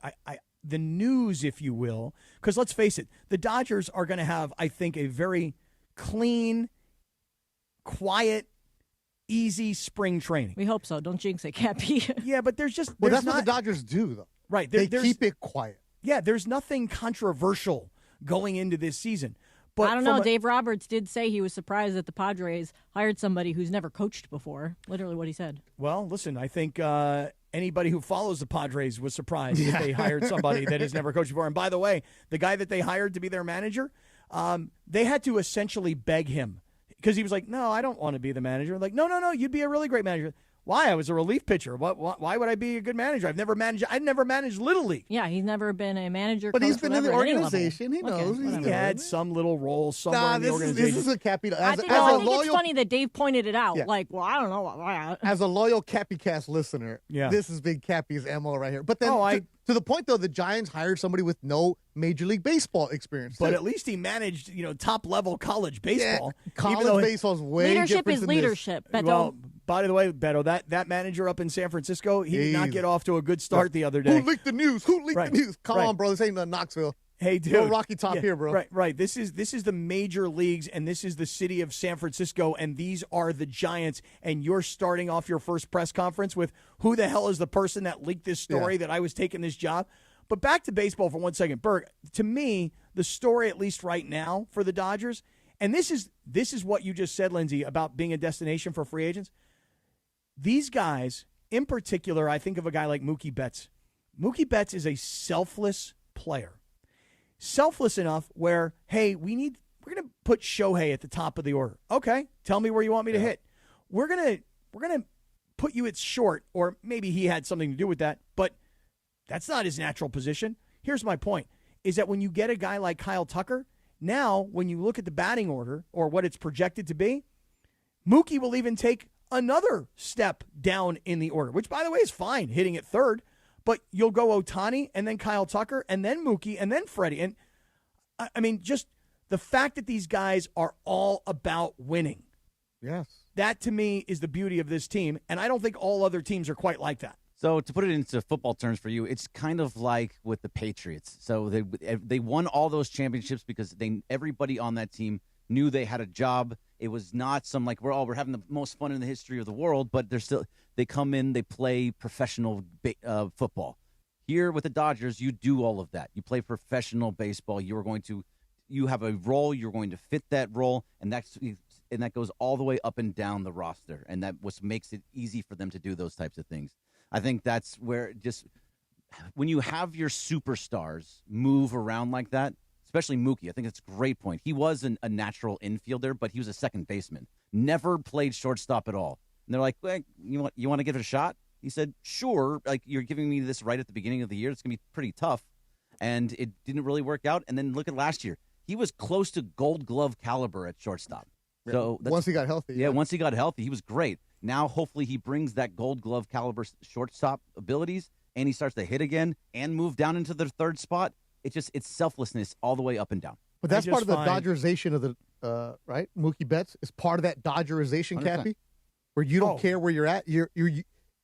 news, if you will, because let's face it, the Dodgers are going to have, I think, a very clean, quiet, easy spring training. We hope so. Don't jinx it, Cappy. Yeah, but that's what the Dodgers do, though. Right. They keep it quiet. Yeah, there's nothing controversial going into this season. But I don't know. Dave Roberts did say he was surprised that the Padres hired somebody who's never coached before. Literally what he said. Well, listen, I think anybody who follows the Padres was surprised that they hired somebody that has never coached before. And by the way, the guy that they hired to be their manager, they had to essentially beg him. Because he was like, no, I don't want to be the manager. Like, no, you'd be a really great manager. Why? I was a relief pitcher. Why would I be a good manager? I'd never managed Little League. Yeah, he's never been a manager. But he's been in the organization. He knows. He had some little role somewhere in the organization. This is a Cappy. I think it's funny that Dave pointed it out. Yeah. Like, well, I don't know about that. As a loyal Cappy Cast listener, this is Big Cappy's MO right here. But then to the point, though, the Giants hired somebody with no Major League Baseball experience. But at least he managed, top-level college baseball. Yeah, college baseball's way leadership different is leadership. Beto. Well, by the way, Beto, that manager up in San Francisco, he did not get off to a good start the other day. Who leaked the news? Who leaked the news? Come on, bro. This ain't Knoxville. Hey, dude. No Rocky Top here, bro. Right. This is the major leagues, and this is the city of San Francisco, and these are the Giants, and you're starting off your first press conference with who the hell is the person that leaked this story that I was taking this job? But back to baseball for 1 second. Berg, to me, the story, at least right now, for the Dodgers, and this is what you just said, Lindsay, about being a destination for free agents. These guys, in particular, I think of a guy like Mookie Betts. Mookie Betts is a selfless player. Selfless enough where, hey, we're going to put Shohei at the top of the order. Okay, tell me where you want me to hit. We're going to put you at short, or maybe he had something to do with that, but that's not his natural position. Here's my point, is that when you get a guy like Kyle Tucker, now when you look at the batting order or what it's projected to be, Mookie will even take another step down in the order, which, by the way, is fine, hitting at third. But you'll go Ohtani and then Kyle Tucker and then Mookie and then Freddie. And, I mean, just the fact that these guys are all about winning. Yes. That, to me, is the beauty of this team. And I don't think all other teams are quite like that. So to put it into football terms for you, it's kind of like with the Patriots. So they won all those championships because everybody on that team knew they had a job. It was not some like we're having the most fun in the history of the world, but they come in, they play professional football. Here with the Dodgers, you do all of that. You play professional baseball. You have a role. You're going to fit that role, and that goes all the way up and down the roster, and that what makes it easy for them to do those types of things. I think that's where when you have your superstars move around like that, especially Mookie, I think it's a great point. He was a natural infielder, but he was a second baseman. Never played shortstop at all. And they're like, well, you want to give it a shot? He said, sure. Like, you're giving me this right at the beginning of the year. It's going to be pretty tough. And it didn't really work out. And then look at last year. He was close to Gold Glove caliber at shortstop. So once he got healthy. Yeah, once he got healthy, he was great. Now, hopefully, he brings that Gold Glove caliber shortstop abilities, and he starts to hit again and move down into the third spot. It's selflessness all the way up and down. But that's part of the Dodgerization of the right. Mookie Betts is part of that Dodgerization, 100%. Cappy, where you don't care where you're at. You're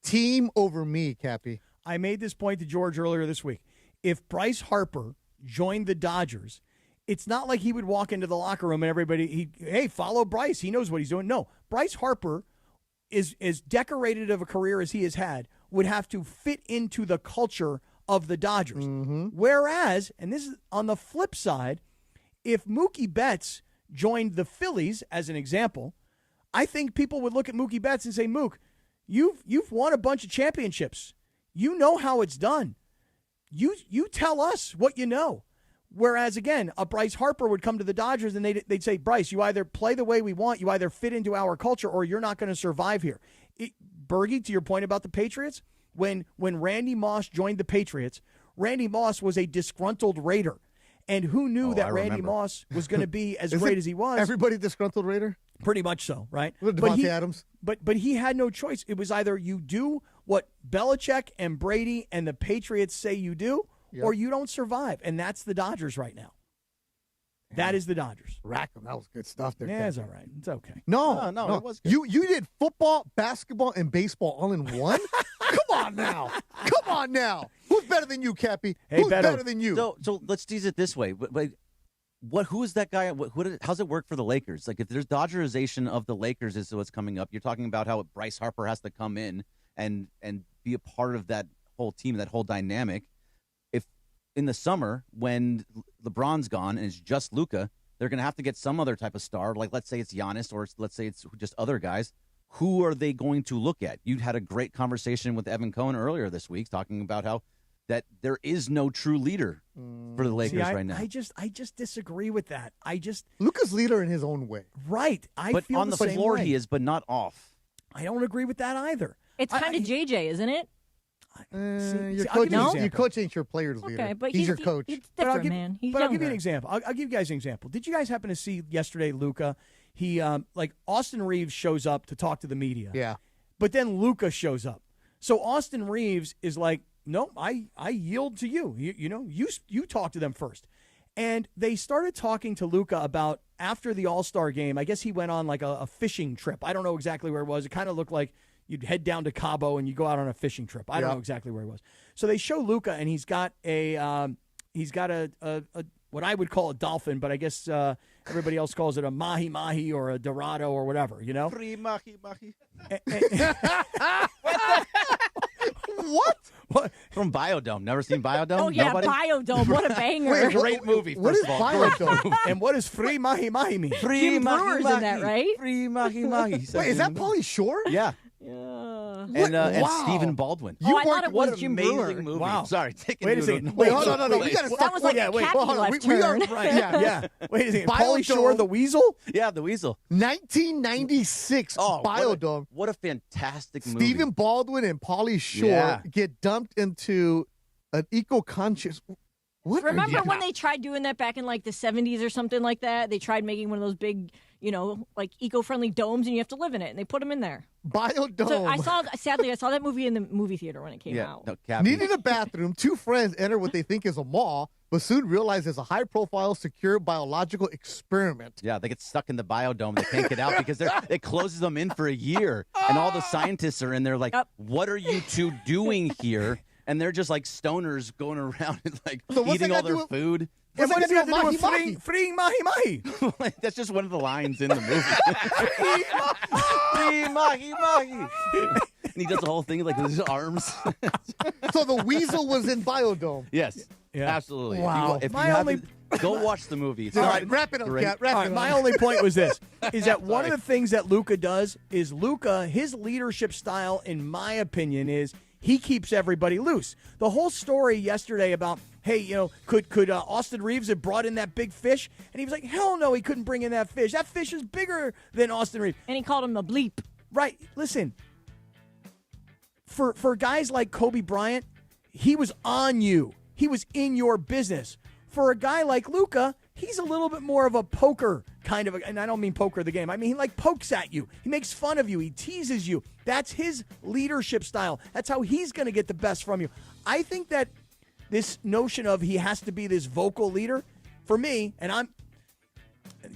team over me, Cappy. I made this point to George earlier this week. If Bryce Harper joined the Dodgers, it's not like he would walk into the locker room and everybody, hey, follow Bryce. He knows what he's doing. No, Bryce Harper is as decorated of a career as he has had, would have to fit into the culture of the Dodgers. Whereas, and this is on the flip side, if Mookie Betts joined the Phillies, as an example, I think people would look at Mookie Betts and say, Mook, you've won a bunch of championships. You know how it's done. You tell us what you know. Whereas, again, a Bryce Harper would come to the Dodgers and they'd say, Bryce, you either play the way we want, you either fit into our culture, or you're not going to survive here. Bergie, to your point about the Patriots, when Randy Moss joined the Patriots, Randy Moss was a disgruntled Raider. And who knew that Randy Moss was going to be as great as he was? Everybody disgruntled Raider? Pretty much so, right? Devontae Adams? But he had no choice. It was either you do what Belichick and Brady and the Patriots say you do, or you don't survive. And that's the Dodgers right now. That is the Dodgers. Rackham, that was good stuff there. Yeah, it's all right. It's okay. No, it was good. You did football, basketball, and baseball all in one? Come on now. Who's better than you, Cappy? Who's better than you? So let's tease it this way. Who is that guy? How's it work for the Lakers? Like, if there's Dodgerization of the Lakers is what's coming up, you're talking about how Bryce Harper has to come in and be a part of that whole team, that whole dynamic. If in the summer when LeBron's gone and it's just Luka, they're going to have to get some other type of star. Like, let's say it's Giannis, or let's say it's just other guys. Who are they going to look at? You had a great conversation with Evan Cohen earlier this week talking about how that there is no true leader for the Lakers right now. I just disagree with that. Luka's leader in his own way. Right. But feel on the same floor way. he is, but not off. I don't agree with that either. It's kind of JJ, isn't it? Your coach ain't your player's leader. Okay, but he's your coach. It's different, man. He's I'll give you younger. an example. I'll give you guys an example. Did you guys happen to see yesterday Luka? He Austin Reeves shows up to talk to the media. Yeah. But then Luka shows up. So Austin Reeves is like, no, I yield to you. You talk to them first. And they started talking to Luka about after the All-Star game. I guess he went on like a fishing trip. I don't know exactly where it was. It kind of looked like you'd head down to Cabo and you go out on a fishing trip. I don't know exactly where it was. So they show Luka, and he's got a what I would call a dolphin, but I guess everybody else calls it a mahi-mahi or a dorado or whatever, you know? Free mahi-mahi. What? From Biodome. Never seen Biodome? Oh, yeah, Nobody? Biodome. What a banger. Wait, Great movie, What first is of all. Biodome? And what does free mahi-mahi mean? Free Jim Brewer's in that, right? Free mahi-mahi. Wait, is that Pauly Shore? Yeah. Yeah. And Wow. Stephen Baldwin. Oh, I thought it What was an Jim amazing Brewer. movie. Wow. Sorry. Wait a second. Wait, hold on. No. We got to That was like a wait, Cappy hold on. left We are turn. right. Yeah. Wait a second. Biodome. Pauly Shore, the weasel? Yeah, the Weasel. 1996 Biodome. What a fantastic movie. Stephen Baldwin and Pauly Shore get dumped into an eco-conscious. What? Remember when they tried doing that back in like the 70s or something like that? They tried making one of those big, like eco-friendly domes, and you have to live in it, and they put them in there. Biodome. So I saw that movie in the movie theater when it came out. No, Cappy. Needing a bathroom, two friends enter what they think is a mall, but soon realize it's a high-profile, secure biological experiment. Yeah, they get stuck in the Biodome. They can't get out because it closes them in for a year, and all the scientists are in there like, what are you two doing here? And they're just like stoners going around and like eating all their food. And what does it have to do with mahi-mahi? freeing mahi-mahi? That's just one of the lines in the movie. Free mahi-mahi. And he does the whole thing like with his arms. So the weasel was in Biodome. Yes, Yeah. absolutely. Wow. If you My haven't, go watch the movie. It's All not right, wrap it up, great. Cat. Wrap All it right, up. my only point was this, is that one of the things that Luka does is his leadership style, in my opinion, is he keeps everybody loose. The whole story yesterday about, hey, could Austin Reeves have brought in that big fish? And he was like, hell no, he couldn't bring in that fish. That fish is bigger than Austin Reeves. And he called him a bleep. Right. Listen, for guys like Kobe Bryant, he was on you. He was in your business. For a guy like Luka, he's a little bit more of a poker kind of, and I don't mean poker the game. I mean, he like pokes at you. He makes fun of you. He teases you. That's his leadership style. That's how he's going to get the best from you. I think that this notion of he has to be this vocal leader, for me, and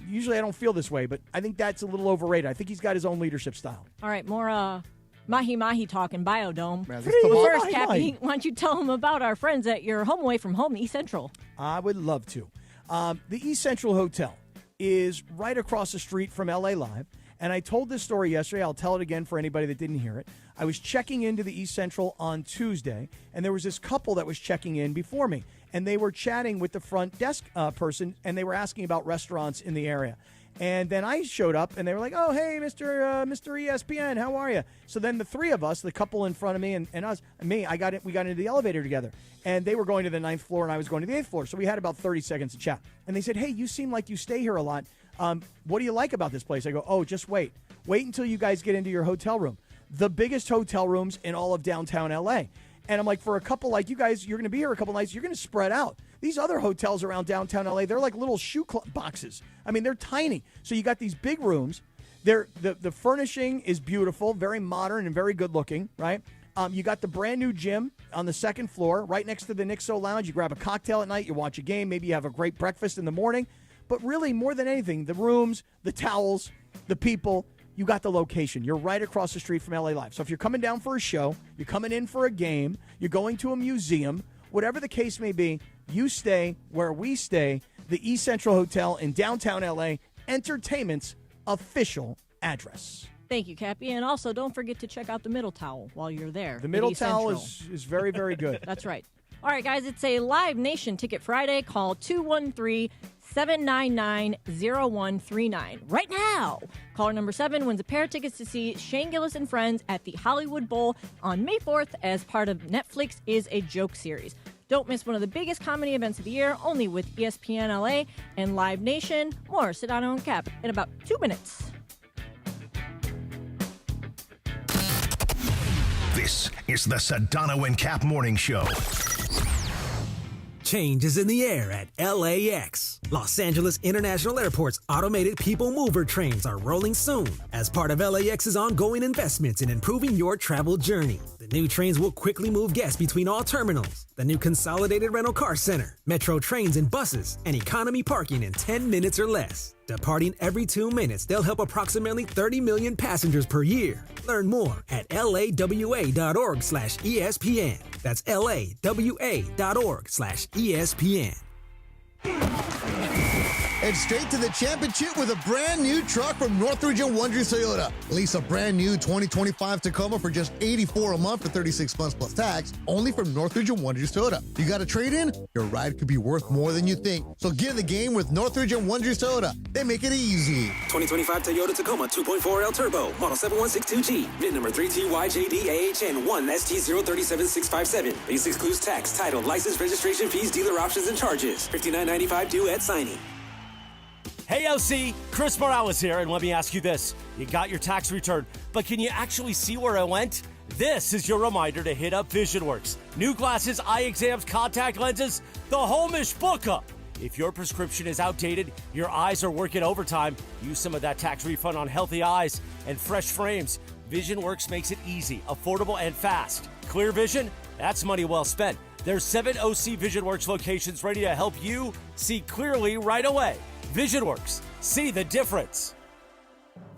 usually I don't feel this way, but I think that's a little overrated. I think he's got his own leadership style. All right, more mahi-mahi talk in Biodome. Man, But this is the first, mahi-mahi. Cappy, why don't you tell them about our friends at your home away from home, East Central? I would love to. The East Central Hotel is right across the street from LA Live. And I told this story yesterday. I'll tell it again for anybody that didn't hear it. I was checking into the East Central on Tuesday, and there was this couple that was checking in before me. And they were chatting with the front desk person, and they were asking about restaurants in the area. And then I showed up, and they were like, "Oh, hey, Mr. ESPN, how are you?" So then the three of us, the couple in front of me and us, we got into the elevator together. And they were going to the 9th floor, and I was going to the 8th floor. So we had about 30 seconds to chat. And they said, "Hey, you seem like you stay here a lot. What do you like about this place?" I go, "Oh, just wait. Wait until you guys get into your hotel room. The biggest hotel rooms in all of downtown L.A. And I'm like, for a couple like you guys, you're going to be here a couple nights, you're going to spread out. These other hotels around downtown L.A., they're like little shoe boxes. I mean, they're tiny. So you got these big rooms. The furnishing is beautiful, very modern and very good looking, right? You got the brand new gym on the 2nd floor, right next to the Nixo Lounge. You grab a cocktail at night, you watch a game, maybe you have a great breakfast in the morning. But really, more than anything, the rooms, the towels, the people, you got the location. You're right across the street from LA Live. So if you're coming down for a show, you're coming in for a game, you're going to a museum, whatever the case may be, you stay where we stay, the East Central Hotel in downtown LA, entertainment's official address. Thank you, Cappy. And also, don't forget to check out the middle towel while you're there. The middle towel is very, very good. That's right. All right, guys, it's a Live Nation Ticket Friday. Call 213-799-0139 right now. Caller number 7 wins a pair of tickets to see Shane Gillis and friends at the Hollywood Bowl on May 4th as part of Netflix Is a Joke series. Don't miss one of the biggest comedy events of the year, only with ESPN LA and Live Nation. More Sedano and Kap in about 2 minutes. This is the Sedano and Kap Morning Show. Change is in the air at LAX. Los Angeles International Airport's automated people mover trains are rolling soon as part of LAX's ongoing investments in improving your travel journey. The new trains will quickly move guests between all terminals, the new consolidated rental car center, metro trains and buses, and economy parking in 10 minutes or less. Departing every 2 minutes, they'll help approximately 30 million passengers per year. Learn more at lawa.org/ESPN. That's lawa.org/ESPN. And straight to the championship with a brand new truck from North Region Wonders Toyota. Lease a brand new 2025 Tacoma for just $84 a month for 36 months plus tax, only from North Region Wonders Toyota. You got a trade-in? Your ride could be worth more than you think. So get in the game with North Region Wonders Toyota. They make it easy. 2025 Toyota Tacoma 2.4L Turbo, model 7162G, VIN number 3TYJDAHN1ST037657. Lease excludes tax, title, license, registration fees, dealer options, and charges. $59.95 due at signing. Hey, OC, Chris Morales here, and let me ask you this. You got your tax return, but can you actually see where it went? This is your reminder to hit up VisionWorks. New glasses, eye exams, contact lenses, the whole mishbuka. If your prescription is outdated, your eyes are working overtime, use some of that tax refund on healthy eyes and fresh frames. VisionWorks makes it easy, affordable, and fast. Clear vision? That's money well spent. There's 7 OC VisionWorks locations ready to help you see clearly right away. VisionWorks. See the difference.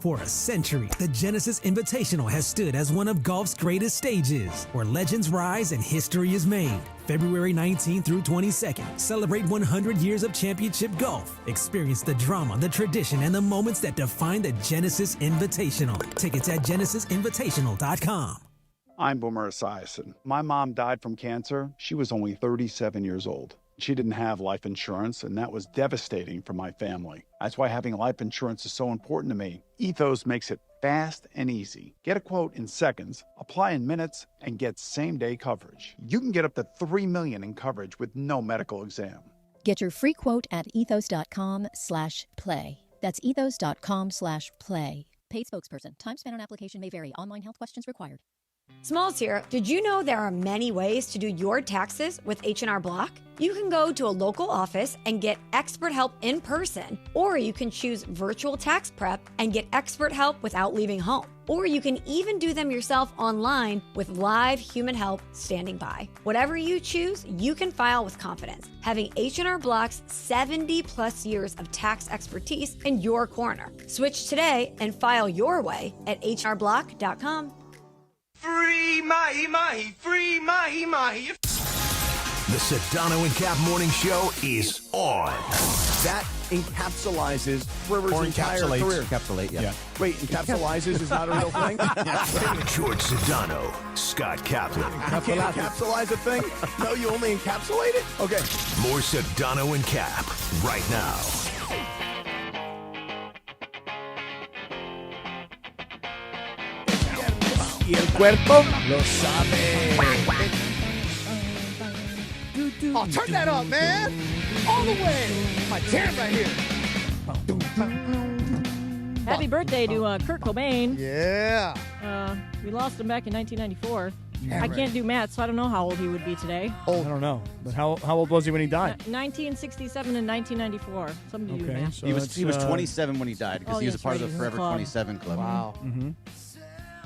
For a century, the Genesis Invitational has stood as one of golf's greatest stages, where legends rise and history is made. February 19th through 22nd, celebrate 100 years of championship golf. Experience the drama, the tradition, and the moments that define the Genesis Invitational. Tickets at genesisinvitational.com. I'm Boomer Esiason. My mom died from cancer. She was only 37 years old. She didn't have life insurance, and that was devastating for my family. That's why having life insurance is so important to me. Ethos makes it fast and easy. Get a quote in seconds, apply in minutes, and get same-day coverage. You can get up to $3 million in coverage with no medical exam. Get your free quote at ethos.com/play. That's ethos.com/play. Paid spokesperson. Time spent on application may vary. Online health questions required. Smalls here. Did you know there are many ways to do your taxes with H&R Block? You can go to a local office and get expert help in person, or you can choose virtual tax prep and get expert help without leaving home. Or you can even do them yourself online with live human help standing by. Whatever you choose, you can file with confidence, having H&R Block's 70-plus years of tax expertise in your corner. Switch today and file your way at hrblock.com. Free mahi mahi, free mahi mahi. The Sedano and Kap Morning Show is on. That encapsulates Rivers' entire career. Encapsulate, yeah. Wait, encapsulizes is not a real thing? George Sedano, Scott Kaplan. You can't encapsulize a thing? No, you only encapsulate it? Okay. More Sedano and Kap right now. Y el cuerpo lo sabe. Oh, turn that up, man. All the way. My jam right here. Happy birthday to Kurt Cobain. Yeah. We lost him back in 1994. Yeah, I can't do math, so I don't know how old he would be today. I don't know. But how old was he when he died? 1967 and 1994. Somebody do the math. So he was 27 when he died because Oh, he was yes, a part right, of he the was in the Forever club. 27 Club. Wow. Mm-hmm.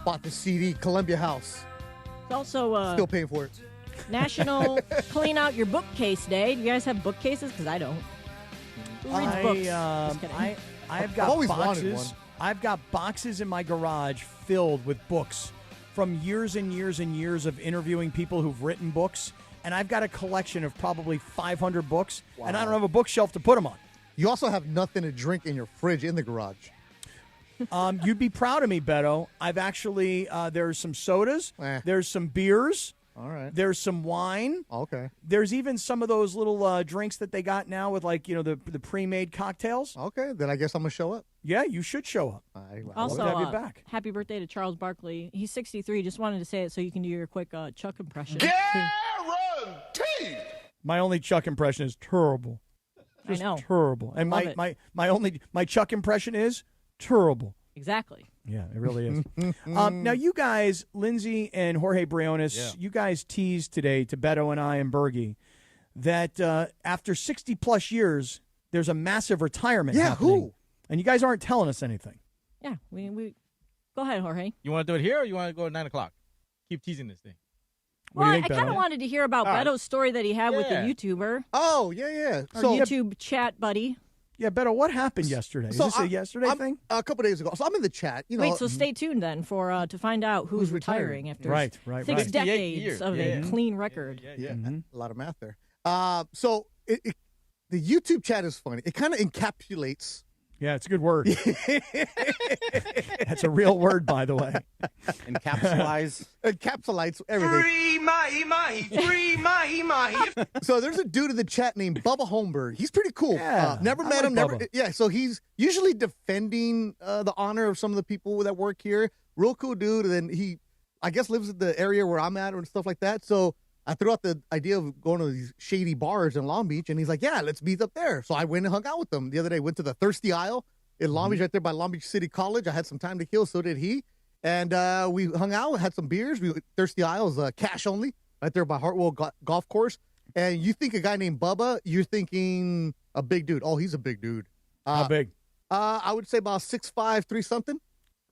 Bought the CD, Columbia House. It's also Still paying for it. National Clean Out Your Bookcase Day. Do you guys have bookcases? Because I don't. Who reads books? Just kidding. I've got always wanted boxes. one. I've got boxes in my garage filled with books from years and years and years of interviewing people who've written books, and I've got a collection of probably 500 books, and I don't have a bookshelf to put them on. You also have nothing to drink in your fridge in the garage. You'd be proud of me, Beto. I've actually there's some sodas, there's some beers. All right. There's some wine. Okay. There's even some of those little drinks that they got now with the pre-made cocktails. Okay, then I guess I'm going to show up. Yeah, you should show up. Also, love to have you back. happy birthday to Charles Barkley. He's 63. Just wanted to say it so you can do your quick Chuck impression. Guaranteed. My only Chuck impression is terrible. I know. Terrible. And Love my Chuck impression is terrible. Exactly. Yeah, it really is. Now, you guys, Lindsay and Jorge Briones, you guys teased today to Beto and I and Bergie that after 60-plus years, there's a massive retirement happening. Who? And you guys aren't telling us anything. Yeah, we go ahead, Jorge. You want to do it here or you want to go at 9 o'clock? Keep teasing this thing. Well, I kind of wanted to hear about All right. Beto's story that he had with the YouTuber. Oh, yeah. Our YouTube chat buddy. Yeah, Beto, what happened yesterday? Is this a yesterday thing? A couple days ago. So I'm in the chat. Wait, so stay tuned then for to find out who's retiring after right. 6 decades years. of a clean record. Yeah. A lot of math there. So the YouTube chat is funny. It kind of encapsulates. Yeah, it's a good word. That's a real word, by the way. Encapsulates everything. Free mahi. So there's a dude in the chat named Bubba Holmberg. He's pretty cool. Yeah, never met him. Bubba. So he's usually defending the honor of some of the people that work here. Real cool dude. And then he, I guess, lives in the area where I'm at and stuff like that. So I threw out the idea of going to these shady bars in Long Beach, and he's like, yeah, let's meet up there. So I went and hung out with him the other day. Went to the Thirsty Isle in Long Beach, right there by Long Beach City College. I had some time to kill, so did he. And we hung out, had some beers. Thirsty Isle is cash only, right there by Hartwell Golf Course. And you think a guy named Bubba, you're thinking a big dude. Oh, he's a big dude. How big? I would say about 6'5", 3-something.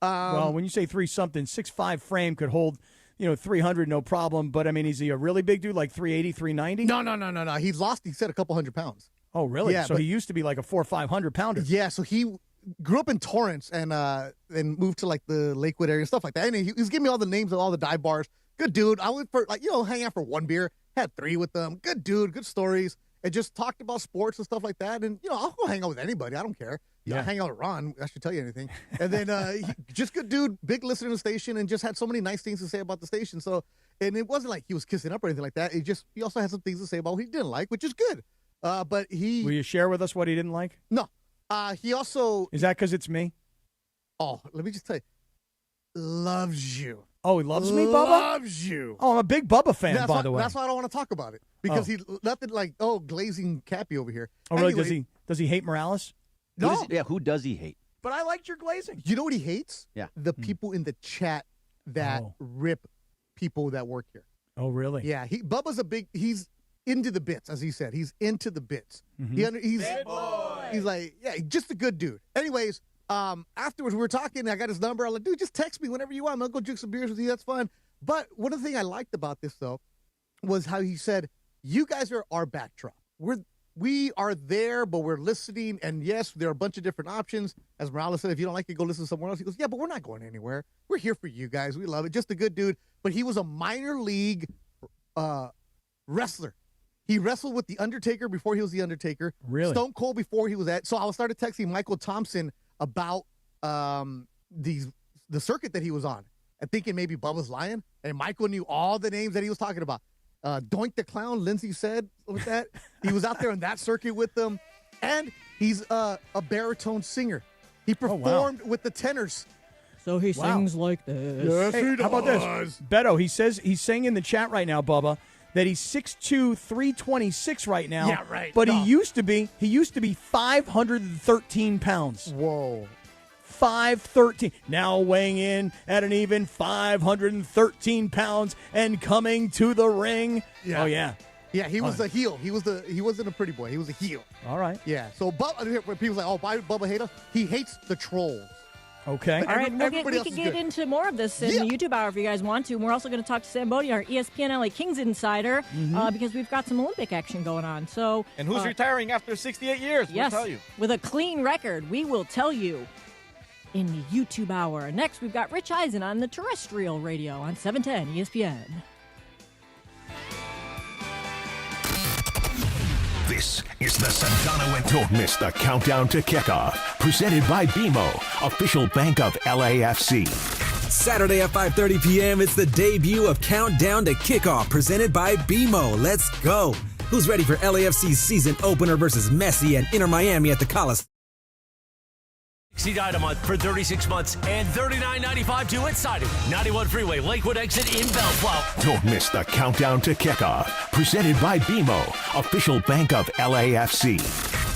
Well, when you say 3-something, 6'5" frame could hold 300, no problem. But, I mean, is he a really big dude, like 380, 390? No. He said a couple hundred pounds. Oh, really? Yeah, so he used to be like a 400 or 500 pounder. Yeah, so he grew up in Torrance and then moved to like the Lakewood area and stuff like that. And he was giving me all the names of all the dive bars. Good dude. I went for hang out for one beer, had 3 with them. Good dude, good stories. And just talked about sports and stuff like that. And, I'll go hang out with anybody. I don't care. I hang out with Ron. I should tell you anything. And then just good dude, big listener to the station, and just had so many nice things to say about the station. So, and it wasn't like he was kissing up or anything like that. He also had some things to say about what he didn't like, which is good. But he... Will you share with us what he didn't like? No. He also... Is that because it's me? Oh, let me just tell you. Loves you. Oh, he loves me, Bubba? Loves you. Oh, I'm a big Bubba fan, by the way. That's why I don't want to talk about it. Because he's nothing like, glazing Cappy over here. Oh, really? Anyway, does he hate Morales? No. Who does he hate? But I liked your glazing. You know what he hates? Yeah. The people in the chat that rip people that work here. Oh, really? Yeah. Bubba's he's into the bits, as he said. He's into the bits. He's like, just a good dude. Anyways, afterwards we were talking, I got his number. I'm like, dude, just text me whenever you want. I'll go drink some beers with you. That's fun. But one of the things I liked about this, though, was how he said, you guys are our backdrop. We are there, but we're listening. And yes, there are a bunch of different options. As Morales said, if you don't like it, go listen somewhere else. He goes, yeah, but we're not going anywhere. We're here for you guys. We love it. Just a good dude. But he was a minor league wrestler. He wrestled with The Undertaker before he was The Undertaker. Really? Stone Cold before he was that. So I started texting Michael Thompson about the circuit that he was on and thinking maybe Bubba's lying. And Michael knew all the names that he was talking about. Doink the Clown, Lindsay said with that. He was out there on that circuit with them. And he's a baritone singer. He performed with the tenors. So he sings like this. Hey, how about this? Beto, he says he's saying in the chat right now, Bubba, that he's 6'2", 326 right now. Yeah, right. But he used to be 513 pounds. Whoa. 513. Now weighing in at an even 513 pounds and coming to the ring. Yeah. Oh, yeah. Yeah, he was a heel. He wasn't a pretty boy. He was a heel. All right. Yeah. So when people say, "Oh, why Bubba hate us?" He hates the trolls. Okay. All right, we can get into more of this in the YouTube hour if you guys want to. And we're also going to talk to Sam Bodie, our ESPN LA Kings insider, because we've got some Olympic action going on. So, and who's retiring after 68 years? Yes, we'll tell you. With a clean record, we will tell you in the YouTube hour. Next, we've got Rich Eisen on the terrestrial radio on 710 ESPN. This is the Sedano and Don't Miss the Countdown to Kickoff, presented by BMO, official bank of LAFC. Saturday at 5:30 p.m., it's the debut of Countdown to Kickoff, presented by BMO. Let's go. Who's ready for LAFC's season opener versus Messi and Inter Miami at the Coliseum? See Dynamite for 36 months and $39.95 to inside it. 91 Freeway, Lakewood exit in Bellflower. Don't miss the Countdown to Kickoff, presented by BMO, official bank of LAFC.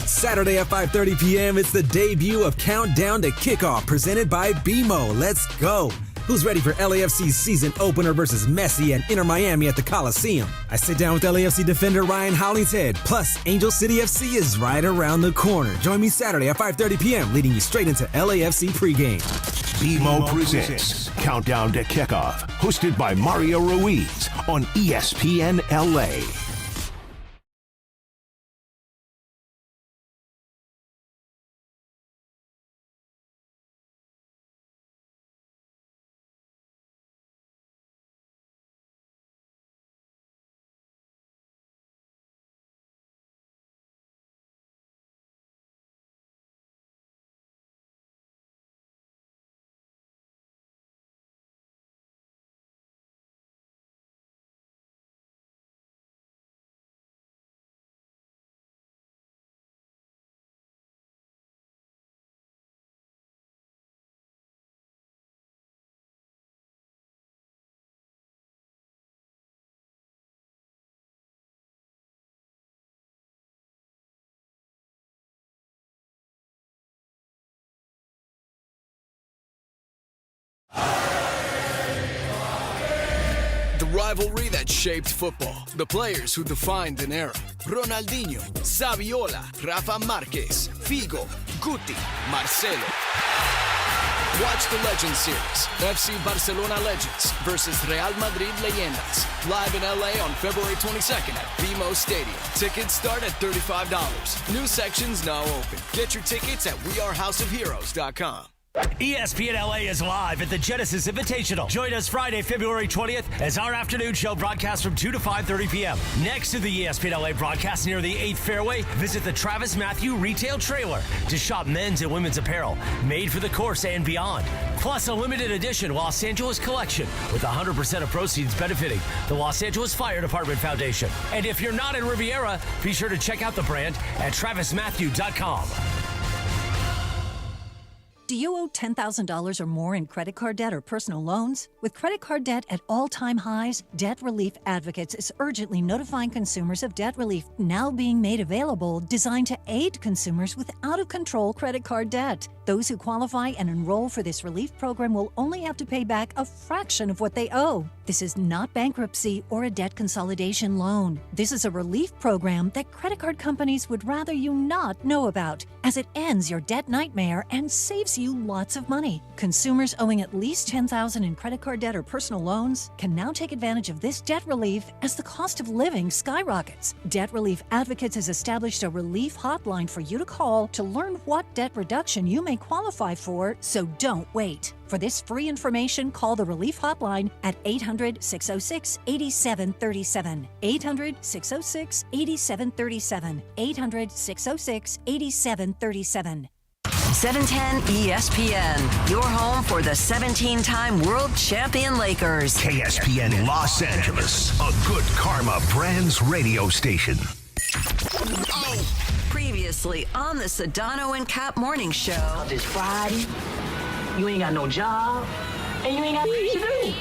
Saturday at 5:30 p.m., it's the debut of Countdown to Kickoff, presented by BMO. Let's go. Who's ready for LAFC's season opener versus Messi and Inter Miami at the Coliseum? I sit down with LAFC defender Ryan Hollingshead. Plus, Angel City FC is right around the corner. Join me Saturday at 5:30 p.m., leading you straight into LAFC pregame. BMO presents Countdown to Kickoff, hosted by Mario Ruiz on ESPN LA. The rivalry that shaped football. The players who defined an era. Ronaldinho, Saviola, Rafa Marquez, Figo, Guti, Marcelo. Watch the Legends series. FC Barcelona Legends versus Real Madrid Leyendas. Live in LA on February 22nd at BMO Stadium. Tickets start at $35. New sections now open. Get your tickets at wearehouseofheroes.com. ESPN LA is live at the Genesis Invitational. Join us Friday, February 20th as our afternoon show broadcasts from 2 to 5:30 p.m. Next to the ESPN LA broadcast near the 8th fairway, visit the Travis Matthew retail trailer to shop men's and women's apparel made for the course and beyond. Plus a limited edition Los Angeles collection with 100% of proceeds benefiting the Los Angeles Fire Department Foundation. And if you're not in Riviera, be sure to check out the brand at travismatthew.com. Do you owe $10,000 or more in credit card debt or personal loans? With credit card debt at all-time highs, Debt Relief Advocates is urgently notifying consumers of debt relief now being made available, designed to aid consumers with out-of-control credit card debt. Those who qualify and enroll for this relief program will only have to pay back a fraction of what they owe. This is not bankruptcy or a debt consolidation loan. This is a relief program that credit card companies would rather you not know about, as it ends your debt nightmare and saves saves you lots of money. Consumers owing at least $10,000 in credit card debt or personal loans can now take advantage of this debt relief as the cost of living skyrockets. Debt Relief Advocates has established a relief hotline for you to call to learn what debt reduction you may qualify for, so don't wait. For this free information, call the Relief Hotline at 800-606-8737. 800-606-8737. 800-606-8737. 710 ESPN, your home for the 17-time world champion Lakers. KSPN Los Angeles, a good karma brands radio station. Previously on the Sedano and Kap morning show. It's Friday. You ain't got no job, and you ain't got nothing to do.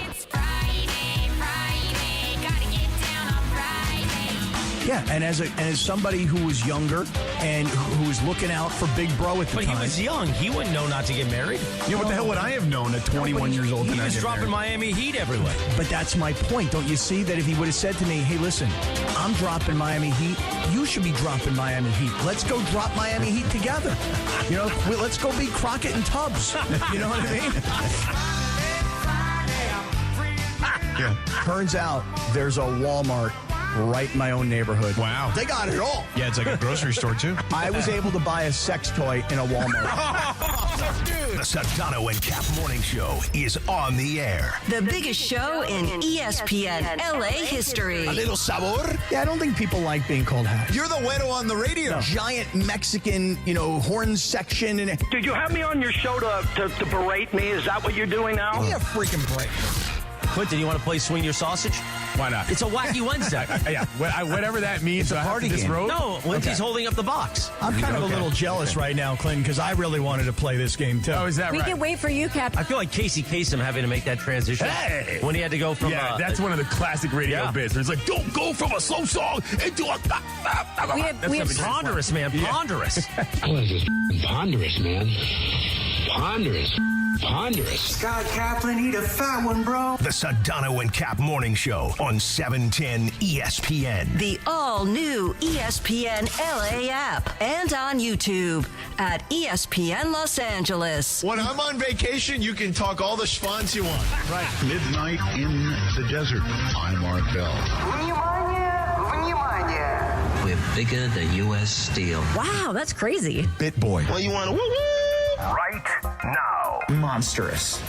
Yeah, and as somebody who was younger and who was looking out for Big Bro at the time. But he was young. He wouldn't know not to get married. You know, what the hell would I have known at 21 years old? He was dropping Miami Heat everywhere. But that's my point. Don't you see that if he would have said to me, hey, listen, I'm dropping Miami Heat. You should be dropping Miami Heat. Let's go drop Miami Heat together. You know, let's go be Crockett and Tubbs. You know what I mean? Yeah. Turns out there's a Walmart right in my own neighborhood. Wow. They got it all. Yeah, it's like a grocery store, too. I was able to buy a sex toy in a Walmart. The Sedano and Kap morning show is on the air. The biggest show in ESPN LA history. A little sabor. Yeah, I don't think people like being called hash. You're the widow on the radio. No. Giant Mexican, horn section. And Did you have me on your show to berate me? Is that what you're doing now? Give me a freaking break. Quentin, you want to play Swing Your Sausage? Why not? It's a wacky Wednesday. Yeah, whatever that means. It's a party game. No, Lindsay's holding up the box. I'm kind of a little jealous right now, Clinton, because I really wanted to play this game, too. Oh, is that We right? can wait for you, Cap. I feel like Casey Kasem having to make that transition. Hey! When he had to go from... Yeah, that's one of the classic radio bits. Where it's like, don't go from a slow song into a... We have ponderous, man. Ponderous. What is this ponderous, man? Ponderous. Scott Kaplan, eat a fat one, bro. The Sedano and Kap morning show on 710 ESPN. The all-new ESPN LA app and on YouTube at ESPN Los Angeles. When I'm on vacation, you can talk all the schwanz you want. Right. Midnight in the desert. I'm Art Bell. We're bigger than U.S. Steel. Wow, that's crazy. Bit boy. Well, you want to woo-woo? Right now. Monstrous.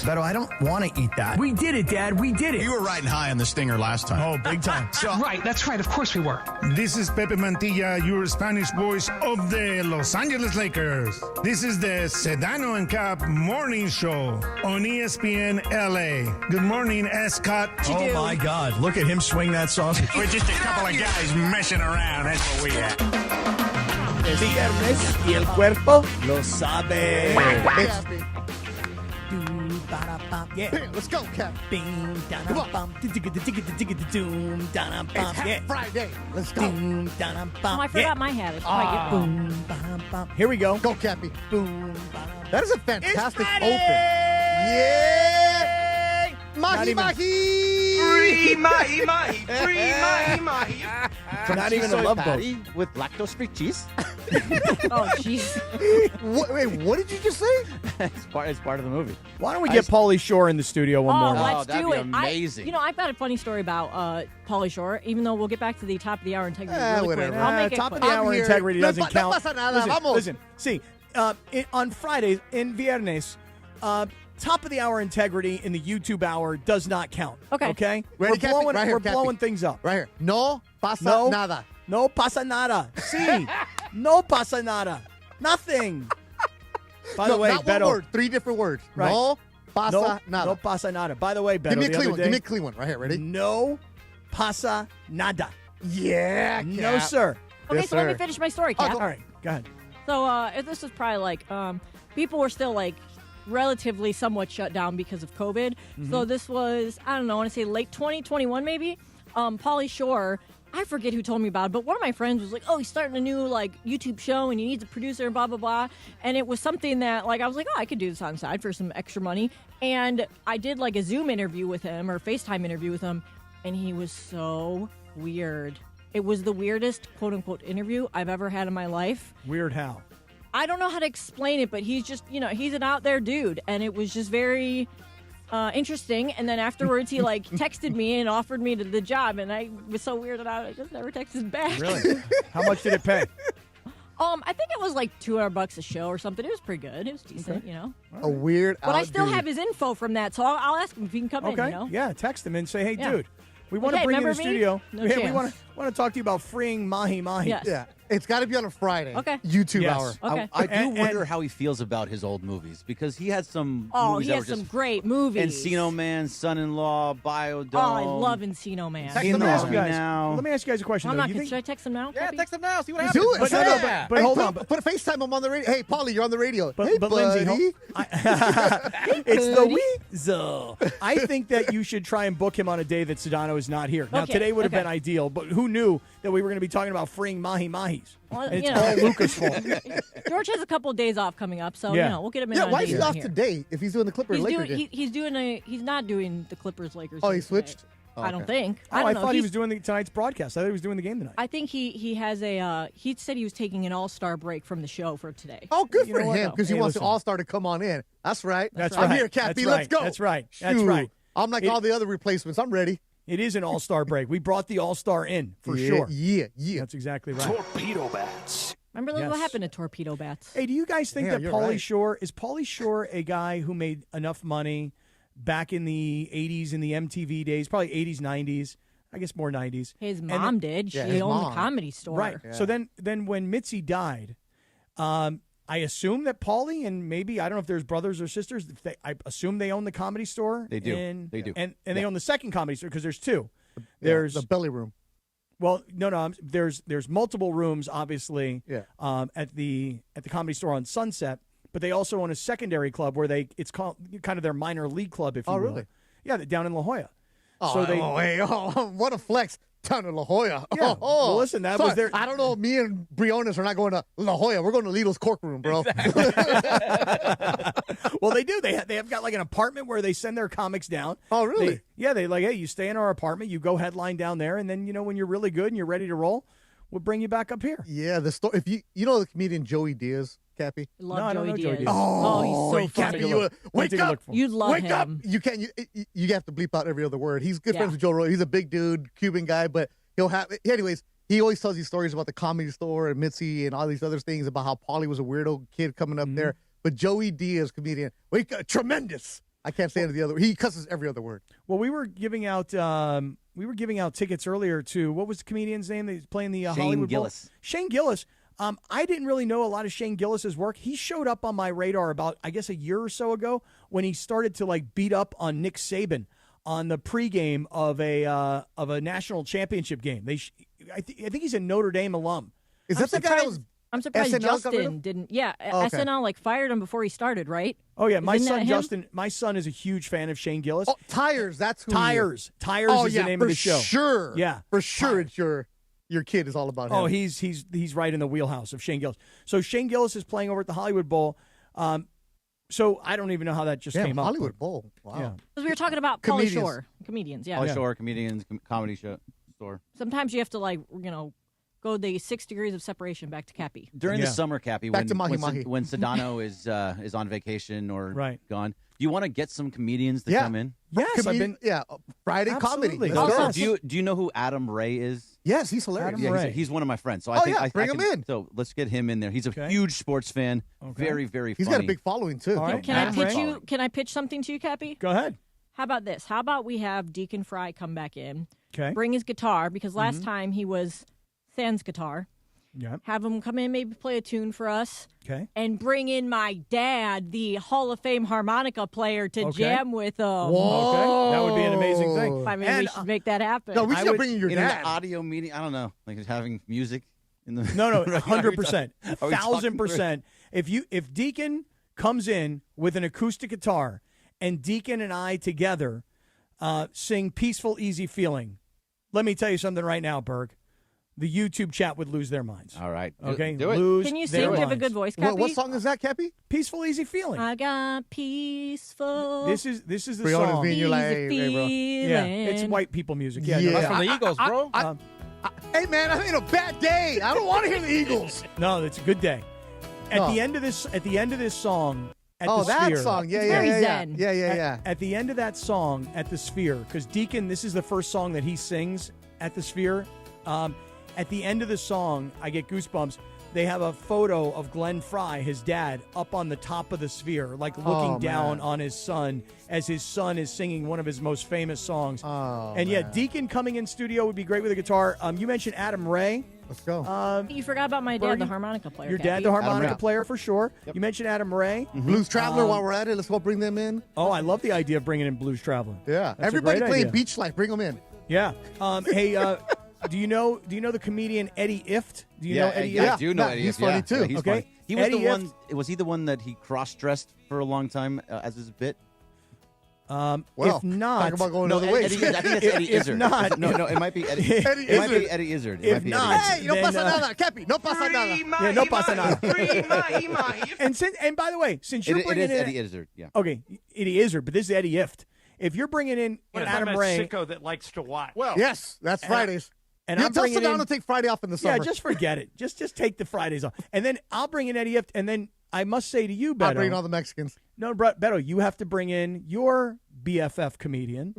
Beto, I don't want to eat that. We did it, Dad. We did it. You were riding high on the stinger last time. Oh, big time. Right, that's right. Of course we were. This is Pepe Mantilla, your Spanish voice of the Los Angeles Lakers. This is the Sedano and Kap morning show on ESPN LA. Good morning, Scott. Oh, my God. Look at him swing that sausage. We're just a couple of guys messing around. That's what we at. Es viernes y el cuerpo lo sabe. Yeah, let's go, Cap. Come on. It's Friday. Let's go. Oh, I forgot my hat. It's quite boom. Here we go. Go, Cappy. Boom. That is a fantastic It's open. Yeah. Mahi. Free mahi mahi. Free mahi mahi. Not even a love boat. With lactose-free cheese? Oh, jeez. Wait, what did you just say? It's part of the movie. Why don't we get Pauly Shore in the studio one Oh, morning? let's that'd do be it. amazing. I've got a funny story about Pauly Shore, even though we'll get back to the top of the hour integrity really whatever. quick. I'll make it Top quick. of the hour here. integrity doesn't No count. pasa nada. Vamos. Listen, see, on Fridays, in Viernes, top of the hour integrity in the YouTube hour does not count. Okay? Ready, Cappy? We're blowing, Right here, we're Cappy. blowing things up. Right here. No pasa No. nada. No pasa nada. Sí. No pasa nada. Nothing. By the way, not Beto. one word. 3 different words. Right. No pasa nada. No pasa nada. By the way, Beto, Give me a the clean other one. day, Give me a clean one. Right here. Ready? No pasa nada. Yeah. No, Cap. sir. Okay, Yes, so let me sir. finish my story, Cap. All right, go ahead. So this was probably like people were still like relatively somewhat shut down because of COVID. So this was, I don't know, I want to say late 2021 maybe. Pauly Shore, I forget who told me about it, but one of my friends was like, oh, he's starting a new like YouTube show and he needs a producer and blah, blah, blah. And it was something that like I was like, oh, I could do this on the side for some extra money. And I did like a Zoom interview with him or FaceTime interview with him. And he was so weird. It was the weirdest quote unquote interview I've ever had in my life. Weird how? I don't know how to explain it, but he's just, he's an out there dude. And it was just very interesting. And then afterwards, he texted me and offered me the job. And I was so weirded out, I just never texted back. Really? How much did it pay? I think it was like $200 a show or something. It was pretty good. It was decent, A weird But I out still dude. have his info from that, so I'll ask him if he can come in, Yeah, text him and say, hey, Yeah. dude, we want to Hey, bring you in the remember me? studio. No we chance. want to talk to you about freeing mahi-mahi. Yes. Yeah, it's got to be on a Friday. Okay. YouTube Yes. hour. Okay. I do And- wonder how he feels about his old movies because he had some Oh, movies he that has were some just great movies. Encino Man, Son-in-Law, Biodome. Oh, I love Encino Man. Let me ask you guys. Now. Let me ask you guys a question. I'm though. not. You think- Should I text him now? Yeah, Cappy? text him now. See what happens. Do it. But Say no, it. but Hey, hold put, on. Put a FaceTime him on the radio. Hey, Paulie, you're on the radio. But, hey, but buddy. Lindsay, it's the weasel. I think that you should try and book him on a day that Sedano is not here. Now, Okay, today would have okay. been ideal, but who knew that we were going to be talking about freeing mahi-mahis? Well, And it's you know. all Luca's fault. George has a couple of days off coming up, so Yeah. we'll get him in. Yeah, on why a is day he off here. today if he's doing the Clippers He's Lakers doing. game? He's not doing the Clippers Lakers. Oh, game he switched? today. Oh, I don't okay. think. Oh, I I don't know. thought he He's- was doing tonight's broadcast. I thought he was doing the game tonight. I think he has a. He said he was taking an all-star break from the show for today. Oh, good You for know what, him though? because he Hey, wants listen. the All-Star to come on in. That's right. That's I'm right. here, Cappy. That's Let's right. go. That's right. That's Shoot. right. I'm like It- all the other replacements. I'm ready. It is an all-star break. We brought the all-star in for Yeah, sure. Yeah. That's exactly right. Torpedo bats. Remember Yes. what happened to Torpedo Bats? Hey, do you guys think Yeah, that you're Pauly right. Shore is Pauly Shore a guy who made enough money back in the 80s in the MTV days, probably 80s, 90s, I guess more 90s. His And mom then- did. She Yeah, his owned mom. the Comedy Store. Right. Yeah. So then when Mitzi died, I assume that Pauly and maybe, I don't know if there's brothers or sisters, I assume they own the Comedy Store. They do. And, They do. And they own the second Comedy Store because there's two. Yeah, There's the belly room. Well, no. There's multiple rooms, obviously, Yeah. at the Comedy Store on Sunset, but they also own a secondary club where it's called kind of their minor league club, if you Oh, will. really? Yeah, down in La Jolla. Oh, So they- what a flex. Down in La Jolla. Yeah. Well, listen, that was their- I don't know. Me and Briones are not going to La Jolla. We're going to Lido's Cork Room, bro. Well, they do. They have got like an apartment where they send their comics down. Oh, really? They like, hey, you stay in our apartment, you go headline down there, and then when you're really good and you're ready to roll, we'll bring you back up here. Yeah, the story. If you know the comedian Joey Diaz, Cappy. Love No, I don't Joey know Joey Diaz. Diaz. Oh, he's so Cappy, funny. Let me wake take a up. look for him. You'd love Wake up. him. You can't. You have to bleep out every other word. He's good Yeah. friends with Joe Rogan. He's a big dude, Cuban guy, but he'll have. Anyways, he always tells these stories about the Comedy Store and Mitzi and all these other things about how Pauly was a weirdo kid coming up there. But Joey Diaz, comedian, wake up, tremendous. I can't say any of the other. He cusses every other word. Well, we were giving out tickets earlier to, what was the comedian's name that's playing the Shane Hollywood Bowl? Gillis. Shane Gillis. I didn't really know a lot of Shane Gillis's work. He showed up on my radar about, I guess, a year or so ago when he started to beat up on Nick Saban on the pregame of a national championship game. I think he's a Notre Dame alum. Is that the guy that was? I'm surprised SNL covered him? Justin didn't. Yeah, Oh, okay. SNL fired him before he started, right? Oh yeah, my Isn't that son him? Justin. My son is a huge fan of Shane Gillis. Oh, Tires. That's who. Tires. Tires Oh is yeah, the name for of the show. sure. Yeah, for sure. It's your kid is all about him. Oh, he's right in the wheelhouse of Shane Gillis. So Shane Gillis is playing over at the Hollywood Bowl. So I don't even know how that just came up. Hollywood Bowl. Wow. Yeah. Because we were talking about Pauly Comedians. Shore. Comedians, yeah. Pauly Shore, comedians, comedy show store. Sometimes you have to, go the 6 degrees of separation back to Cappy. During the summer, Cappy, Back when to Mahi Mahi. when Sedano is on vacation or Right. gone, do you want to get some comedians to Yeah. come in? Yes, I've been. Friday Absolutely. comedy. Let's go. Also, Do you know who Adam Ray is? Yes, he's hilarious. Adam Yeah, Ray. he's one of my friends. So Oh, I think yeah, bring him in. So let's get him in there. He's a Okay. huge sports fan. Okay. Very, very He's funny. got a big following too. All right. Can I Adam pitch Ray? you? Can I pitch something to you, Cappy? Go ahead. How about this? How about we have Deacon Fry come back in, Okay. bring his guitar because Mm-hmm. last time he was Sans guitar. Yeah. Have him come in, maybe play a tune for us, Okay. and bring in my dad, the Hall of Fame harmonica player, to Okay. jam with him. Okay. That would be an amazing thing. I mean, we should make that happen. No, we I should would- bring in your in dad. an audio meeting. I don't know, like having music in the. No, Are we 100%, talking- are we talking 1,000%. If Deacon comes in with an acoustic guitar and Deacon and I together sing "Peaceful, Easy Feeling," let me tell you something right now, Berg. The YouTube chat would lose their minds. All right, Okay, do it. lose Can you their sing? Do you have a minds. good voice, Cappy? What song is that, Cappy? Peaceful, Easy Feeling. I got peaceful. This is the Briones song. being your like, easy hey, bro. Yeah, it's feeling. white people music. Yeah, Yeah. no, That's from the Eagles, bro. Hey man, I'm in a bad day. I don't want to hear the Eagles. no, it's a good day. At the end of this song. Oh, that Sphere, song. Yeah, It's yeah, very yeah, zen. yeah. At the end of that song at the Sphere, because Deacon, this is the first song that he sings at the Sphere. At the end of the song, I get goosebumps. They have a photo of Glenn Fry, his dad, up on the top of the Sphere, like looking down on his son as his son is singing one of his most famous songs. Deacon coming in studio would be great with a guitar. You mentioned Adam Ray. Let's go. You forgot about my dad, the harmonica player. Your dad, the harmonica player, for sure. Yep. You mentioned Adam Ray. Blues Traveler, while we're at it, let's go bring them in. Oh, I love the idea of bringing in Blues Traveler. Yeah. That's Everybody a great playing idea. Beach Life, bring them in. Yeah. Hey, do you know the comedian Eddie Ift? Do you know Eddie Ift? I do know Eddie. He's funny too. Yeah, he's Okay. funny. He was Eddie the one. Was he the one that he cross-dressed for a long time as his bit? If not, talk about going other ways. I think that's Eddie if Izzard. not, no, it might be Eddie. Eddie It might Izzard. be Eddie Izzard. If not, Hey, no then, pasa nada. Cappy, no pasa nada. Yeah, no pasa nada. And by the way, since you're It bringing is in Eddie Izzard. Yeah. Okay, Eddie Izzard, but this is Eddie Ift. If you're bringing in What if Adam I'm a Ray, sicko that likes to watch? Well, yes, that's Fridays. and You I'm tell bringing Sedano in, to take Friday off in the summer. yeah, just forget it. Just take the Fridays off, and then I'll bring in Eddie Ift, and then I must say to you, Beto, I'll bring all the Mexicans. no, Beto, you have to bring in your BFF comedian.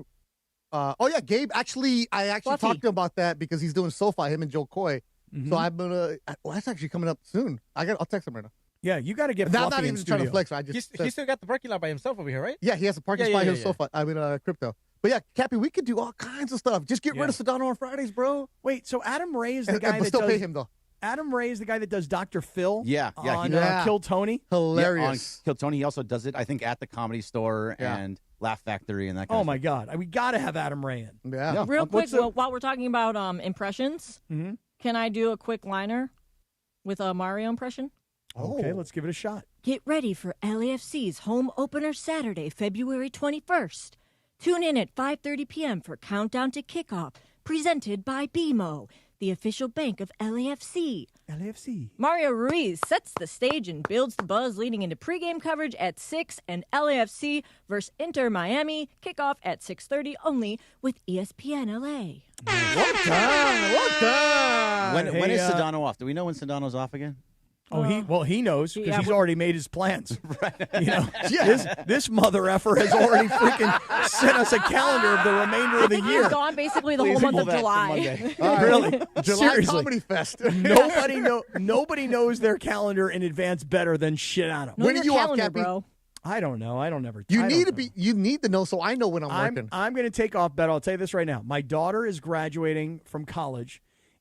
Gabe. Actually, I Fluffy. talked to him about that because he's doing SoFi, him and Joe Coy. So I'm gonna. Well, that's actually coming up soon. I'll text him right now. Yeah, you got to get Now, I'm Fluffy not in even trying to studio. flex. I just He's still got the parking lot by himself over here, right? yeah, he has a parking Yeah, spot yeah, here. yeah, SoFi. I mean, crypto. But yeah, Cappy, we could do all kinds of stuff. Just get rid of Sedano on Fridays, bro. Wait, so Adam Ray is the guy but that still does pay him though. Adam Ray is the guy that does Dr. Phil. Yeah, he on does. Kill Tony. Hilarious. Yeah, on Kill Tony. He also does it, I think, at the Comedy Store and Laugh Factory and that kind Oh of my God, we got to have Adam Ray in. Yeah. Real quick, What's the- while we're talking about impressions, can I do a quick liner with a Mario impression? Okay, let's give it a shot. Get ready for LAFC's home opener Saturday, February 21st. Tune in at 5:30 p.m. for Countdown to Kickoff, presented by BMO, the official bank of LAFC. LAFC. Mario Ruiz sets the stage and builds the buzz leading into pregame coverage at 6 and LAFC versus Inter Miami. Kickoff at 6:30 only with ESPN LA. What time? When is Sedano off? Do we know when Sedano's off again? Oh, he knows because yeah, he's already made his plans. Right. You know, this mother effer has already freaking sent us a calendar of the remainder of the year. He's gone basically the whole month of July. Really, July seriously. Comedy Fest. Nobody knows their calendar in advance better than Sedano. Know When your are you off, calendar, Cappy? bro. I don't know. I don't ever. You I need don't to know. be. You need to know so I know when I'm working. I'm going to take off, Beto. I'll tell you this right now. My daughter is graduating from college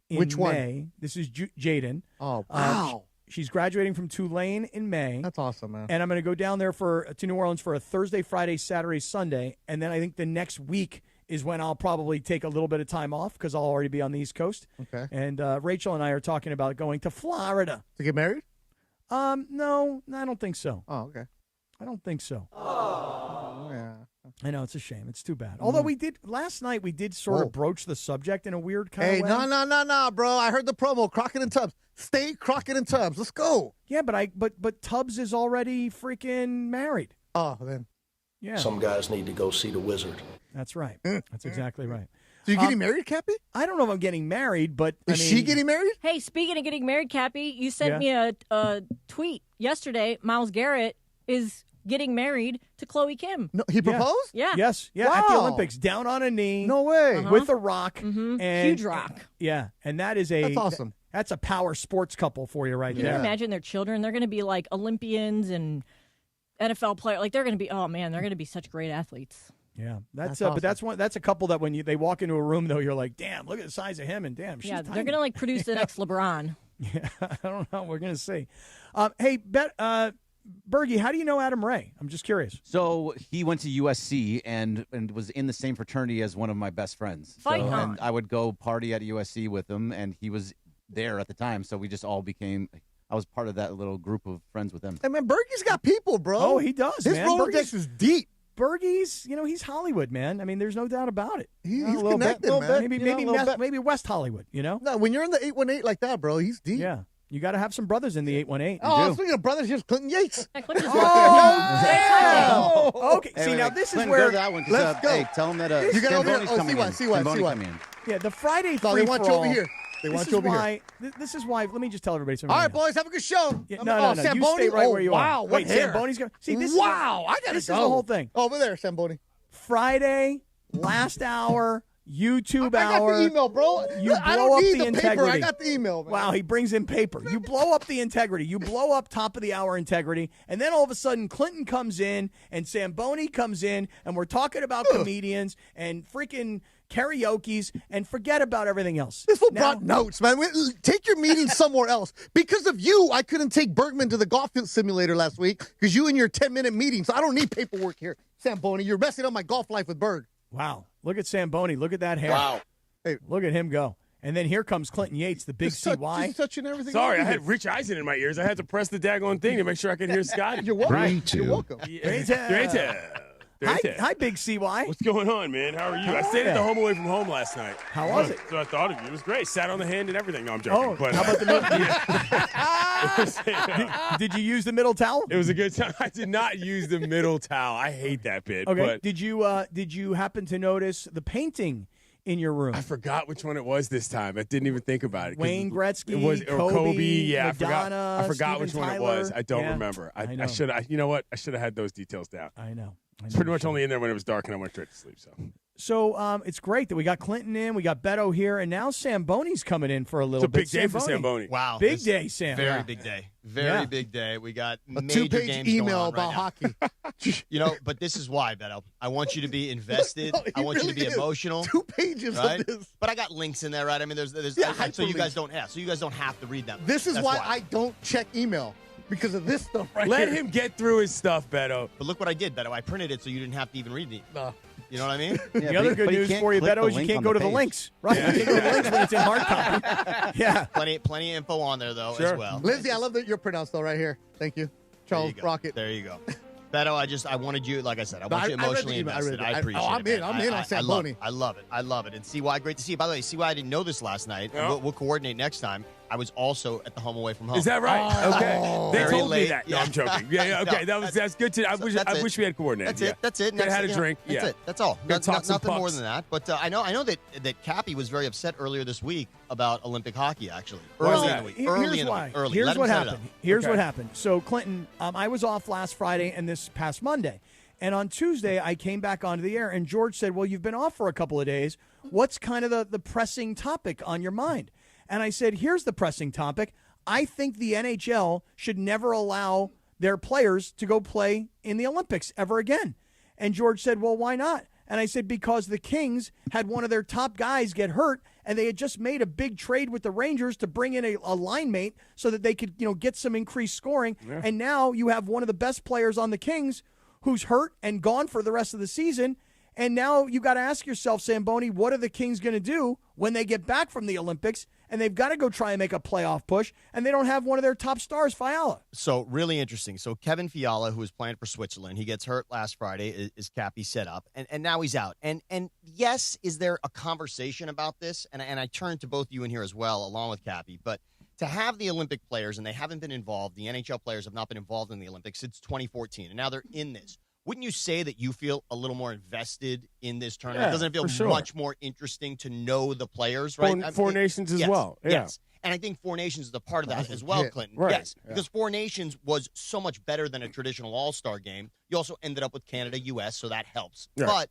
in Which one? May. This is Jaden. Oh wow. She's graduating from Tulane in May. That's awesome, man. And I'm going to go down there to New Orleans for a Thursday, Friday, Saturday, Sunday. And then I think the next week is when I'll probably take a little bit of time off because I'll already be on the East Coast. Okay. And Rachel and I are talking about going to Florida. To get married? No, I don't think so. Oh, okay. I don't think so. Oh, yeah. I know, it's a shame. It's too bad. Although last night we did sort of broach the subject in a weird kind Hey, of way. no, bro. I heard the promo. Crockett and Tubbs. Stay Crockett and Tubbs. Let's go. Yeah, but Tubbs is already freaking married. Oh, then. Yeah. Some guys need to go see the wizard. That's right. That's exactly right. So you getting married, Cappy? I don't know if I'm getting married, but Is she getting married? Hey, speaking of getting married, Cappy, you sent me a tweet yesterday. Myles Garrett is getting married to Chloe Kim. No, he proposed? Yeah. Yes. Yeah. Wow. At the Olympics, down on a knee. No way. With a rock. Mm-hmm. And, Huge rock. Yeah. And that's awesome. That's a power sports couple for you right Can there. you imagine their children? They're going to be like Olympians and NFL players. Like they're going to be, oh man, they're going to be such great athletes. Yeah, That's but that's a couple that when they walk into a room though, you're like, damn, look at the size of him, and damn, she's Yeah, tiny. they're going to like produce the next LeBron. Yeah, I don't know. We're gonna see. Hey, Bergie, how do you know Adam Ray? I'm just curious. So he went to USC and was in the same fraternity as one of my best friends. Fight so, on. and I would go party at USC with him, and he was there at the time. So we just all became. I was part of that little group of friends with him. Hey, man, Bergie's got people, bro. Oh, he does. His man. Rolodex is deep. Bergie's, he's Hollywood, man. I mean, there's no doubt about it. He's A little connected, bit, man. Maybe West Hollywood. No, when you're in the 818 like that, bro, he's deep. Yeah, you got to have some brothers in the 818. Oh, speaking of brothers, here's Clinton Yates. Oh, okay. Hey, See, wait, now wait. this is Clint, where go to that one. 'Cause, Let's go. Hey, tell him that You got over Zamboni's there? Oh, coming see in. what. Zamboni coming in. Yeah, the Friday No, they want you over here. They want you over here. This is why. Let me just tell everybody something. All right, boys, have a good show. Yeah, no. You stay right where you are. are. Wait, Samboni's going. See, this wow, I gotta this go. is the whole thing. Over there, Samboni. Friday, last hour, YouTube I hour. got the email, bro. You I blow don't up need the the integrity. paper. I got the email, man. Wow, he brings in paper. You blow up the integrity. You blow up top of the hour integrity, and then all of a sudden Clinton comes in and Samboni comes in, and we're talking about comedians and freaking karaoke's, and forget about everything else. This fool brought notes, man. Take your meeting somewhere else. Because of you, I couldn't take Bergman to the golf simulator last week because you and your 10-minute meeting, so I don't need paperwork here. Samboni, you're messing up my golf life with Berg. Wow. Look at Samboni. Look at that hair. Wow. Hey, look at him go. And then here comes Clinton Yates, the big CY. Just touching everything. Sorry, I had Rich Eisen in my ears. I had to press the daggone thing to make sure I could hear Scotty. You're welcome. Right. You're welcome. Hi, big CY. What's going on, man? How are you? I stayed at the Home Away from Home last night. How was it? So I thought of you. It was great. Sat on the hand and everything. No, I'm joking. Oh, how about the did you use the middle towel? It was a good time. I did not use the middle towel. I hate that bit. Okay. But Did you happen to notice the painting in your room? I forgot which one it was this time. I didn't even think about it. Wayne Gretzky, it was, or Kobe. Yeah, Madonna, I forgot Steven which one it Tyler. was. I don't Yeah. remember. I know. I should. You know what? I should have had those details down. I know. It's pretty much only in there when it was dark and I went straight to sleep. So it's great that we got Clinton in, we got Beto here, and now Samboni's coming in for a little bit. It's a big day for Samboni. Wow. Big day, Sam. Very big day. Very big day. We got a major 2-page games email going on about right hockey. You know, but this is why, Beto. I want you to be invested. No, I want you to be really is. emotional. 2 pages right? of this. But I got links in there, right? I mean, there's so you guys don't have. So you guys don't have to read them. This is That's why I don't check email. Because of this stuff right Let here. him get through his stuff, Beto. But look what I did, Beto. I printed it so you didn't have to even read it. You know what I mean? The other good news for you, Beto, is you can't go to the links. Right? You can't go to the links when it's in hard copy. Yeah. Plenty of info on there, though, as well. Lindsay, I love that you're pronounced, though, right here. Thank you. Charles Rocket. There you go. Beto, I wanted you, like I said, I want you emotionally invested. I appreciate it. I'm in on Samboni. I love it. And CY, great to see you. By the way, CY, I didn't know this last night. Yeah. We'll coordinate next time. I was also at the Home Away from Home. Is that right? Okay. They Very told late. me that. No, I'm joking. Yeah, okay. That's good to. I wish we had coordinated. That's it. Could have had a drink. That's it. That's all. Nothing more than that. But I know that Cappy was very upset earlier this week about Olympic hockey, actually. Early in the week. Here's why. Here's what happened. Here's what happened. So, Clinton, I was off last Friday and this past Monday. And on Tuesday, I came back onto the air, and George said, well, you've been off for a couple of days. What's kind of the pressing topic on your mind? And I said, here's the pressing topic. I think the NHL should never allow their players to go play in the Olympics ever again. And George said, well, why not? And I said, because the Kings had one of their top guys get hurt, and they had just made a big trade with the Rangers to bring in a line mate so that they could, get some increased scoring. Yeah. And now you have one of the best players on the Kings who's hurt and gone for the rest of the season. And now you got to ask yourself, Samboni, what are the Kings going to do when they get back from the Olympics? And they've got to go try and make a playoff push, and they don't have one of their top stars, Fiala. So really interesting. So Kevin Fiala, who was playing for Switzerland, he gets hurt last Friday, is Cappy set up, and now he's out. And yes, is there a conversation about this? And I turn to both you in here as well, along with Cappy, but to have the Olympic players, and they haven't been involved, the NHL players have not been involved in the Olympics since 2014, and now they're in this. Wouldn't you say that you feel a little more invested in this tournament? Yeah, Doesn't it feel much more interesting to know the players, right? Four Nations as well. Yeah. Yes. And I think Four Nations is a part of that as well, Clinton. Right. Yes, because Four Nations was so much better than a traditional all-star game. You also ended up with Canada, U.S., so that helps. Right. But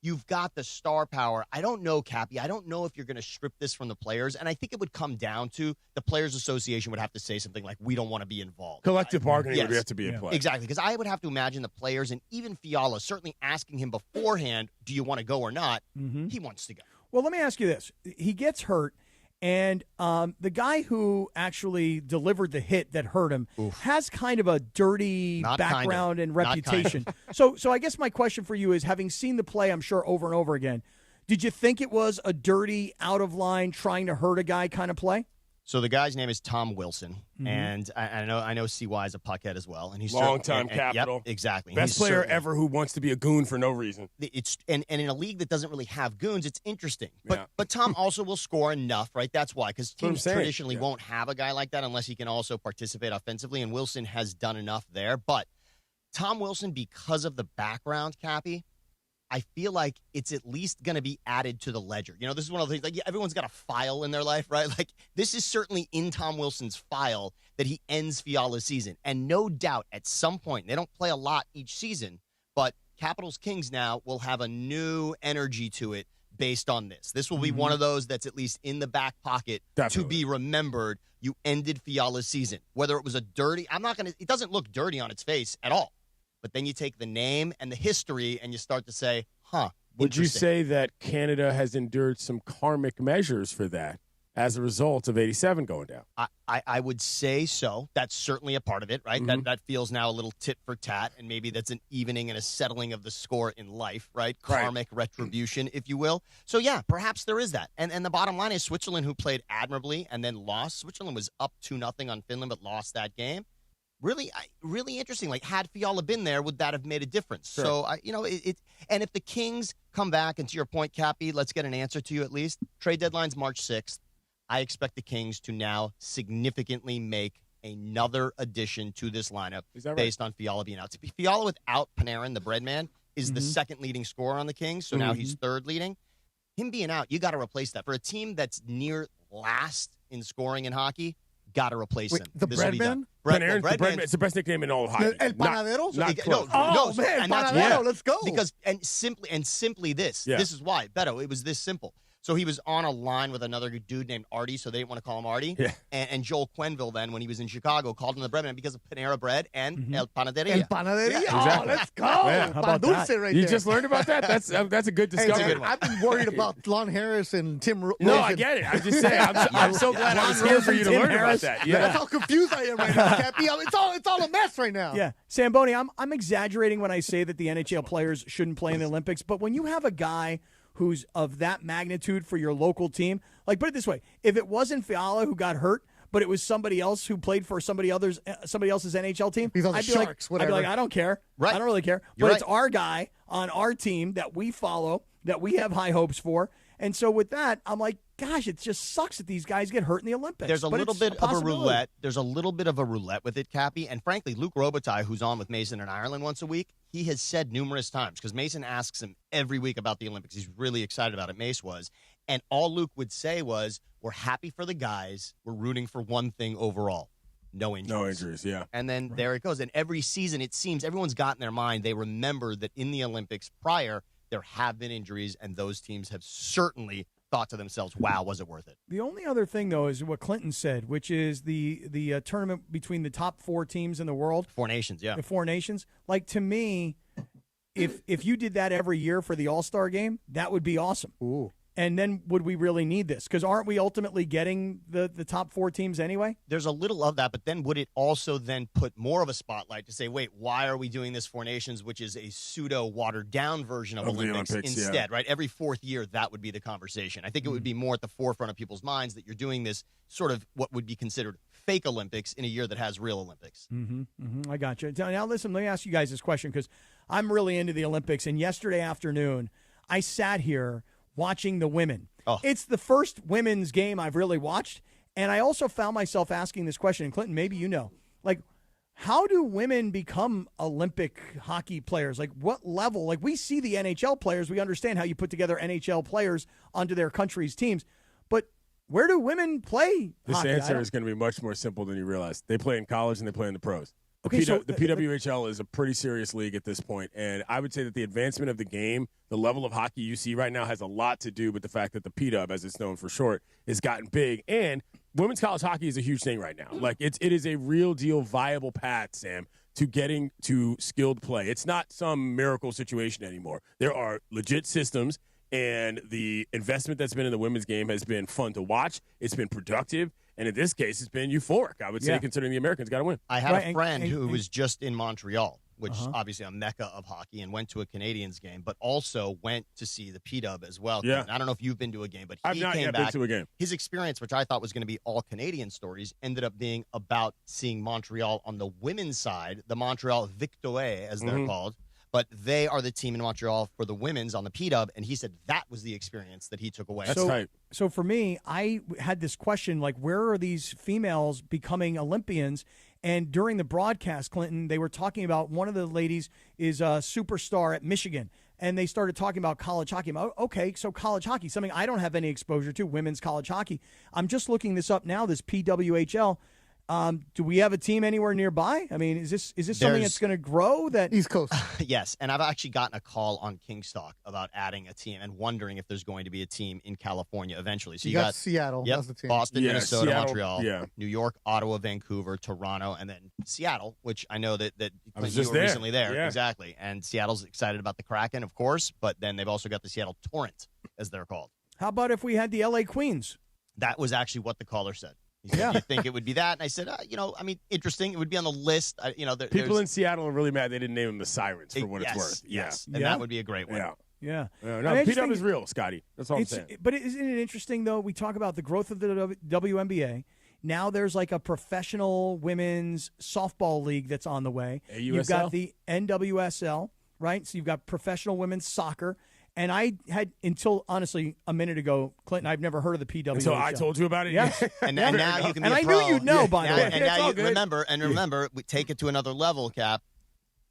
you've got the star power. I don't know, Cappy. I don't know if you're going to strip this from the players. And I think it would come down to the Players Association would have to say something like, we don't want to be involved. Collective bargaining would have to be in play. Exactly, because I would have to imagine the players and even Fiala certainly asking him beforehand, do you want to go or not? Mm-hmm. He wants to go. Well, let me ask you this. He gets hurt, and the guy who actually delivered the hit that hurt him has kind of a dirty background and reputation. So I guess my question for you is, having seen the play, I'm sure, over and over again, did you think it was a dirty, out-of-line, trying to hurt a guy kind of play? So the guy's name is Tom Wilson, and I know CY is a puckhead as well, and he's long-time Capital. Yep, exactly. Best player ever who wants to be a goon for no reason. It's and in a league that doesn't really have goons, it's interesting. But Tom also will score enough, right? That's why, because teams traditionally won't have a guy like that unless he can also participate offensively, and Wilson has done enough there. But Tom Wilson, because of the background, Cappy, I feel like it's at least going to be added to the ledger. You know, this is one of the things, like, everyone's got a file in their life, right? Like, this is certainly in Tom Wilson's file that he ends Fiala's season. And no doubt at some point, they don't play a lot each season, but Capitals Kings now will have a new energy to it based on this. This will be one of those that's at least in the back pocket to be remembered. You ended Fiala's season. Whether it was a dirty, it doesn't look dirty on its face at all. But then you take the name and the history and you start to say, Would you say that Canada has endured some karmic measures for that as a result of 87 going down? I would say so. That's certainly a part of it, right? That feels now a little tit for tat, and maybe that's an evening and a settling of the score in life, right? Karmic retribution, if you will. So, yeah, perhaps there is that. And the bottom line is Switzerland, who played admirably and then lost. Switzerland was up 2-0 on Finland but lost that game. Really interesting. Like, had Fiala been there, would that have made a difference? Sure. So, and if the Kings come back, and to your point, Cappy, let's get an answer to you at least. Trade deadline's March 6th. I expect the Kings to now significantly make another addition to this lineup based on Fiala being out. Fiala without Panarin, the bread man, is the second leading scorer on the Kings, so now he's third leading. Him being out, you got to replace that. For a team that's near last in scoring in hockey, got to replace him. The bread man? Panarin's the bread man. It's the best nickname in all of hockey. El Panadero? Not close. Man, Panadero, let's go. Because simply this. Yeah. This is why. Beto, it was this simple. So he was on a line with another dude named Artie, so they didn't want to call him Artie. Yeah. And Joel Quenneville then, when he was in Chicago, called him the bread man because of Panera Bread and El Panaderia. El Panaderia. Yeah, exactly. Oh, let's go. Yeah, how about Pan dulce that? right You there. just learned about that? That's a good discovery. I've been worried about Lon Harris and Tim Rose. No, I get it. I'm just saying. I'm so glad I was here for you to learn about that. Yeah. That's how confused I am right now, Cappy. It's all a mess right now. Yeah. Samboni, I'm exaggerating when I say that the NHL players shouldn't play in the Olympics, but when you have a guy who's of that magnitude for your local team, like, put it this way, if it wasn't Fiala who got hurt, but it was somebody else who played for somebody else's NHL team, He's on the I'd be Sharks, like, whatever. I don't care. Right. I don't really care. You're But right. it's our guy on our team that we follow, that we have high hopes for. And so with that, I'm like, gosh, it just sucks that these guys get hurt in the Olympics. There's a But little it's bit of a possibility. roulette. There's a little bit of a roulette with it, Cappy. And frankly, Luke Robitaille, who's on with Mason in Ireland once a week, he has said numerous times, because Mason asks him every week about the Olympics. He's really excited about it, Mace was. And all Luke would say was, we're happy for the guys. We're rooting for one thing overall. No injuries. No injuries, yeah. And then there it goes. And every season, it seems everyone's got in their mind, they remember that in the Olympics prior, there have been injuries, and those teams have certainly thought to themselves, wow, was it worth it? The only other thing, though, is what Clinton said, which is the tournament between the top 4 teams in the world. 4 nations, yeah. The 4 nations. Like, to me, if you did that every year for the All-Star game, that would be awesome. Ooh. And then would we really need this? Because aren't we ultimately getting the top 4 teams anyway? There's a little of that, but then would it also then put more of a spotlight to say, wait, why are we doing this 4 nations, which is a pseudo watered down version of Olympics instead, right? Every 4th year, that would be the conversation. I think it would be more at the forefront of people's minds that you're doing this sort of what would be considered fake Olympics in a year that has real Olympics. I got you. Now, listen, let me ask you guys this question, because I'm really into the Olympics. And yesterday afternoon, I sat here watching the women. Oh. It's the first women's game I've really watched. And I also found myself asking this question, and Clinton, maybe you know, like, how do women become Olympic hockey players? Like, what level? Like, we see the NHL players. We understand how you put together NHL players onto their country's teams. But where do women play This hockey? answer is going to be much more simple than you realize. They play in college and they play in the pros. The PWHL is a pretty serious league at this point, and I would say that the advancement of the game, the level of hockey you see right now, has a lot to do with the fact that the PW, as it's known for short, has gotten big. And women's college hockey is a huge thing right now. Like, it is a real deal viable path, Sam, to getting to skilled play. It's not some miracle situation anymore. There are legit systems, and the investment that's been in the women's game has been fun to watch. It's been productive. And in this case, it's been euphoric, I would say, considering the Americans got to win. I had a friend who was just in Montreal, which is obviously a mecca of hockey, and went to a Canadians game, but also went to see the PW as well. Yeah. I don't know if you've been to a game, but I've he not came yet back. been to a game. His experience, which I thought was going to be all Canadian stories, ended up being about seeing Montreal on the women's side, the Montreal Victoire, as they're called. But they are the team in Montreal for the women's on the PW, and he said that was the experience that he took away. That's tight. So for me, I had this question, like, where are these females becoming Olympians? And during the broadcast, Clinton, they were talking about one of the ladies is a superstar at Michigan. and they started talking about college hockey. I'm, okay, so college hockey, something I don't have any exposure to, women's college hockey. I'm just looking this up now, this PWHL. Do we have a team anywhere nearby? I mean, is this something that's going to grow? That East Coast. Yes, and I've actually gotten a call on Kingstock about adding a team and wondering if there's going to be a team in California eventually. So you got Seattle. Yep, That's the team. Boston, Minnesota, Seattle, Montreal, New York, Ottawa, Vancouver, Toronto, and then Seattle, which I know that I was you just were there. recently there. Yeah. Exactly. And Seattle's excited about the Kraken, of course, but then they've also got the Seattle Torrent, as they're called. How about if we had the LA Queens? That was actually what the caller said. He said, "Do you think it would be that?" And I said, interesting. It would be on the list. People in Seattle are really mad they didn't name them the Sirens for what it's yes, worth. Yes, Yeah. and that would be a great one. Yeah. No, I mean, P-Dub is real, Scotty. That's all I'm saying. But isn't it interesting, though? We talk about the growth of the WNBA. Now there's like a professional women's softball league that's on the way. AUSL? You've got the NWSL, right? So you've got professional women's soccer. And I had, until honestly a minute ago, Clinton, I've never heard of the PWHL. So I told you about it. Yeah. And now you can be and a I pro. knew you'd know, by the way. And now you remember, we take it to another level, Cap.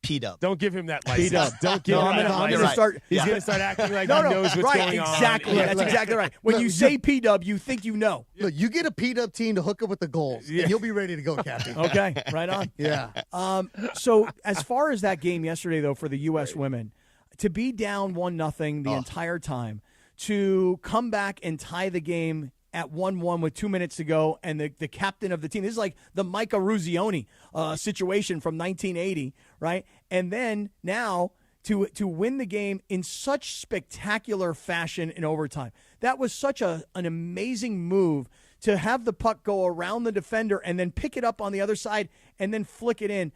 P-Dub. Don't give him that license. P-Dub. Don't give him that I'm license. gonna start. He's going to start acting like he knows what's going on. Exactly. That's exactly right. When you say P-Dub, you think you know. Look, you get a P-Dub team to hook up with the goals, and you'll be ready to go, Captain. Okay, right on. Yeah. So as far as that game yesterday, though, for the U.S. women, to be down 1-0 the entire time, to come back and tie the game at 1-1 with 2 minutes to go, and the captain of the team. This is like the Micah Ruzioni situation from 1980, right? And then now to win the game in such spectacular fashion in overtime. That was such an amazing move to have the puck go around the defender and then pick it up on the other side and then flick it in.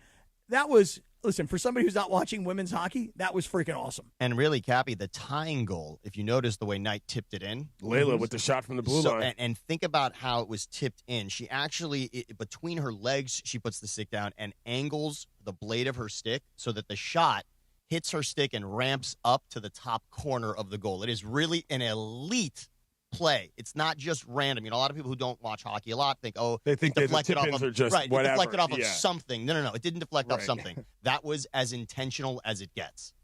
That was... Listen, for somebody who's not watching women's hockey, that was freaking awesome. And really, Cappy, the tying goal, if you notice the way Knight tipped it in. Layla with the shot from the blue line. And think about how it was tipped in. She actually, between her legs, she puts the stick down and angles the blade of her stick so that the shot hits her stick and ramps up to the top corner of the goal. It is really an elite play. It's not just random. You know, a lot of people who don't watch hockey a lot think, they think the deflected off tip-ins of are just whatever. Deflected off of Yeah. something. No. It didn't deflect off Right. something. That was as intentional as it gets.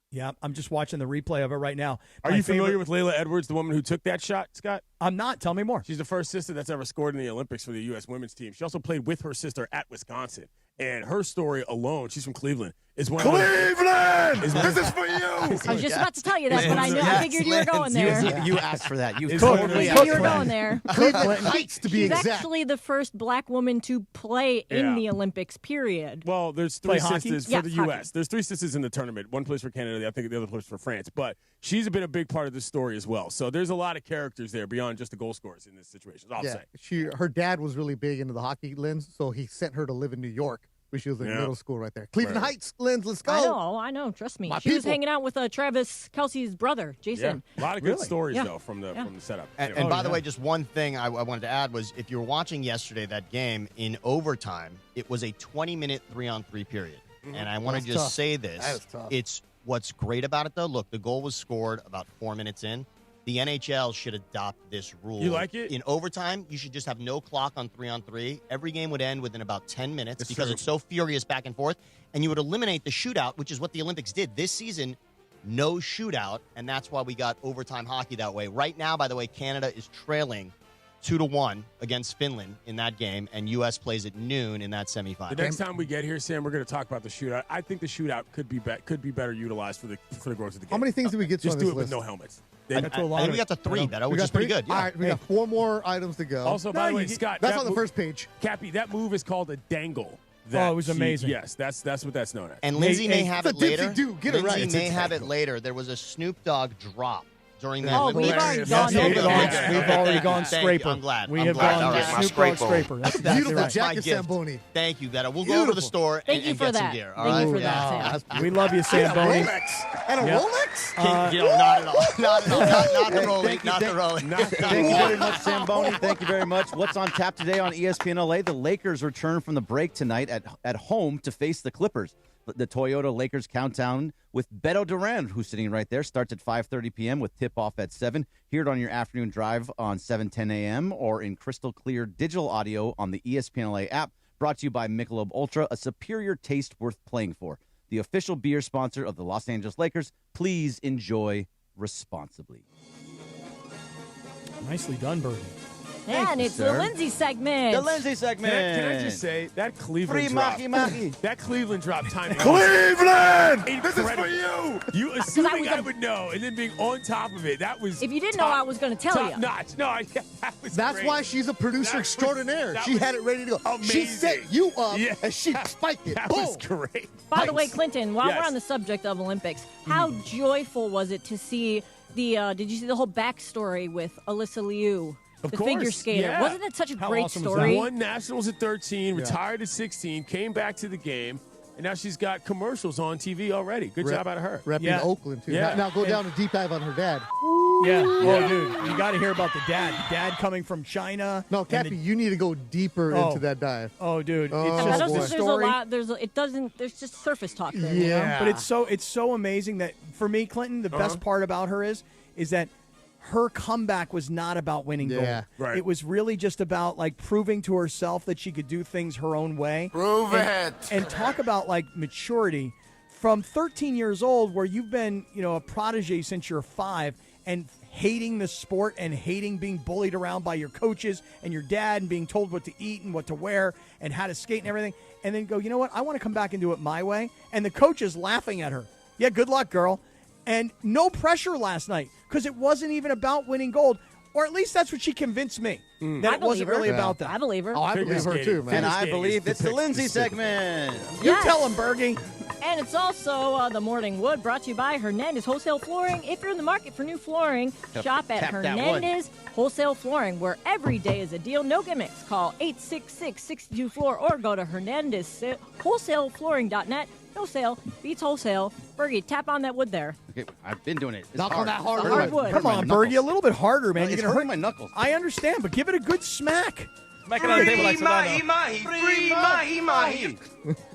Yeah, I'm just watching the replay of it right now. Are you familiar with Layla Edwards, the woman who took that shot, Scott? I'm not. Tell me more. She's the first sister that's ever scored in the Olympics for the U.S. women's team. She also played with her sister at Wisconsin. And her story alone, she's from Cleveland, is one Cleveland! This is for you! I was just about to tell you that, but I figured you were going there. You asked for that. You It's totally I asked knew you for were that. going there. Cleveland Heights, to be She's exact. actually the first black woman to play in Yeah. the Olympics, period. Well, there's three Play hockey? sisters for Yes, the hockey. U.S. There's three sisters in the tournament. One plays for Canada. I think the other plays for France. But she's been a big part of this story as well. So there's a lot of characters there beyond just the goal scorers in this situation. That's all I'm saying. Her dad was really big into the hockey, Lens, so he sent her to live in New York, where she was in middle school right there. Cleveland Right. Heights, Lens, let's go. I know. Trust me. My She was people. hanging out with Travis Kelsey's brother, Yeah, Jason. a lot of good Really? stories, Yeah. though, from the setup. And by the way, just one thing I wanted to add was if you were watching yesterday that game in overtime, it was a 20-minute 3-on-3 period. And I want to That's just tough. say this. That is tough. It's what's great about it, though. Look, the goal was scored about 4 minutes in. The NHL should adopt this rule. You like it? In overtime, you should just have no clock on 3-on-3. Every game would end within about 10 minutes It's because true. it's so furious back and forth. And you would eliminate the shootout, which is what the Olympics did. This season, no shootout, and that's why we got overtime hockey that way. Right now, by the way, Canada is trailing 2-1 against Finland in that game, and U.S. plays at noon in that semifinal. The next time we get here, Sam, we're going to talk about the shootout. I think the shootout could be better utilized for the growth of the game. How many things did we get to Just on do this it with list? no helmets. I think we got to 3, Beto, which got is pretty 3? good. Yeah. All right, we got 4 more items to go. Also, by the way, Scott, that's that on the move- first page. Cappy, that move is called a dangle. It was amazing. Yes, that's what that's known as. And Lindsay may have it's it a later. dipsy do. Get it right. Lindsay may It's a have it tangle. later. There was a Snoop Dogg drop during that. Oh, we've already gone We've over that. already gone Thank you. scraper. I'm glad. We I'm have glad. gone All right, my Snoop Dogg scraper. That's exactly Beautiful right. jacket, My gift. Zamboni. Thank you, Beto. We'll go over to the store Thank and, you and for get some that. gear. All Thank right? you for that, Sam. We love you, Samboni. And a Yeah. Rolex? Not at all. Not at all. Not the rolling. Not the rolling. Thank you very much, Sam Boney. Thank you very much. What's on tap today on ESPN LA? The Lakers return from the break tonight at home to face the Clippers. The Toyota Lakers countdown with Beto Duran, who's sitting right there, starts at 5:30 p.m. with tip-off at 7. Hear it on your afternoon drive on 7:10 a.m. or in crystal clear digital audio on the ESPN LA app. Brought to you by Michelob Ultra, a superior taste worth playing for. the official beer sponsor of the Los Angeles Lakers. Please enjoy responsibly. Nicely done, Bertie. And it's the Lindsay segment. The Lindsay segment. Can I just say that Cleveland Free drop? mahi. That Cleveland drop timing. Cleveland! This is Incredible. for you! You assuming I would know, and then being on top of it. That was. If you didn't know, I was going to tell top you. notch. No, that was. That's great. why she's a producer extraordinaire. She had it ready to go. Amazing. She set you up, Yeah. and she spiked it. That Boom. was great. By the way, Clinton, while Yes. we're on the subject of Olympics, how joyful was it to see the, did you see the whole backstory with Alysa Liu? Of the course, figure skater. yeah. Wasn't that such a How great awesome was story? that? Won nationals at 13, retired at 16, came back to the game, and now she's got commercials on TV already. Good job out of her. Repping Yeah. Oakland, too. Yeah. Now go down a deep dive on her dad. Yeah. Oh, dude, you got to hear about the dad. The dad coming from China. No, and Cappy, you need to go deeper Oh. into that dive. Oh, dude, Oh, it's I just don't a think there's a story. lot. There's just surface talk there. you know? Yeah. But it's so amazing that for me, Clinton, the best part about her is that her comeback was not about winning Yeah. gold. Right. It was really just about like proving to herself that she could do things her own way. Prove it. And talk about like maturity from 13 years old, where you've been, a prodigy since you're 5, and hating the sport and hating being bullied around by your coaches and your dad and being told what to eat and what to wear and how to skate and everything. And then go, you know what? I want to come back and do it my way. And the coach is laughing at her. Yeah, good luck, girl. And no pressure last night because it wasn't even about winning gold. Or at least that's what she convinced me. That I it wasn't believe her. really Yeah. about that. I believe her. Oh, I Figure believe her skating. too, man. And I skating believe is it's the Lindsay segment. You Yes. tell him, Bergie. And it's also the Morning Wood, brought to you by Hernandez Wholesale Flooring. If you're in the market for new flooring, shop at tap that Hernandez Wholesale Flooring, where every day is a deal. No gimmicks. Call 866-62-FLOOR or go to HernandezWholesaleFlooring.net. No sale beats wholesale. Bergie, tap on that wood there. Okay, I've been doing it. It's Knock on that hard Hurting wood. my- Come hurting on, my Bergie, a knuckles. little bit harder, man. No, You're it's gonna hurting hurt my knuckles. I understand, but give it a good smack. Smack it on the table like Sedano. Mahi.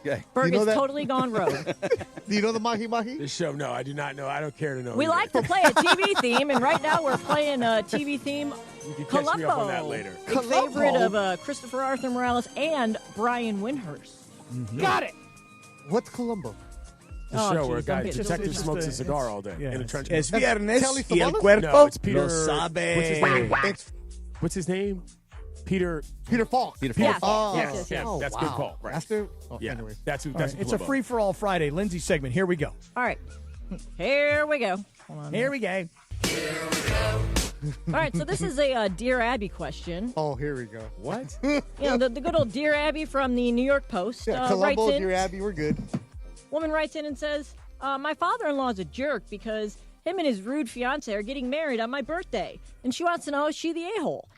Okay. Berg know has that? totally gone rogue. Do you know the Mahi Mahi? This show, no, I do not know. I don't care to know. We either. like to play a TV theme, and right now we're playing a TV theme. You can catch me up on that Columbo, later. big favorite of Christopher Arthur Morales and Brian Windhurst. Got it. What's Columbo? The Oh, show where a geez, guy don't get detective just- smokes a cigar all day Yeah, in a trench Es coat. viernes Kelly y el Savalas? cuerpo No, it's Peter. lo sabe. What's his name? It's What's his name? Peter. Peter Falk. Peter Yeah. Falk. Oh, Yes. Yeah, oh, that's wow. good call. Right. That's the. Oh, Yeah, Anyways. that's who. All That's right, it's a Columbo. free-for-all Friday. Lindsay segment. Here we go. All right. Here we go. Hold on. Here we go. All right, so this is a Dear Abby question. Oh, here we go. What? The good old Dear Abby from the New York Post Yeah, writes Columbo, in. dear Abby, we're good. Woman writes in and says, my father-in-law is a jerk because him and his rude fiance are getting married on my birthday. And she wants to know, is she the a-hole?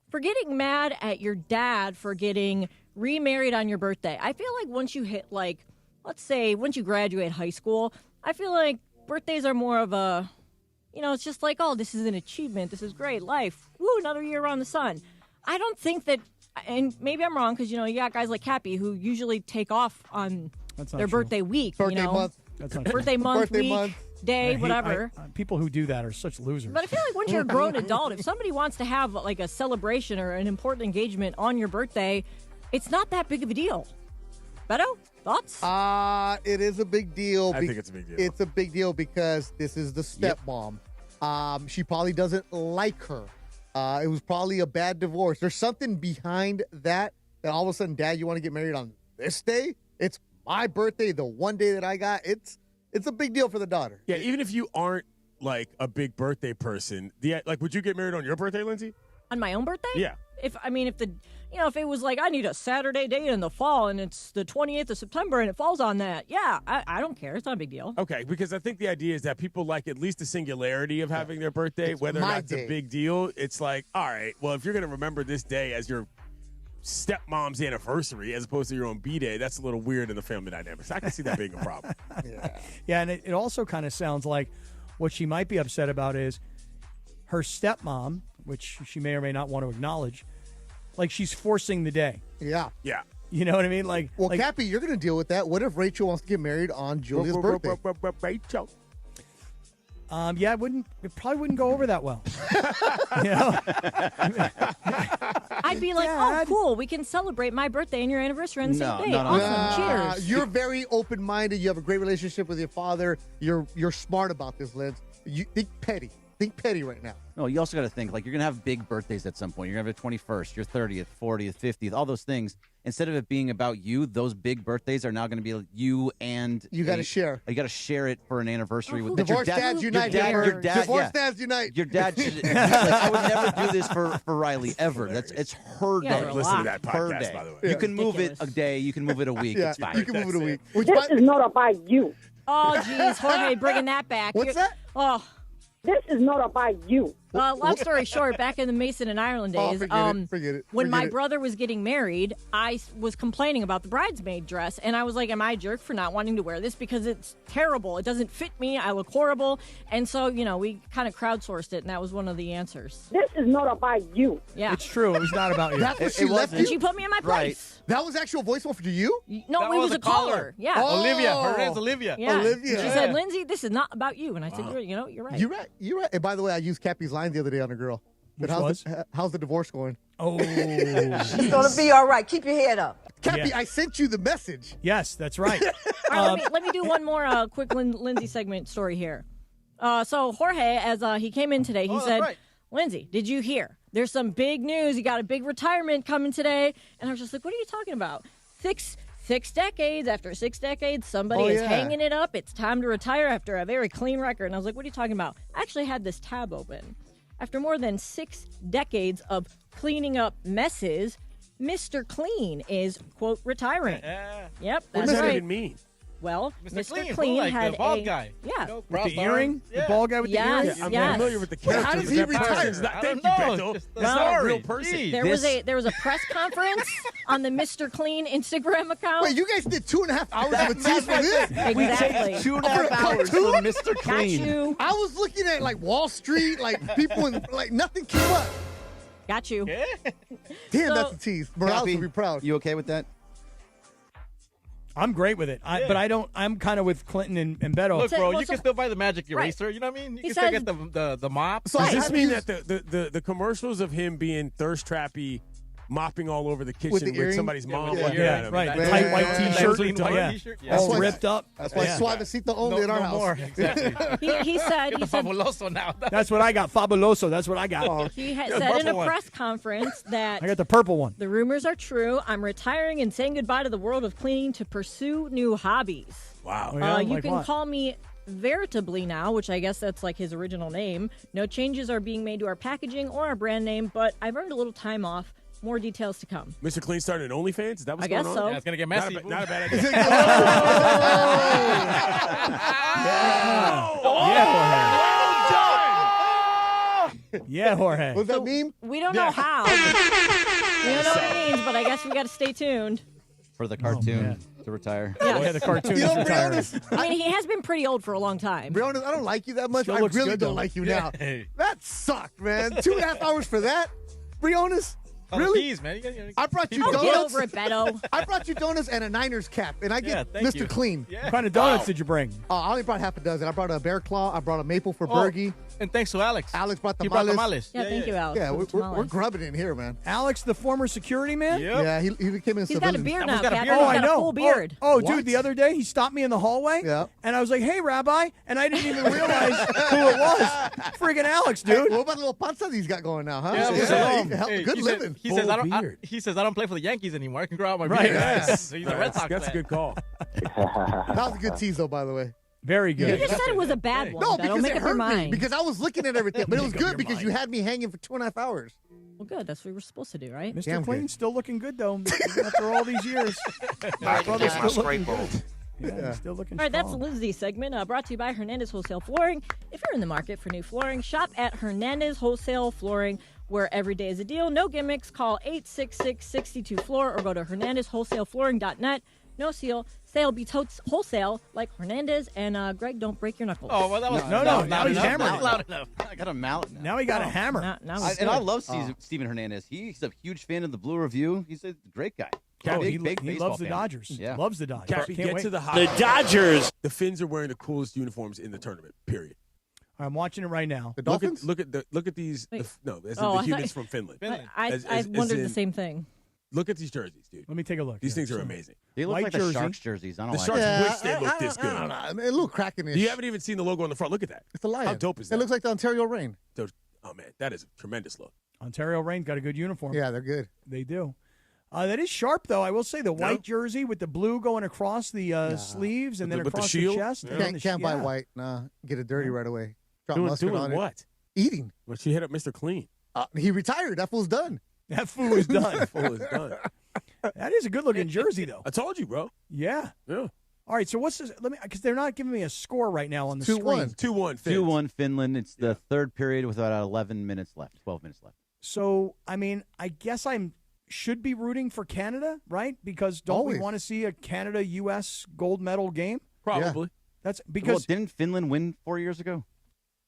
For getting mad at your dad for getting remarried on your birthday, I feel like once you hit, like, let's say, once you graduate high school, I feel like birthdays are more of a, it's just like, oh, this is an achievement. This is great. Life. Woo, another year around the sun. I don't think that, and maybe I'm wrong because, you got guys like Cappy who usually take off on That's not their true. birthday week. Birthday month. That's not true. Birthday month, Birthday week, month. day, I hate- whatever. people who do that are such losers. But I feel like once you're a grown adult, if somebody wants to have like a celebration or an important engagement on your birthday, it's not that big of a deal. Beto, thoughts? It is a big deal. I think it's a big deal. It's a big deal because this is the stepmom. She probably doesn't like her. It was probably a bad divorce. There's something behind that all of a sudden, Dad, you want to get married on this day? It's my birthday, the one day that I got. It's a big deal for the daughter. Yeah, even if you aren't like a big birthday person, would you get married on your birthday, Lindsay? On my own birthday? Yeah. If it was like I need a Saturday day in the fall and it's the 28th of September and it falls on that, yeah, I don't care. It's not a big deal. Okay, because I think the idea is that people like at least the singularity of having their birthday, whether or my not it's day. a big deal. It's like, all right, well, if you're going to remember this day as your stepmom's anniversary as opposed to your own B-day, that's a little weird in the family dynamics. I can see that being a problem. Yeah, and it also kind of sounds like what she might be upset about is her stepmom, which she may or may not want to acknowledge, like she's forcing the day. Yeah. Yeah. You know what I mean? Like, Well, Cappy, you're going to deal with that. What if Rachel wants to get married on Julia's birthday? Rachel. It probably wouldn't go over that well. I I'd be like, Dad. oh, cool. We can celebrate my birthday and your anniversary on the same day. No. Awesome. Cheers. You're very open-minded. You have a great relationship with your father. You're smart about this, Liz. You think petty. Think petty right now. No, you also got to think, like, you're going to have big birthdays at some point. You're going to have your 21st, your 30th, 40th, 50th, all those things. Instead of it being about you, those big birthdays are now going to be you and... You got to share. You got to share it for an anniversary. with Divorce dads unite. Your dad, Divorce dads unite. Your dad should... like, I would never do this for Riley, ever. It's her day. Listen to that Her podcast, day. by the way. You can move it a day. You can move it a week. Yeah, it's fine. you can move it a week. This is not about you. Oh, geez. Jorge, bringing that back. What's that? Oh. This is not about you. Long story short, back in the Mason and Ireland days, forget it. when my brother was getting married, I was complaining about the bridesmaid dress, and I was like, am I a jerk for not wanting to wear this? Because it's terrible. It doesn't fit me. I look horrible. And so, we kind of crowdsourced it, and that was one of the answers. This is not about you. Yeah. It's true. It was not about you. That's what she left And you? she put me in my place. That was actual voicemail for you? No, That it was was a a caller. caller. Yeah. Oh. Olivia. Her name's Olivia. Yeah. Olivia. She said, Lindsay, this is not about you. And I said, you're right. You're right. And by the way, I used Cappy's line the other day on a girl. Which How's the divorce going? Oh. It's going to be all right. Keep your head up. Cappy, I sent you the message. Yes, that's right. All right, let me do one more quick Lindsay segment story here. So Jorge, as he came in today, he said, Lindsay, did you hear? There's some big news. You got a big retirement coming today. And I was just like, what are you talking about? Six decades. After 6 decades, somebody is hanging it up. It's time to retire after a very clean record. And I was like, what are you talking about? I actually had this tab open. After more than 6 decades of cleaning up messes, Mr. Clean is, quote, retiring. Yep, What that's does that right. even mean? Well, Mr. Clean like had the bald a guy. Yeah. With the earring? The bald guy with the earring? Yes, I'm familiar with the character. How does but he that retire? person's not- I Thank don't you, know. Beto. It's just the That's not a real story. person. Jeez. There was a press conference on the Mr. Clean Instagram account. Wait, you guys did 2.5 hours of a tease for this? Exactly. 2.5 hours for Mr. Clean. Got you. I was looking at like Wall Street, like people in like nothing came up. Got you. Damn, So- that's a tease. Morales Cappy, would be proud. You okay with that? I'm great with it. But I don't. I'm kind of with Clinton and Beto. Look, bro, Well, you can still buy the magic eraser. You know what I mean? You He can still says- get the mop. So Does I this have mean used- that the commercials of him being thirst trappy, mopping all over the kitchen With the with, earring? somebody's mom Yeah, looking yeah, at him? right. That- The Yeah, tight yeah, white yeah. T-shirt. Clean white Yeah. t-shirt. All why- ripped up. That's why Suavecito only in our house. more. Exactly. He said Get the fabuloso now. That's what I got. Fabuloso. That's what I got. he had Yeah, said in a purple one. press conference that I got the purple one. the rumors are true. I'm retiring and saying goodbye to the world of cleaning to pursue new hobbies. Wow. Oh, yeah? You Like can what? call me Veritably now, which I guess that's like his original name. No changes are being made to our packaging or our brand name, but I've earned a little time off. More details to come. Mr. Clean started an OnlyFans? Is that what's I guess going so. on? Yeah, it's gonna get messy. Not a bad idea. Yeah, Jorge. What does that mean? We don't know how. We don't know what it means, but I guess we got to stay tuned. For the cartoon to retire. Yeah, the cartoon You is know, retiring. Briones, I mean, he has been pretty old for a long time. Briones, I don't like you that much. Still I looks really good, don't though. like you Yeah. now. That sucked, man. 2.5 hours for that? Briones? Really? Really? Man. You gotta- I brought you Oh, get donuts. over it, Beto. I brought you donuts and a Niners cap, and I get thank Mr. you. Clean. Yeah. What kind of donuts did you bring? I only brought half a dozen. I brought a bear claw. I brought a maple for Oh, Bergie. and thanks to Alex. Alex brought He brought tamales. tamales. Yeah, thank you, Alex. Yeah, for the we're tamales. grubbing in here, man. Alex, the former security man? Yep. Yeah, he became in He's got a civilian. beard That now, one's got a Cat. beard He's now. got a full beard. Oh, What? dude, the other day he stopped me in the hallway. Yeah. And I was like, hey, Rabbi. And I didn't even realize who it was. Friggin' Alex, Hey, dude. what about the little panza he's got going now, huh? Yeah, Hey, good he living. He says, Full beard. he says I don't play for the Yankees anymore. I can grow out my Right. beard. Yes. So he's a Red Sox That's a fan. good call. That was a good tease, though, by the way. Very You good. just said it was a bad one. No, Beto. because Make it up your hurt me. mind. Because I was looking at everything. But it was Make up good your because mind. you had me hanging for 2.5 hours. Well, good. That's what we're supposed to do, right? Mr. Damn Clean good. still looking good, though. After all these years. My brother's still looking good. Yeah, he's still looking All right, that's strong. Lindsay's segment brought to you by Hernandez Wholesale Flooring. If you're in the market for new flooring, shop at Hernandez Wholesale Flooring, where every day is a deal. No gimmicks. Call 866-62-FLOOR or go to hernandezwholesaleflooring.net. No sale beats wholesale like Hernandez. And Greg, don't break your knuckles. Oh, well, that was No, loud now he's enough. hammering. Not loud enough. I got a mallet now. Now he got a hammer. Now I, he's and I good. love Steven Hernandez. He's a huge fan of the Blue Review. He's a great guy. Oh, Big, he big he baseball loves the fan. Dodgers. Yeah. Loves the Dodgers. Cappy, Can't get wait. to the hot. The Dodgers. The Finns are wearing the coolest uniforms in the tournament, period. I'm watching it right now. The Dolphins? Look at these. Wait. The humans from Finland. I wondered the same thing. Look at these jerseys, dude. Let me take a look. These things are amazing. They look White like jersey. the Sharks jerseys. I don't The like Sharks them. wish they looked this good. I don't know. I mean, a little cracking-ish. You haven't even seen the logo on the front. Look at that. It's a lion. How dope is that? It looks like the Ontario Reign. Oh, man, that is a tremendous look. Ontario Reign got a good uniform. Yeah, they're good. They do. That is sharp, though. I will say the white jersey with the blue going across the sleeves and then with the across the shield? chest. Yeah. and Can't buy yeah. white. Nah, get it dirty right away. Drop Doing mustard on what? it. Eating. Well, she hit up Mr. Clean. He retired. That fool's done. That fool is done. Fool is done. That is a good-looking jersey, though. I told you, bro. Yeah. Yeah. All right, so what's this? Because they're not giving me a score right now on the 2-1. screen. 2-1 2-1 Finland. It's the third period with about 11 minutes left, 12 minutes left. So, I mean, I guess should be rooting for Canada, right? Because don't we want to see a Canada-U.S. gold medal game? Probably. Yeah. That's because didn't Finland win 4 years ago?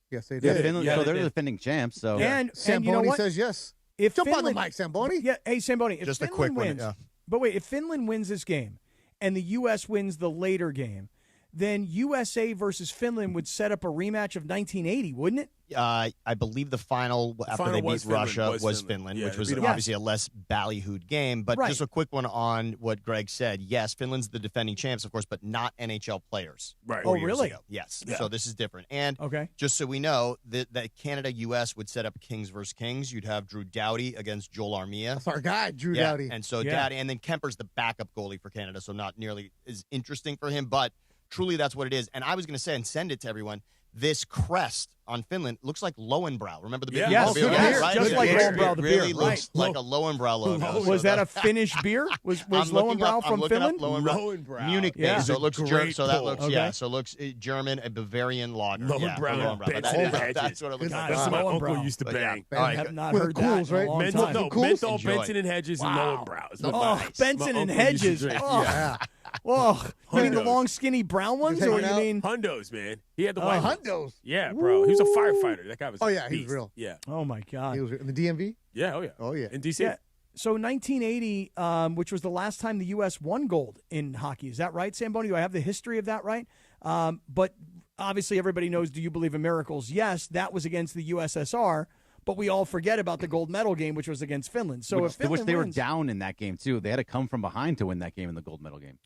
Yes, they Yeah, did. Finland, Yeah, so they they're did. the defending champs. So and Samboni you know what? says yes. If Jump Finland, on the mic, Samboni. Yeah, hey Samboni. If Just a Finland quick one, wins, yeah. But wait, if Finland wins this game and the U.S. wins the later game, then USA versus Finland would set up a rematch of 1980, wouldn't it? I believe the final after final they was beat Finland, Russia was was Finland. Finland, Yeah, which they was beat 'em. obviously a less ballyhooed game. But Right. just a quick one on what Greg said. Yes, Finland's the defending champs, of course, but not NHL players. Right. Oh, 4 years really? ago. Yes. Yeah. So this is different. And Okay. just so we know, that Canada-U.S. would set up Kings versus Kings. You'd have Drew Doughty against Joel Armia. That's our guy, Drew Yeah, Doughty. and so Yeah. Doughty, and then Kemper's the backup goalie for Canada, so not nearly as interesting for him, but truly that's what it is. And I was going to say, and send it to everyone, this crest on Finland looks like Lowenbrow. Remember the big Yes, beer, yes, right? just like It Lowenbrow, the really beer, looks right. like a Lowenbrow logo. Was So that a Finnish beer? Was Lowenbrow from Finland? Lowenbrow. Munich Yeah. based, so it looks German. So that pull. looks Okay. So it looks German, a Bavarian lager. Lowenbrow. But Benson and that's Hedges. what it looks God, like. That's what my Lowenbrow. uncle used to But yeah, bang. all I right, have not With heard the that cools, in a right? long Menthol, time. no, Cool? menthol, Enjoy. Benson and Hedges, and Lowenbrow. Is what Oh, my- Benson my and uncle used to Hedges. drink. Oh. Yeah. Whoa. You mean the Hundos. long, skinny brown ones? Just Or hanging you out. mean. Hundos, man. He had the white ones. Hundos. Yeah, bro. He was a firefighter. That guy was. Oh, a yeah, he was beast. real. Yeah. Oh, my God. He was in the DMV? Yeah. Oh yeah. Oh, yeah. In DC. Yeah. So 1980, which was the last time the U.S. won gold in hockey. Is that right, Samboni? Do I have the history of that right? But obviously everybody knows, do you believe in miracles? Yes, that was against the USSR, but we all forget about the gold medal game, which was against Finland. So if Finland which they were wins, down in that game, too. They had to come from behind to win that game in the gold medal game.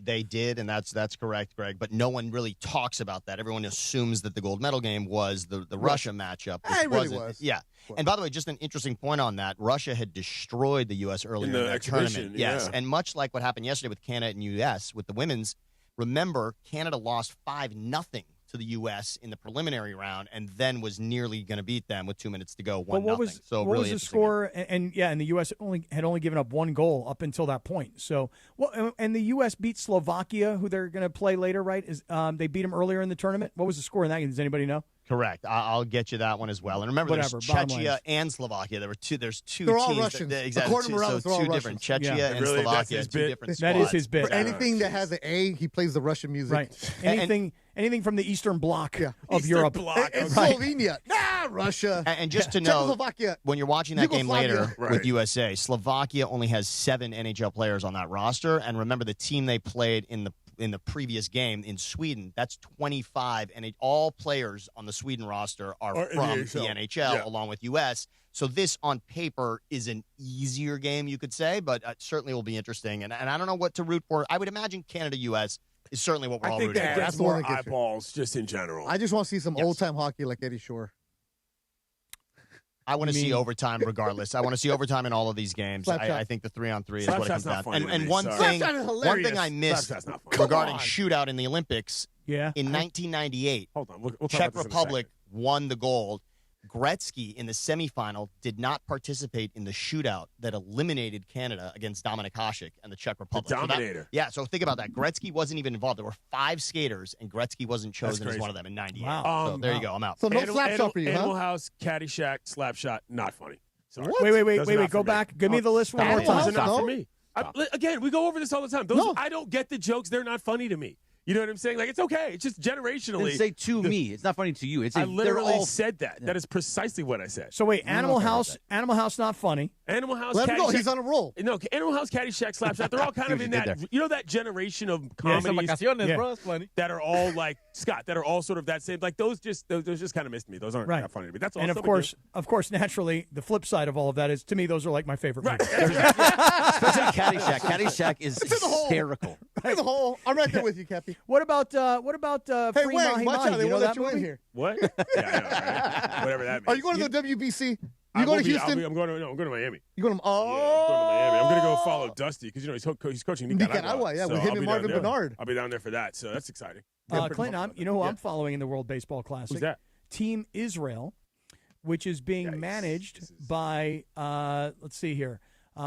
They did, and that's correct, Greg. But no one really talks about that. Everyone assumes that the gold medal game was the Russia matchup. Which It really wasn't. was. Yeah. And by the way, just an interesting point on that: Russia had destroyed the U.S. earlier in the that exhibition, tournament. Yes, yeah. and much like what happened yesterday with Canada and U.S. with the women's, remember Canada lost 5-0 to the U.S. in the preliminary round, and then was nearly going to beat them with 2 minutes to go. 1-0. but what was so what really was the interesting. score? And the U.S. had only given up one goal up until that point. So and the U.S. beat Slovakia, who they're going to play later, right? They beat them earlier in the tournament. What was the score in that game? Does anybody know? Correct. I'll get you that one as well. And remember, Whatever, there's bottom line Czechia is- and Slovakia. There's two They're teams. all Russians. Exactly. According to So Morales, they're all two different. Russians. Czechia Yeah. and Really, that's Slovakia, his two bit? different That squads. is his bit. For anything that has an A, he plays the Russian music. Right. Anything from the Eastern Bloc of Europe. And Right. Slovenia. Russia. And just to know, Czechoslovakia. when you're watching that game Yugoslavia. later with USA, Slovakia only has 7 NHL players on that roster. And remember, the team they played in the previous game in Sweden, that's 25, and all players on the Sweden roster are Are in from the the NHL. NHL, Yeah. along with U.S. So this, on paper, is an easier game, you could say, but certainly will be interesting. And I don't know what to root for. I would imagine Canada-U.S. is certainly what we're I all think rooting that for. gets That's the one more that gets you. eyeballs just in general. I just want to see some old-time hockey like Eddie Shore. I want to see overtime regardless. I want to see overtime in all of these games. Slapshot. I think the 3-on-3 is what it comes Slapshot's not down to. funny to And me, one sorry. thing, Slapshot is one hilarious. thing I missed Slapshot's not funny. regarding Come on. shootout in the Olympics, Yeah. in 1998, Hold on. We'll talk Czech about this in a Republic second. won the gold. Gretzky in the semifinal did not participate in the shootout that eliminated Canada against Dominik Hasek and the Czech Republic. So that- Dominator. so think about that. Gretzky wasn't even involved. There were 5 skaters, and Gretzky wasn't chosen as crazy. one of them in 98. Wow. So there you go. I'm out. So no Animal- slap shot for you, Animal huh? House, Caddyshack, Slapshot, not funny. Sorry. Wait. Go back. Give me the list one more Those time. are not No. for me. Again, we go over this all the time. Those No. I don't get the jokes. They're not funny to me. You know what I'm saying? Like, it's okay. It's just generationally. Didn't say to me. It's not funny to you. I literally said that. Yeah. That is precisely what I said. So wait, Animal House not funny. Animal House. Let him go. He's on a roll. No, Animal House, Caddyshack, Slapshot. They're all kind of in that. You know that generation of comedies bro, it's funny. that are all like Scott. That are all sort of that same. Like those just kind of missed me. Those aren't that funny to me. That's all. And of course, naturally, the flip side of all of that is to me those are like my favorite. Right. Especially Caddyshack. Caddyshack is hysterical. In the hole. I'm right there with you, Cappy. What about Hey, Free Wang, Mahi watch Mahi? out. They You know won't let that you in movie? here. What? Yeah, I know, right? Whatever that means. Are you going to the WBC? You going to Houston? I'm going to Miami. You going to? Yeah, I'm going to Miami. I'm going to go follow Dusty because he's coaching Nicaragua. Yeah, so with him I'll and be Marvin down there. Bernard. I'll be down there for that, so that's exciting. Clinton, you know who I'm following in the World Baseball Classic? Who's that? Team Israel, which is being managed by, let's see here,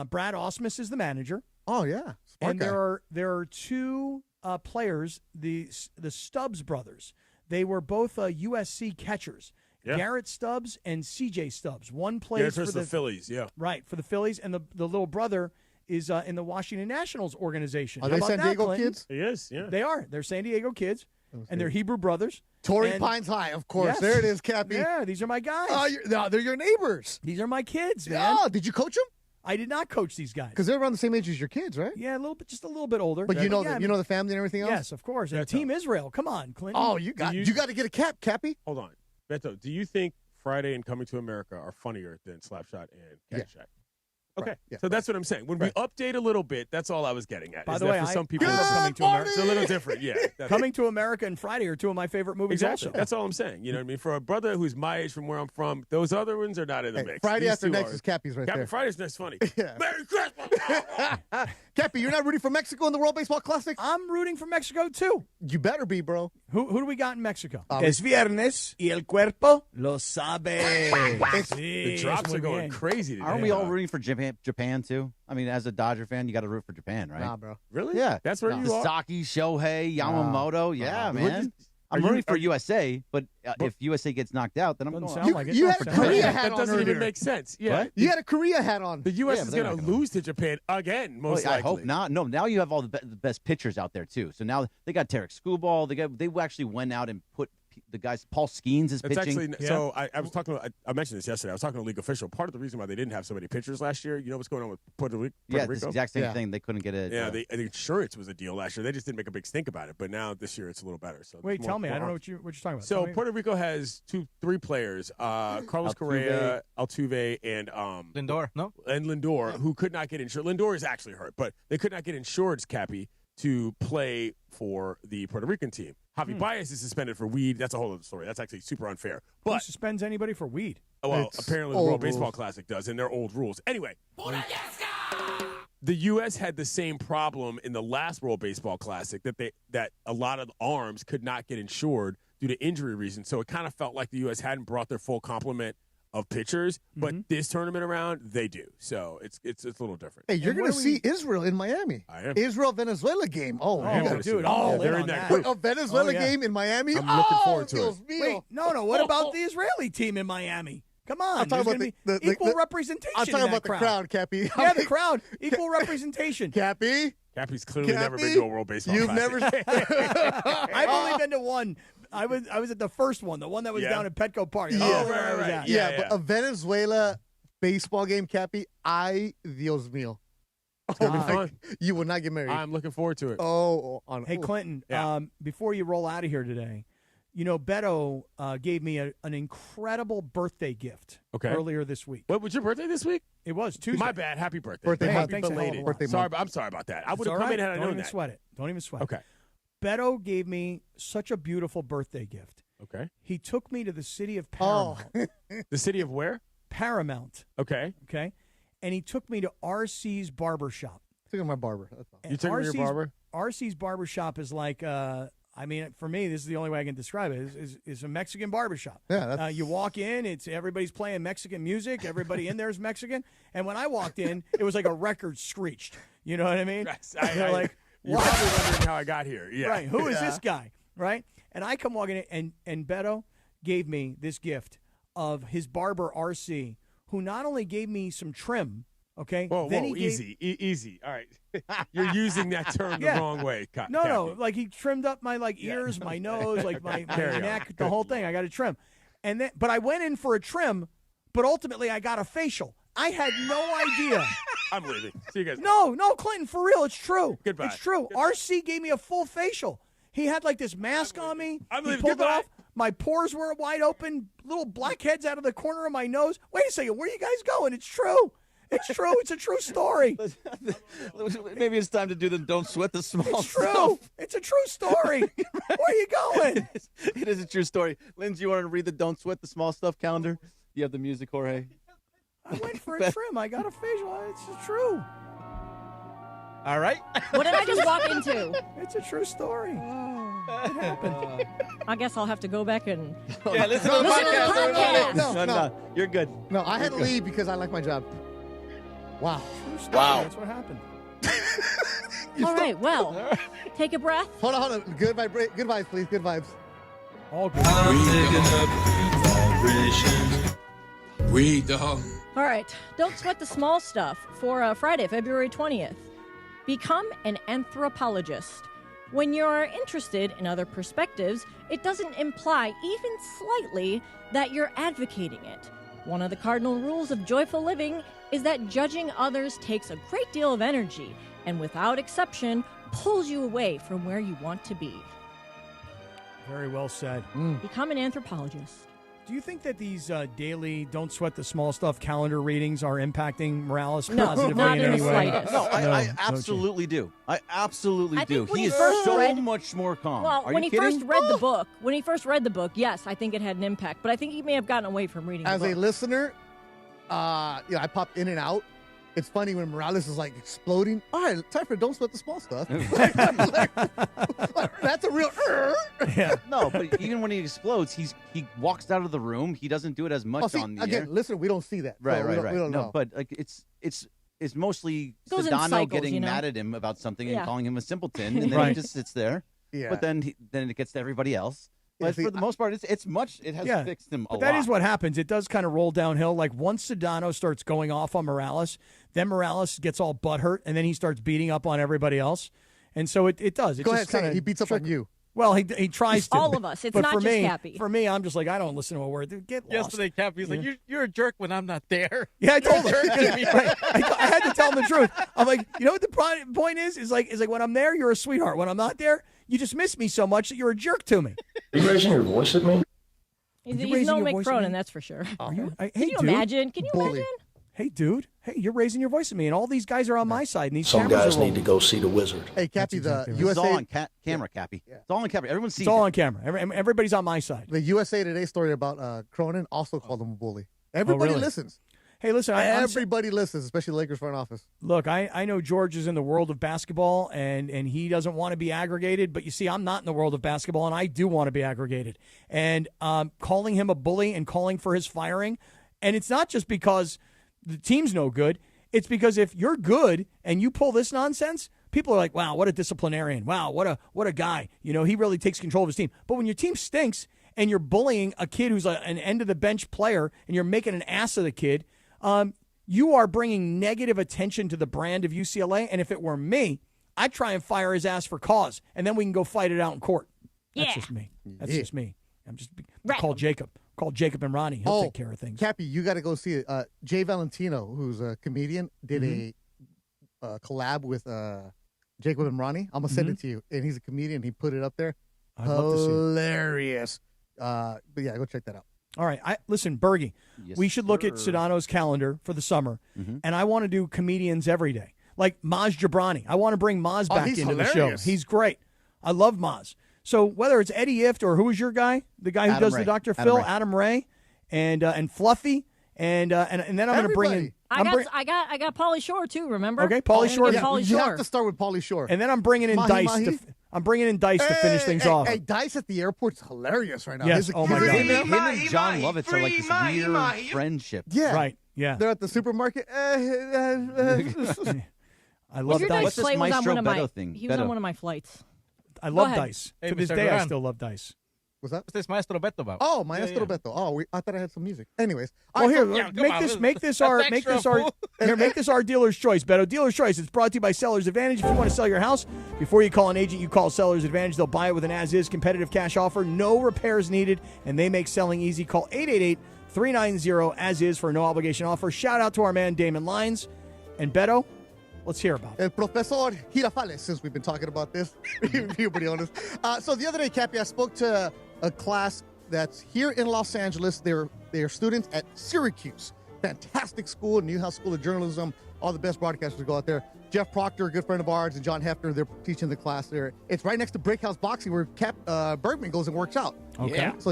Brad Osmus is the manager. Oh, yeah. And there are two players, the Stubbs brothers. They were both USC catchers. Yeah. Garrett Stubbs and CJ Stubbs. One plays for the Phillies, yeah. Right, for the Phillies, and the little brother is in the Washington Nationals organization. Are they San Diego kids? He is, yeah. They are. They're San Diego kids, and they're Hebrew brothers. Torrey Pines High, of course. Yes. There it is, Cappy. Yeah, these are my guys. They're your neighbors. These are my kids, man. Oh, did you coach them? I did not coach these guys. Because they're around the same age as your kids, right? Yeah, just a little bit older. But you know the family and everything else? Yes, of course. And Team Israel. Come on, Clinton. Oh, you got to get a cap, Cappy. Hold on. Beto, do you think Friday and Coming to America are funnier than Slapshot and Caddyshack? Yeah. Okay, right. Yeah. So that's what I'm saying. When we update a little bit, that's all I was getting at. By the way, for some people, Coming to America. it's a little different. Yeah, Coming to America and Friday are two of my favorite movies. Exactly. Also, that's all I'm saying. You know what I mean? For a brother who's my age, from where I'm from, those other ones are not in the mix. Friday These after two next are. is Cappy's right there. Friday's next funny. Yeah. Merry Christmas. Cappy, you're not rooting for Mexico in the World Baseball Classic? I'm rooting for Mexico too. You better be, bro. Who do we got in Mexico? Es viernes y el cuerpo lo sabe. The drops are going crazy today. Aren't we all rooting for Japan too? I mean, as a Dodger fan, you got to root for Japan, right? Nah, bro. Really? Yeah. That's where you are? Sasaki, Shohei, Yamamoto. Yeah, man. I'm rooting for USA, but if USA gets knocked out, then I'm going. Sound like it. You had a Korea hat on. That doesn't even earlier. make sense. Yeah. What? You had a Korea hat on. The U.S. Yeah, is but they're going not to gonna lose to Japan again, most likely. I hope not. No, now you have all the best pitchers out there too. So now they got Tarek Skubal. They actually went out and put the guys. Paul Skeens is It's pitching. actually so. I was talking. I mentioned this yesterday. I was talking to a league official. Part of the reason why they didn't have so many pitchers last year, you know what's going on with Puerto Rico? Yeah, it's the exact same thing. They couldn't get it. Yeah, the insurance was a deal last year. They just didn't make a big stink about it. But now this year it's a little better. So wait, tell me. I don't know what you're talking about. So Puerto Rico has three players: Carlos Correa, Altuve, and Lindor. No, and Lindor, who could not get insured. Lindor is actually hurt, but they could not get insured, Cappy, to play for the Puerto Rican team. Javi Baez is suspended for weed. That's a whole other story. That's actually super unfair. Who But suspends anybody for weed? well, It's apparently the old World Baseball rules. Classic does, and they're old rules. Anyway, the U.S. had the same problem in the last World Baseball Classic that a lot of arms could not get insured due to injury reasons. So it kind of felt like the U.S. hadn't brought their full complement of pitchers, but this tournament around they do. So it's a little different. Hey, you're going to see Israel in Miami. I am. Israel-Venezuela game. Oh, dude. they're in that group. A Venezuela game in Miami? I'm looking forward to Dios it. mío. Wait, no. What about the Israeli team in Miami? Come on. I'm talking There's about gonna be equal representation. I'm talking in about that the crowd, Cappy. Yeah, the crowd. Equal representation. Cappy? Cappy's clearly never been to a World Baseball You've Classic. never. I've only been to one. I was at the first one, the one that was down at Petco Park. Yeah. Oh, where I was at. Yeah, but a Venezuela baseball game, Cappy, Dios mío. It's going to be fun. You will not get married. I'm looking forward to it. Hey, Clinton, Yeah. before you roll out of here today, you know, Beto gave me an incredible birthday gift earlier this week. What was your birthday this week? It was Tuesday. My bad. Happy birthday. Birthday Hey, month. thanks a hell of a Belated. lot. Birthday month. I'm sorry about that. I It's would have all come right. in had I Don't known even that. sweat it. Don't even sweat it. Okay. Beto gave me such a beautiful birthday gift. Okay. He took me to the city of Paramount. The city of where? Paramount. Okay. Okay. And he took me to RC's Barbershop. Look at my barber. That's all. You took me to your barber? RC's Barbershop is like, I mean, for me, this is the only way I can describe it, is a Mexican barbershop. Yeah, you walk in, everybody's playing Mexican music. Everybody in there is Mexican. And when I walked in, it was like a record screeched. You know what I mean? They're like, you're wow. probably wondering how I got here. Yeah. Right. Who is this guy? Right. And I come walking in, and Beto gave me this gift of his barber, RC, who not only gave me some trim Okay. Whoa, then easy. All right. You're using that term the wrong way. No. Like he trimmed up my ears, my nose, like my neck, the whole thing. I got a trim. But I went in for a trim, but ultimately I got a facial. I had no idea. I'm leaving. See you guys. No, Clinton, for real, it's true. Goodbye. It's true. RC gave me a full facial. He had like this mask on me. I'm he leaving. pulled it Goodbye. off. My pores were wide open, little blackheads out of the corner of my nose. Wait a second, where are you guys going? It's true. It's true. It's a true story. Maybe it's time to do the Don't Sweat the Small It's true. Stuff. It's a true story. Where are you going? It is a true story. Lindsay, you want to read the Don't Sweat the Small Stuff calendar? You have the music, Jorge. I went for a trim. I got a facial. It's true. All right. What did I just walk into? It's a true story. It happened. I guess I'll have to go back and listen to the podcast. No, you're good. No, I had to leave because I like my job. Wow. True story. That's what happened. All right, well, take a breath. Hold on. Good vibes, please. Good vibes. All good. Weed, dog. All right, don't sweat the small stuff for Friday, February 20th. Become an anthropologist. When you're interested in other perspectives, it doesn't imply, even slightly, that you're advocating it. One of the cardinal rules of joyful living is that judging others takes a great deal of energy and, without exception, pulls you away from where you want to be. Very well said. Become an anthropologist. Do you think that these daily Don't Sweat the Small Stuff calendar readings are impacting Morales No, positively not in in any the way? slightest. No, I No absolutely do. I absolutely I do. think when He he is first so read- much more calm. Well, Are when you he kidding? first read the book, yes, I think it had an impact. But I think he may have gotten away from reading As the a book. listener, I pop in and out. It's funny when Morales is like exploding. All right, time for Don't Sweat the Small Stuff. That's a real. Yeah. No, but even when he explodes, he walks out of the room. He doesn't do it as much on the again, air. listen, we don't see that. Right. We don't No, know. but like it's mostly Goes in Sedano cycles, getting you know? mad at him about something Yeah. and calling him a simpleton, and then Right. he just sits there. Yeah. But then it gets to everybody else. But see, for the most part, it has fixed him a But lot. that is what happens. It does kind of roll downhill. Like once Sedano starts going off on Morales, then Morales gets all butthurt, and then he starts beating up on everybody else. And so it does. It's Go ahead, just say kind it. of He beats up on you. Well, he tries to. All of us. It's but not for just me, Cappy. For me, I'm just like, I don't listen to a word. Dude, get lost. Yesterday, Cappy's like, you're a jerk when I'm not there. Yeah, I told him. Right. I had to tell him the truth. I'm like, you know what the point is? Is like when I'm there, you're a sweetheart. When I'm not there, you just miss me so much that you're a jerk to me. Are you raising your voice at me? He's raising no your voice at me? McCronin, that's for sure. Are you? Hey, Can you dude. imagine? Can you imagine? Hey, dude. Hey, you're raising your voice at me, and all these guys are on my side, and these Some cameras guys are need to rolling. go see the wizard. Hey, Cappy, the It's USA. all on camera, Cappy. It's all on camera. Everyone sees It's all it. on camera. Everybody's on my side. The USA Today story about Cronin also called him a bully. Everybody really? listens. Hey, listen. Everybody listens, especially Lakers front office. Look, I know George is in the world of basketball, and he doesn't want to be aggregated. But you see, I'm not in the world of basketball, and I do want to be aggregated. And calling him a bully and calling for his firing, and it's not just because the team's no good. It's because if you're good and you pull this nonsense, people are like, wow, what a disciplinarian. Wow, what a guy. You know, he really takes control of his team. But when your team stinks and you're bullying a kid who's an end-of-the-bench player and you're making an ass of the kid, you are bringing negative attention to the brand of UCLA. And if it were me, I'd try and fire his ass for cause, and then we can go fight it out in court. That's Yeah. just me. That's Yeah. just me. I'm just Right. call Jacob. Call Jacob and Ronnie. He'll take care of things. Cappy, you got to go see it. Jay Valentino, who's a comedian, did a collab with Jacob and Ronnie. I'm going to send it to you. And he's a comedian. He put it up there. I'd love to see it. Hilarious. But yeah, go check that out. All right. Listen, Bergie, Yes, we should look at sir. Sedano's calendar for the summer, and I want to do comedians every day. Like Maz Jabrani. I want to bring Maz back he's into hilarious. the show. He's great. I love Maz. So whether it's Eddie Ift or who is your guy, the guy who Adam does Ray. the Dr. Adam Phil, Ray. Adam Ray, and Fluffy, and then I'm going to bring in. I got Pauly Shore too. Remember? Okay, Pauly Shore. Yeah, Pauly You Shore. have to start with Pauly Shore. And then I'm bringing in Mahi Dice. Mahi? I'm bringing in Dice to finish things off. Hey, Dice at the airport's hilarious right now. Yes. His- Oh, my his- God. Him and John Lovitz are like this weird friendship. Yeah. Right. Yeah. They're at the supermarket. I love Your Dice. What's this play was on Maestro one of my. Beto thing? He was Beto. on one of my flights. I love ahead. Dice. Hey, To this Mr. day, I Duran. still love Dice. What's that? What's this Maestro Beto about? Oh, Maestro Beto. Oh, I thought I had some music. Anyways. Well, here, Yeah, make this our dealer's choice, Beto. Dealer's choice. It's brought to you by Seller's Advantage. If you want to sell your house, before you call an agent, you call Seller's Advantage. They'll buy it with an as-is competitive cash offer. No repairs needed, and they make selling easy. Call 888-390-as-is for a no-obligation offer. Shout out to our man, Damon Lyons. And Beto, let's hear about it. El Profesor Girafales, since we've been talking about this. Be pretty honest. So the other day, Cappy, I spoke to a class that's here in Los Angeles. They're students at Syracuse. Fantastic school, Newhouse School of Journalism. All the best broadcasters go out there. Jeff Proctor, a good friend of ours, and John Hefner, they're teaching the class there. It's right next to Breakhouse Boxing where Cap Bergman goes and works out. Okay. Yeah. So,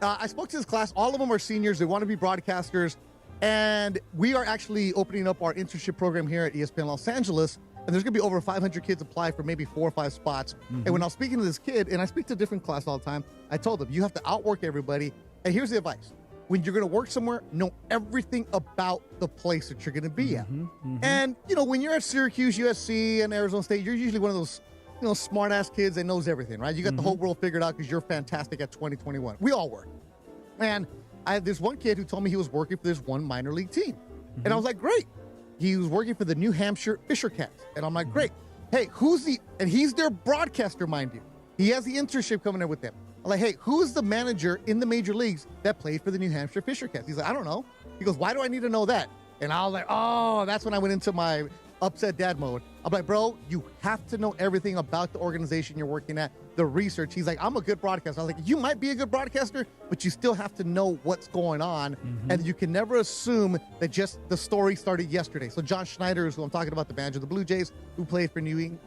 I spoke to this class. All of them are seniors. They want to be broadcasters. And we are actually opening up our internship program here at ESPN Los Angeles. And there's going to be over 500 kids apply for maybe 4 or 5 spots. Mm-hmm. And when I was speaking to this kid, and I speak to different class all the time, I told them, you have to outwork everybody. And here's the advice. When you're going to work somewhere, know everything about the place that you're going to be at. And, when you're at Syracuse, USC, and Arizona State, you're usually one of those, smart-ass kids that knows everything, right? You got the whole world figured out because you're fantastic at 2021. We all work. And there's one kid who told me he was working for this one minor league team. And I was like, great. He was working for the New Hampshire Fisher Cats. And I'm like, great. Hey, and he's their broadcaster, mind you. He has the internship coming in with them. I'm like, hey, who's the manager in the major leagues that played for the New Hampshire Fisher Cats? He's like, I don't know. He goes, why do I need to know that? And I was like, oh, that's when I went into my upset dad mode. I'm like, bro, you have to know everything about the organization you're working at, the research. He's like, I'm a good broadcaster. I was like, you might be a good broadcaster, but you still have to know what's going on. And you can never assume that just the story started yesterday. So John Schneider is who I'm talking about, the manager of the Blue Jays, who played for New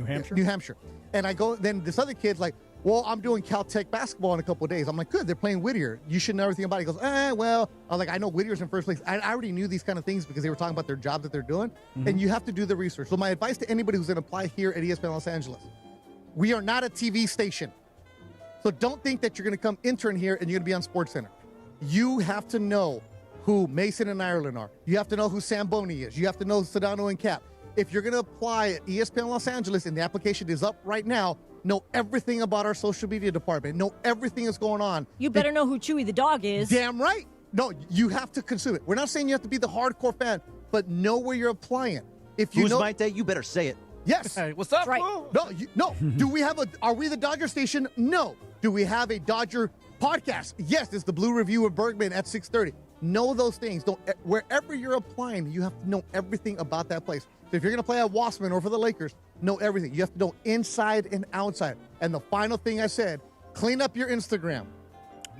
Hampshire. And I go, then this other kid's like, well, I'm doing Caltech basketball in a couple of days. I'm like, good, they're playing Whittier. You should know everything about it. He goes, well. I was like, I know Whittier's in first place. I already knew these kind of things because they were talking about their jobs that they're doing. And you have to do the research. So my advice to anybody who's going to apply here at ESPN Los Angeles, we are not a TV station. So don't think that you're going to come intern here and you're going to be on SportsCenter. You have to know who Mason and Ireland are. You have to know who Sam Boney is. You have to know Sedano and Cap. If you're going to apply at ESPN Los Angeles and the application is up right now, know everything about our social media department. Know everything that's going on. You better know who Chewy the dog is. Damn right. No, you have to consume it. We're not saying you have to be the hardcore fan, but know where you're applying. If you Who's know, my day? You better say it. Yes. Hey, what's up? Right. No. Are we the Dodger station? No. Do we have a Dodger podcast? Yes. It's the Blue Review of Bergman at 6:30. Know those things. Wherever you're applying, you have to know everything about that place. So if you're going to play at Wasserman or for the Lakers, know everything. You have to know inside and outside. And the final thing I said, clean up your Instagram.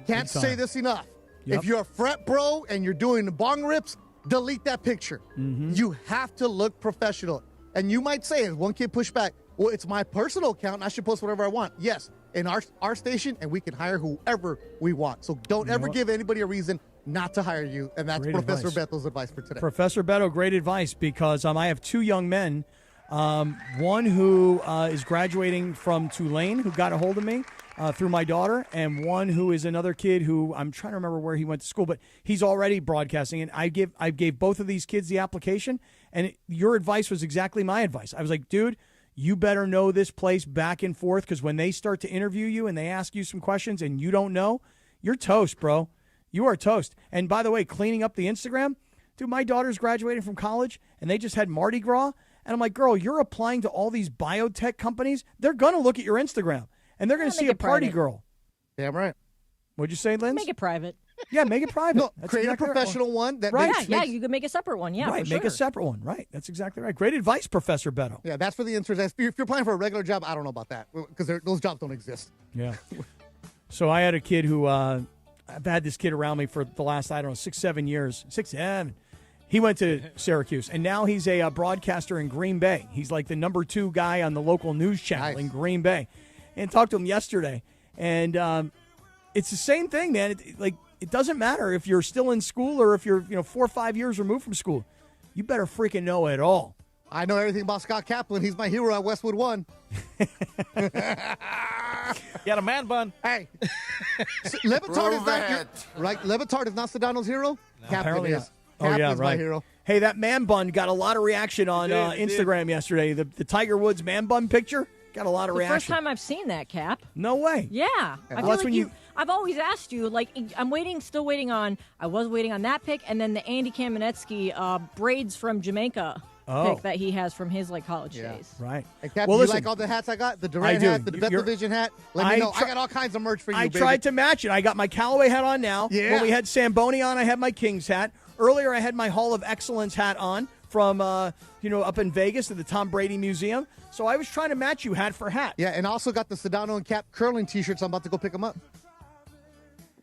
Can't say this enough. Yep. If you're a frat bro and you're doing the bong rips, delete that picture. You have to look professional. And you might say, one kid pushed back, well, it's my personal account and I should post whatever I want. Yes, in our station, and we can hire whoever we want. So don't ever give anybody a reason not to hire you. And that's Professor Beto's advice for today. Professor Beto, great advice, because I have 2 young men. One who is graduating from Tulane, who got a hold of me through my daughter, and one who is another kid who I'm trying to remember where he went to school, but he's already broadcasting. And I gave both of these kids the application, and your advice was exactly my advice. I was like, dude, you better know this place back and forth, because when they start to interview you and they ask you some questions and you don't know, you're toast, bro. You are toast. And by the way, cleaning up the Instagram, dude, my daughter's graduating from college, and they just had Mardi Gras. And I'm like, girl, you're applying to all these biotech companies. They're going to look at your Instagram, and they're going to see a party girl. Damn right. What'd you say, Linz? Make it private. Yeah, make it private. No, create a professional one. That right. You can make a separate one. Yeah, right. Make a separate one. Right. That's exactly right. Great advice, Professor Beto. Yeah, that's for the interns. If you're applying for a regular job, I don't know about that, because those jobs don't exist. Yeah. So I had a kid who I've had this kid around me for the last, 6-7 years. 6-7. He went to Syracuse, and now he's a broadcaster in Green Bay. He's like the number 2 guy on the local news channel in Green Bay. And talked to him yesterday, and it's the same thing, man. It doesn't matter if you're still in school or if you're 4 or 5 years removed from school. You better freaking know it all. I know everything about Scott Kaplan. He's my hero at Westwood One. You got a man bun. Hey, Levitard is not right. Levitard is not Sedano's hero. No, Kaplan is. Kaplan's my hero. Hey, that man bun got a lot of reaction on Instagram yesterday. The Tiger Woods man bun picture Got a lot of the reaction. first time I've seen that, Cap. No way. Yeah. I feel like I've always asked you, like, I was waiting on that pick, and then the Andy Kamenetsky braids from Jamaica pick that he has from his, like, college days. Right. Hey, Cap, you like all the hats I got? The Durant hat, the Bettlevision hat? Let me know. I got all kinds of merch for you, I baby. tried to match it. I got my Callaway hat on now. Yeah. When we had Samboni on, I had my Kings hat. Earlier, I had my Hall of Excellence hat on from, up in Vegas at the Tom Brady Museum. So I was trying to match you hat for hat. Yeah, and also got the Sedano and Cap curling T-shirts. I'm about to go pick them up.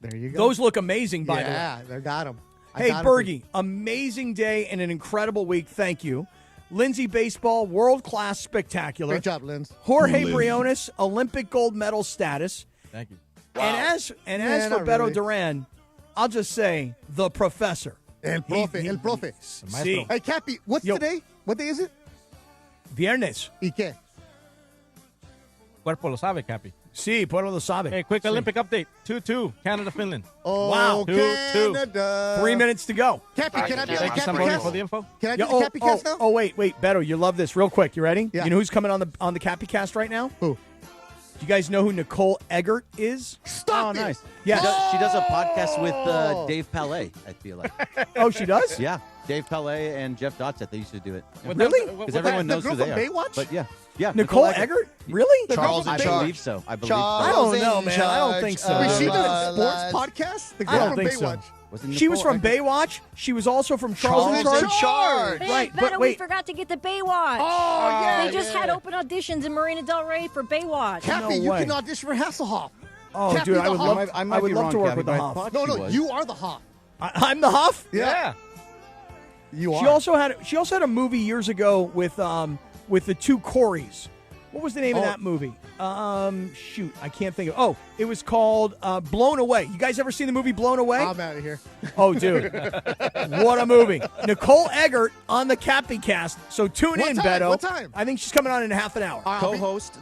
There you go. Those look amazing, by the way. Yeah, they got them. Hey, Bergie, amazing day and an incredible week. Thank you. Lindsay Baseball, world-class spectacular. Great job, Linz. Jorge Briones, Olympic gold medal status. Thank you. Wow. And as for Beto Duran, I'll just say the professor. El profe. Sí. Hey, Cappy, what's today? What day is it? Viernes. ¿Y qué? Cuerpo lo sabe, Cappy. Sí, Puerto lo sabe. Hey, quick Olympic update. 2-2, Canada, Finland. Oh, wow. 2-2. 3 minutes to go. Cappy, can I do the Cappy somebody cast? for the info? Can I do the Cappy cast now? Oh, wait, Beto, you love this. Real quick, you ready? Yeah. You know who's coming on the Cappy cast right now? Who? Do you guys know who Nicole Eggert is? Stop it. Nice. Yeah. She does a podcast with Dave Palais, I feel like. Oh, she does? Yeah. Dave Palais and Jeff Dotsett, they used to do it. Really? Because everyone knows who they are. Baywatch? But yeah. Nicole Eggert? Really? Charles I in charge. believe so. I believe Charles I don't know, in man. I don't think so. charge Wait, she of does a our sports podcast? The I girl don't from think so. Baywatch. She was from Baywatch. She was also from Charles in Charles in Charge. charge. Hey, Right, Beto, but we wait. forgot to get the Baywatch. Oh, yeah. They just had open auditions in Marina Del Rey for Baywatch. Cappy, No you way. can audition for Hasselhoff. Oh, Cappy dude, the I would Hoff. love. I might I would be love wrong, to work Cappy, with the but I Hoff. thought No, she was. you are the Hoff. I'm the Hoff. Yeah. You are. She also had a movie years ago with the two Coreys. What was the name of that movie? Shoot, I can't think of. Oh, it was called Blown Away. You guys ever seen the movie Blown Away? I'm out of here. Oh, dude, what a movie! Nicole Eggert on the Cappy Cast. So tune What in, time? Beto. What time? I think she's coming on in half an hour. Co-host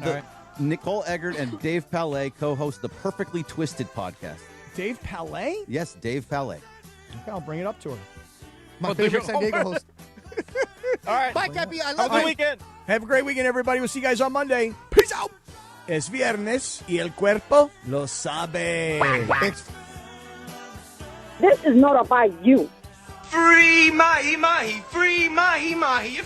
Nicole Eggert and Dave Palais co-host the Perfectly Twisted podcast. Dave Palais? Yes, Dave Palais. Okay, I'll bring it up to her. My favorite San Diego host. All right. Bye, Cappy. I Have love a good you. weekend. Have a great weekend, everybody. We'll see you guys on Monday. Peace out. Es viernes y el cuerpo lo sabe. This is not about you. Free mahi mahi, free mahi mahi.